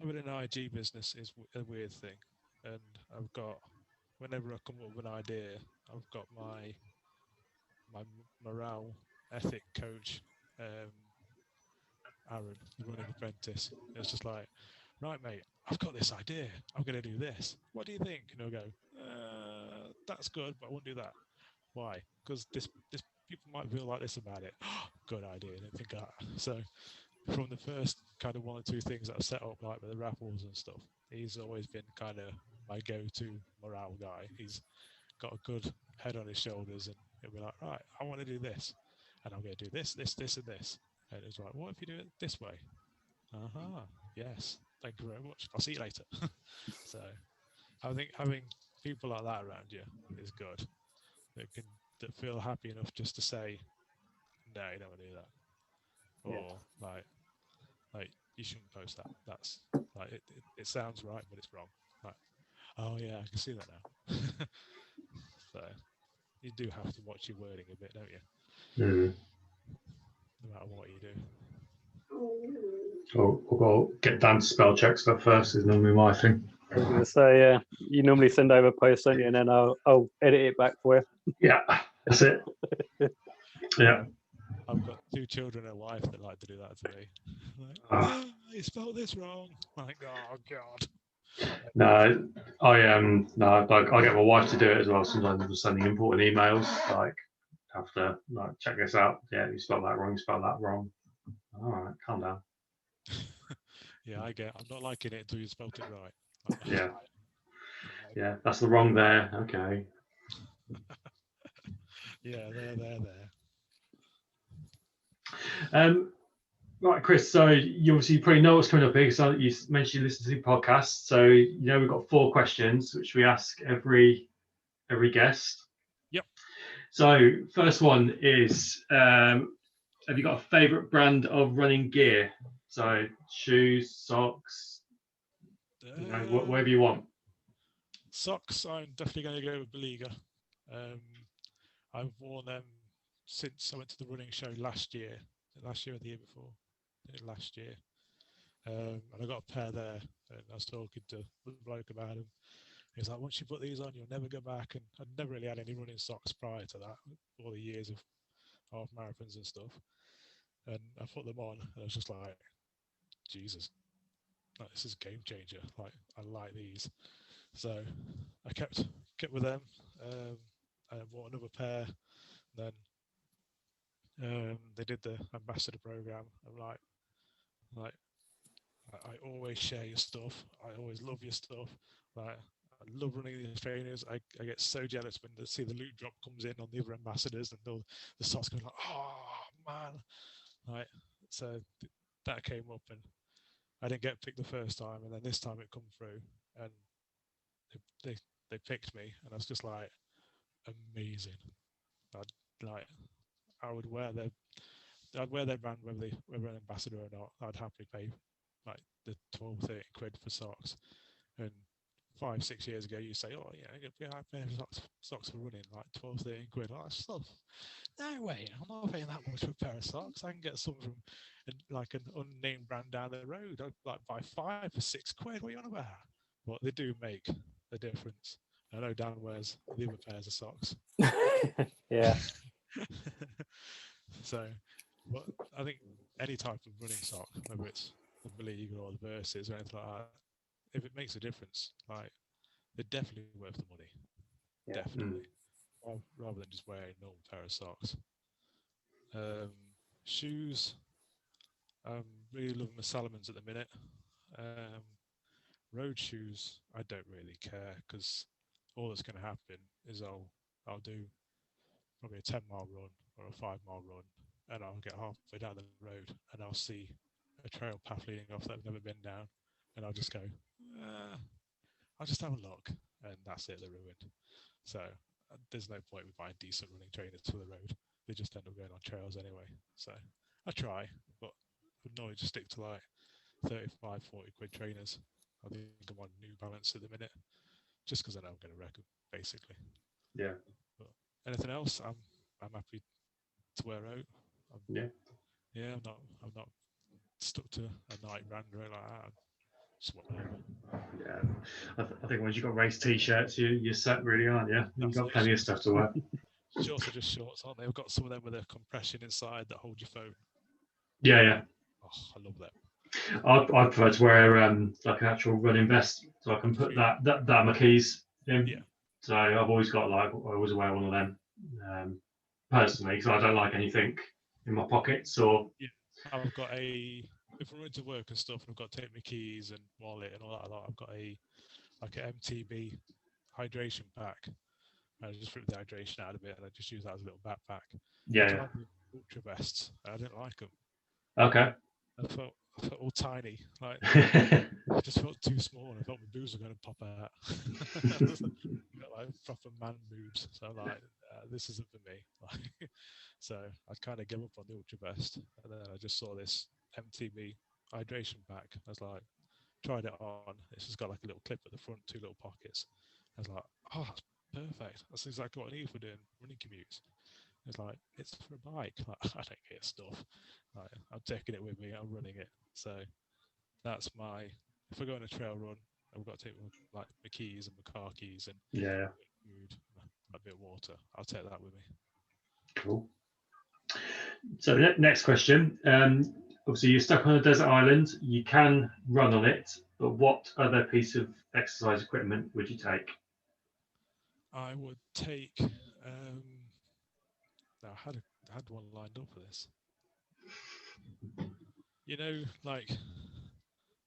having an IG business is a weird thing, and I've got, whenever I come up with an idea, I've got my morale ethic coach, Aaron, the running apprentice. It's just like, right, mate, I've got this idea. I'm going to do this. What do you think? And he'll go, that's good, but I won't do that. Why? Because this people might feel like this about it. Good idea. I didn't think of that. So from the first kind of 1 or 2 things that I've set up, like with the raffles and stuff, he's always been kind of my go-to morale guy. He's got a good head on his shoulders, and he'll be like, right, I want to do this, and I'm going to do this, this, this, and this. And it's like, what if you do it this way? Yes, thank you very much. I'll see you later. So I think having people like that around you is good. That feel happy enough just to say, no, you don't want to do that, or like you shouldn't post that. That's like it sounds right, but it's wrong. Like, oh yeah, I can see that now. So you do have to watch your wording a bit, don't you? No matter what you do. Or get Dan to spell check stuff first is normally my thing. I was going to say, yeah, you normally send over posts, don't you? And then I'll edit it back for you. Yeah, that's it. Yeah. I've got 2 children and a wife that like to do that to me. Like, Ah. you spelled this wrong. I'm like, oh god. No, I get my wife to do it as well. Sometimes I'm just sending important emails, like have to like check this out. Yeah, you spelled that wrong. You spelled that wrong. All right, calm down. Yeah, I'm not liking it until you spelled it right. Yeah, yeah, that's the wrong there. Okay. Yeah, there. Right, Chris. So you obviously probably know what's coming up here. So you mentioned you listen to the podcast. So you know we've got 4 questions which we ask every guest. Yep. So first one is, have you got a favourite brand of running gear? So shoes, socks, whatever you want. Socks, I'm definitely going to go with Beleaguer. I've worn them since I went to the running show last year or the year before. I think last year. And I got a pair there, and I was talking to the bloke about them. He's like, once you put these on, you'll never go back. And I'd never really had any running socks prior to that, all the years of half marathons and stuff. And I put them on, and I was just like, Jesus, like, this is a game changer. Like, I like these. So I kept with them. I bought another pair. Then they did the ambassador program. I'm like, I always share your stuff. I always love your stuff. Like, I love running these trainers. I get so jealous when they see the loot drop comes in on the other ambassadors and the socks going like, oh man. Like, so that came up and I didn't get picked the first time, and then this time it come through and they picked me, and I was just like, amazing. I would wear their brand whether an ambassador or not. I'd happily pay like the 12, 13 quid for socks. And 5, 6 years ago, you say, oh yeah, I pay socks for running like 12, 13 quid. Like, no way, I'm not paying that much for a pair of socks. I can get some from like an unnamed brand down the road. I'd like buy 5 for 6 quid. What are you on about? But they do make a difference. I know Dan wears the other pairs of socks. Yeah. So, but I think any type of running sock, whether it's the Beleaguer or the Versus or anything like that, if it makes a difference, like, they're definitely worth the money. Yeah. Definitely. Rather than just wearing a normal pair of socks. Shoes, I'm really loving the Salomons at the minute. Road shoes, I don't really care, because all that's going to happen is I'll do probably a 10-mile run or a 5-mile run, and I'll get halfway down the road and I'll see a trail path leading off that I've never been down, and I'll just go, I'll just have a look, and that's it, they're ruined. So there's no point with buying decent running trainers for the road. They just end up going on trails anyway. So I try, but I would normally just stick to like 35, 40 quid trainers. I think I'm on New Balance at the minute, just because I know I'm going to wreck them, basically. Yeah. But anything else, I'm happy to wear out. I'm not stuck to a night brand or anything like that. Just whatever. Yeah, I think once you've got race t-shirts, you're set, really, aren't you? You've got plenty of stuff to wear. Shorts are just shorts, aren't they? I've got some of them with a compression inside that hold your phone. Yeah. Oh, I love that. I prefer to wear like an actual running vest, so I can put that my keys in. Yeah. So I've always got I always wear one of them personally, because I don't like anything in my pockets or. Yeah, I've got if I'm going to work and stuff, I've got to take my keys and wallet and all that. I've got an MTB hydration pack. I just ripped the hydration out of it, and I just use that as a little backpack. Yeah. I tried the ultra vests, and I didn't like them. Okay. I felt all tiny. Like, I just felt too small. I felt my boobs were going to pop out. Got like proper man boobs. So I'm like, this isn't for me. Like, so I kind of gave up on the ultra vest, and then I just saw this MTB hydration pack. I was like, tried it on. It's just got like a little clip at the front, 2 little pockets. I was like, oh, that's perfect. That's exactly what I need for doing running commutes. It's like, it's for a bike. Like, I don't get stuff. Like, I'm taking it with me. I'm running it. So that's my. If I go on a trail run, I've got to take like my keys and my car keys and Yeah. food, a bit of water. I'll take that with me. Cool. So next question. Obviously, you're stuck on a desert island. You can run on it, but what other piece of exercise equipment would you take? I would take. Now I had one lined up for this. You know, like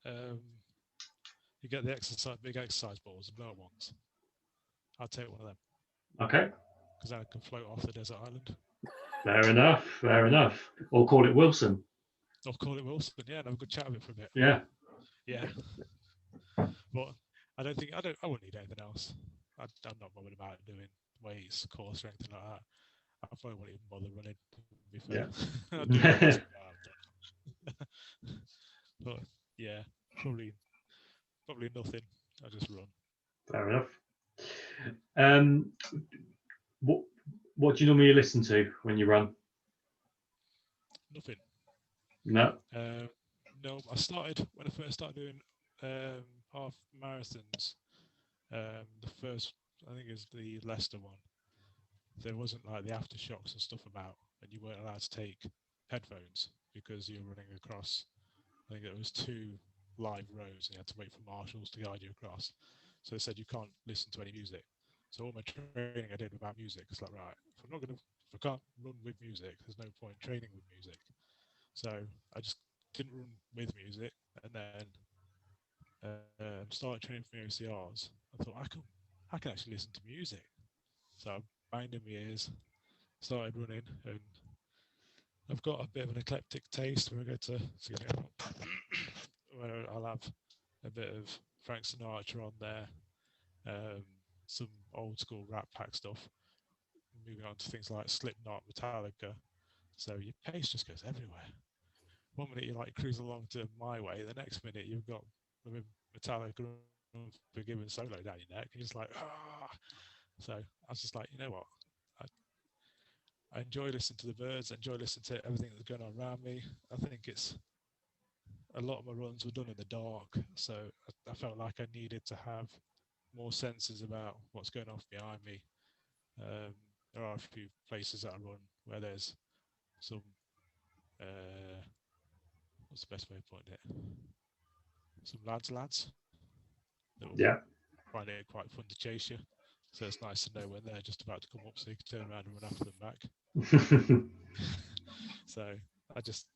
you get the big exercise balls, the blow ones. I'd take one of them Okay. because I can float off the desert island. Fair enough. Fair enough. Or call it Wilson. Or call it Wilson, yeah, and have a good chat of it for a bit. Yeah. Yeah. But I wouldn't need anything else. I'm not bothered about doing weights, course, or anything like that. I probably wouldn't even bother running, to be fair. Yeah. I'd do it once, I'm done. But yeah, probably nothing. I just run. Fair enough. What do you normally listen to when you run? Nothing. No. No, I started when I first started doing half marathons. The first, I think, is the Leicester one. There wasn't like the aftershocks and stuff about, and you weren't allowed to take headphones because you were running across. I think it was 2 live roads, and you had to wait for marshals to guide you across. So they said you can't listen to any music. So all my training I did without music. It's like, right, if I can't run with music, there's no point training with music. So I just didn't run with music, and then started training for my OCRs. I thought I can actually listen to music. So I banged in my ears, started running, and I've got a bit of an eclectic taste where I go to where I'll have a bit of Frank Sinatra on there, some old school Rat Pack stuff, moving on to things like Slipknot, Metallica. So your pace just goes everywhere. One minute you're like cruising along to My Way, the next minute you've got Metallica Unforgiven solo down your neck, and you're just like, ah. So I was just like, you know what? I enjoy listening to the birds. I enjoy listening to everything that's going on around me. I think it's a lot of my runs were done in the dark, so I felt like I needed to have more senses about what's going on behind me. There are a few places that I run where there's some what's the best way of putting it? Some lads that will find it quite fun to chase you. So it's nice to know when they're just about to come up, so you can turn around and run after them back. So I just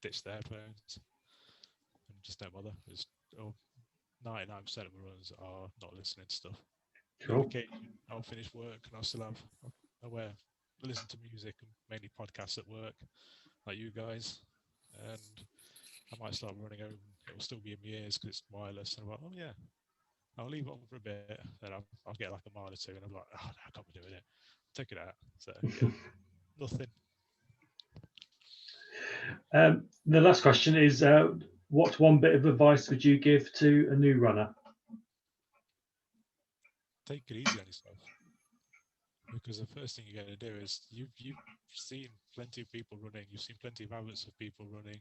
ditch the headphones and just don't bother. 99% of my runs are not listening to stuff. Cool. On occasion, I'll finish work and I'll still have I listen to music and mainly podcasts at work, like you guys, and I might start running home. It'll still be in my ears because it's wireless, and I'm like, oh yeah, I'll leave it on for a bit, then I'll get like a mile or two, and I'm like, oh, no, I can't be doing it. Take it out. So yeah, nothing. The last question is, what one bit of advice would you give to a new runner? Take it easy on yourself, because the first thing you're going to do is you've seen plenty of people running. You've seen plenty of adverts of people running,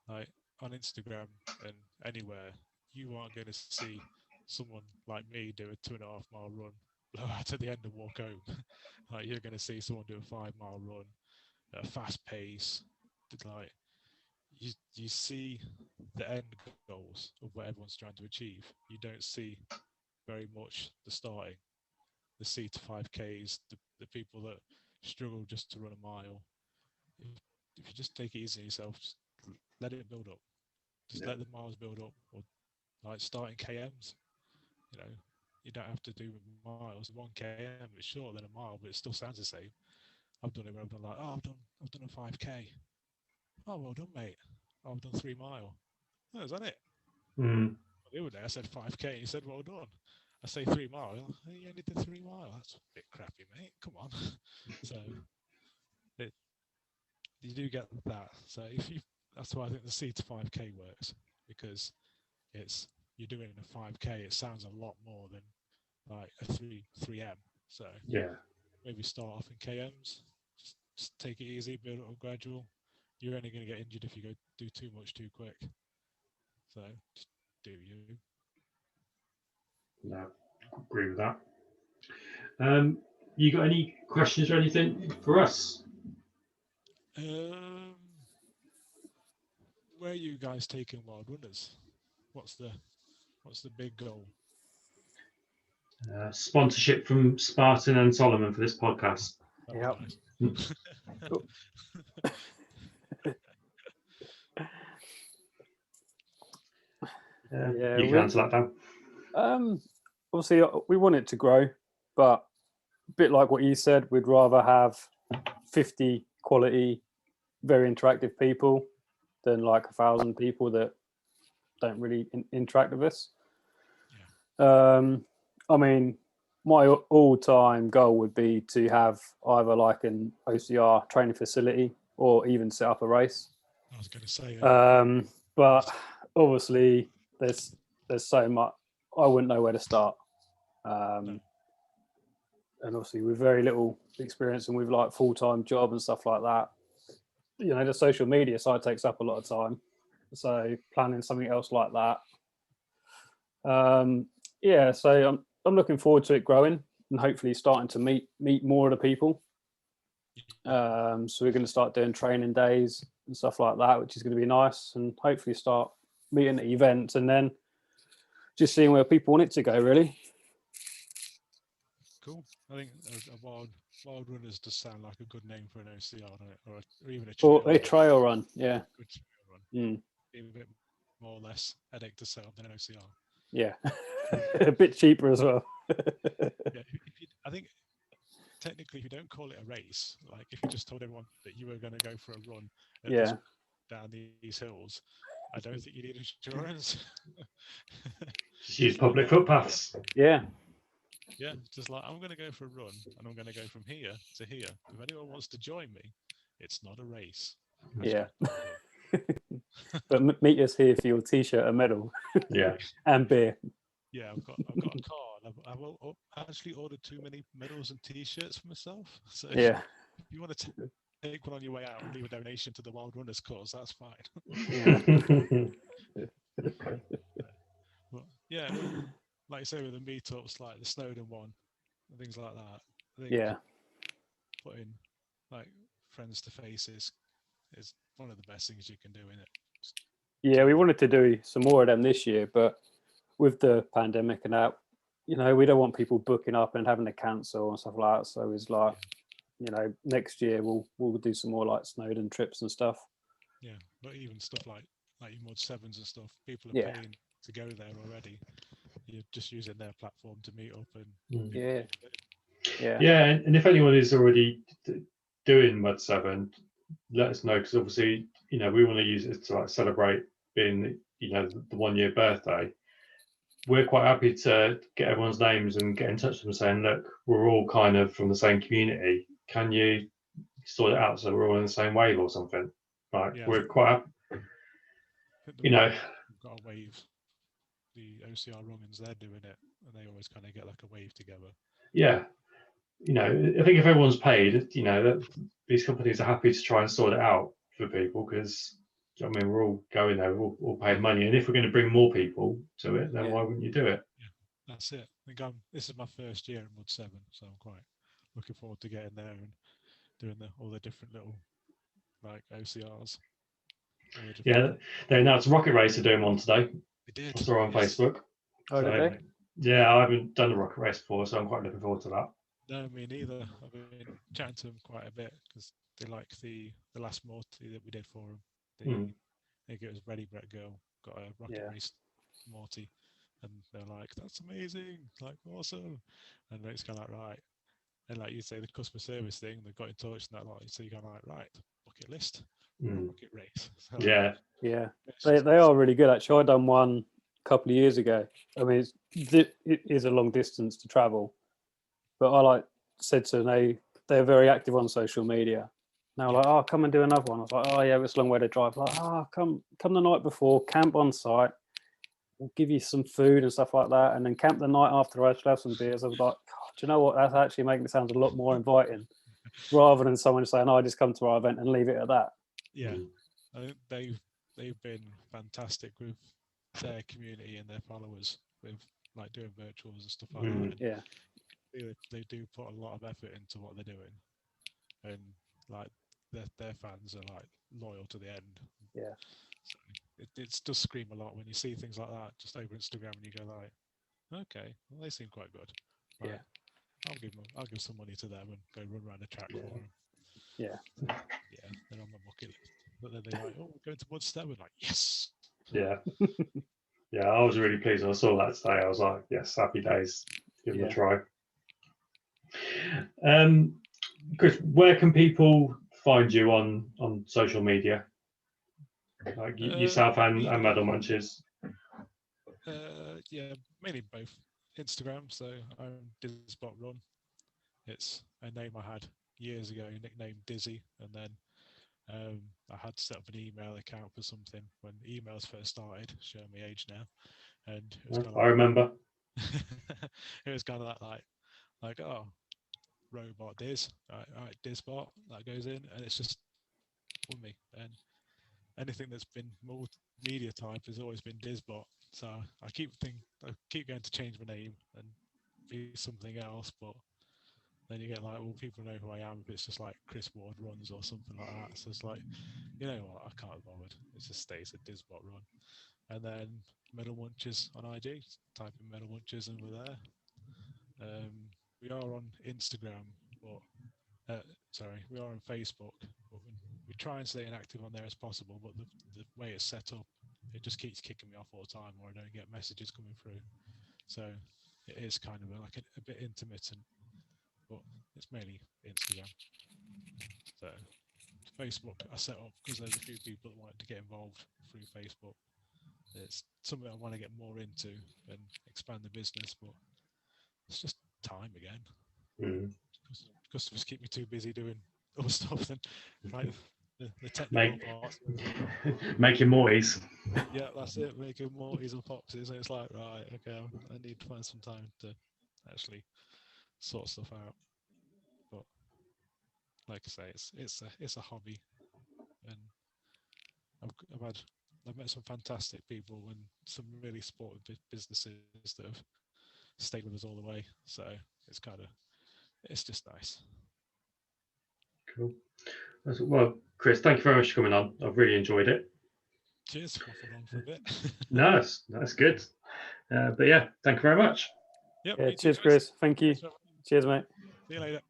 like on Instagram and anywhere. You aren't going to see someone like me do a 2.5 mile run, blow out at the end and walk home. Like you're going to see someone do a 5 mile run at a fast pace. Like you see the end goals of what everyone's trying to achieve. You don't see very much the starting, the C to 5Ks, the people that struggle just to run a mile. If you just take it easy on yourself, just let it build up. Just let the miles build up, or like starting KMs. You know, you don't have to do miles. 1 km is shorter than a mile, but it still sounds the same. I've done it where I've done like, oh, I've done a 5K. Oh, well done, mate. Oh, I've done 3 mile. Oh, is that it? Mm. The other day I said 5K, and he said, well done. I say 3 mile. Oh, you only did 3 mile. That's a bit crappy, mate. Come on. So you do get that. So that's why I think the C to 5K works, because you're doing a 5K. It sounds a lot more than like a 3M. So yeah, maybe start off in KMs. Just take it easy, build it up gradual. you're only going to get injured if you go do too much too quick. So just do you. No, agree with that. You got any questions or anything for us? Where are you guys taking Wildrunners? What's the big goal? Sponsorship from Spartan and Solomon for this podcast. That'd Yep. be nice. Yeah, You can answer that, Dan. Obviously, we want it to grow, but a bit like what you said, we'd rather have 50 quality, very interactive people than like 1,000 people that don't really interact with us. I mean, my all-time goal would be to have either like an OCR training facility or even set up a race. I was going to say. But obviously, there's so much. I wouldn't know where to start. No. And obviously, with very little experience and with like full-time job and stuff like that, you know, the social media side takes up a lot of time. So planning something else like that. Yeah, so I'm looking forward to it growing and hopefully starting to meet more of the people. So we're going to start doing training days and stuff like that, which is going to be nice, and hopefully start meeting at events and then just seeing where people want it to go, really. Cool. I think a Wildrunners does sound like a good name for an OCR, or even a trail. Or a trail run, yeah. Good trail run. Mm. Be a bit more or less headache to set up than an OCR. Yeah. A bit cheaper as well. Yeah, I think technically, if you don't call it a race, like if you just told everyone that you were going to go for a run down these hills, I don't think you need insurance. Just use public footpaths. Yeah. Yeah, just like I'm going to go for a run and I'm going to go from here to here. If anyone wants to join me, it's not a race. Yeah. But meet us here for your t-shirt and medal. Yeah. And beer. Yeah, I've got a card. I've actually ordered too many medals and t-shirts for myself. So Yeah. if you want to take one on your way out and leave a donation to the Wildrunners cause, that's fine. Yeah. But yeah, like you say with the meetups, like the Snowdon one, and things like that. I think Yeah. putting like friends to faces is one of the best things you can do in it. Yeah, we wanted to do some more of them this year, but with the pandemic and that, you know, we don't want people booking up and having to cancel and stuff like that. So it's like, you know, next year we'll do some more like Snowdon trips and stuff. Yeah, but even stuff like your Mod 7s and stuff, people are Yeah. paying to go there already. You're just using their platform to meet up and Yeah. Yeah. Yeah, and if anyone is already doing Mud 7, let us know, because obviously, you know, we want to use it to like celebrate being, you know, the 1 year birthday. We're quite happy to get everyone's names and get in touch with them saying, look, we're all kind of from the same community. Can you sort it out so we're all in the same wave or something? Like, Yeah, we're quite happy, you know. We've got a wave. The OCR Runnings, they're doing it, and they always kind of get like a wave together. Yeah, you know, I think if everyone's paid, you know, these companies are happy to try and sort it out for people, because I mean, we're all going there, we're all paying money, and if we're going to bring more people to it, then why wouldn't you do it? Yeah, that's it. I think this is my first year in Mud 7, so I'm quite looking forward to getting there and doing all the different little like OCRs. Yeah, they announced Rocket Race are doing one today. They did. I saw on Facebook. Oh, did they? Yeah, I haven't done a Rocket Race before, so I'm quite looking forward to that. No, me neither. I've been chatting to them quite a bit because they like the last Morty that we did for them. I think it was Ready Brett Girl got a Rocket Race Morty, and they're like, "That's amazing! Like, awesome!" And it's kind of like, right, and like you say, the customer service thing, they got in touch and that, like, so you go like, right, bucket list, Rocket Race. So, yeah, they are really good. Actually, I done one a couple of years ago. I mean, it is a long distance to travel, but I said to them, they're very active on social media. They were like, "Oh, come and do another one." I was like, "Oh yeah, it's a long way to drive." Like, "Oh, come the night before, camp on site. We'll give you some food and stuff like that, and then camp the night after. I have some beers." I was like, "God, do you know what? That's actually making it sound a lot more inviting, rather than someone saying, "Oh, just come to our event and leave it at that." yeah, I think they've been fantastic with their community and their followers with like doing virtuals and stuff like that. And Yeah. they do put a lot of effort into what they're doing, and like their fans are like loyal to the end. Yeah. So it does scream a lot when you see things like that just over Instagram, and you go like, okay, well, they seem quite good. Like, Yeah. I'll give some money to them and go run around the track for them. Yeah. Yeah, they're on my bucket list. But then they're like, oh, we're going to Woodstead. We're like, yes. Yeah. Yeah, I was really pleased when I saw that today. I was like, yes, happy days. Give it a try. Chris, where can people find you on social media? Like yourself and Medalmunchers? Yeah, mainly both. Instagram, so I'm Dizbot Run. It's a name I had years ago, nicknamed Dizzy, and then I had to set up an email account for something when emails first started, showing my age now, and it was kind of I remember. it was kind of like oh, robot Diz, all right, Dizbot, that goes in, and it's just with me. And anything that's been media type has always been Dizbot. So I keep going to change my name and be something else, but then you get like, well, people know who I am if it's just like Chris Ward Runs or something like that. So it's like, you know what, I can't be bothered. It just stays at Dizbot Run. And then Medalmunchers on IG, type in Medalmunchers and we're there. We are on Instagram, but we are on Facebook. But we try and stay inactive on there as possible, but the way it's set up, it just keeps kicking me off all the time, or I don't get messages coming through. So it is kind of like a bit intermittent, but it's mainly Instagram. So Facebook I set up because there's a few people that wanted to get involved through Facebook. It's something I want to get more into and expand the business, but it's just time again. Customers keep me too busy doing other stuff than like the technical parts. Making Morties. Yeah, that's it. Making Morties and Foxes. And it's like, right, okay, I need to find some time to actually sort stuff out. But like I say, it's a hobby, and I've met some fantastic people and some really supportive businesses that have stayed with us all the way. So it's just nice. Cool. Well, Chris, thank you very much for coming on. I've really enjoyed it. Cheers. Waffled on for a bit. No, that's good. But yeah, thank you very much. Yep, Yeah, cheers, Chris. Thank you. Cheers, mate. See you later.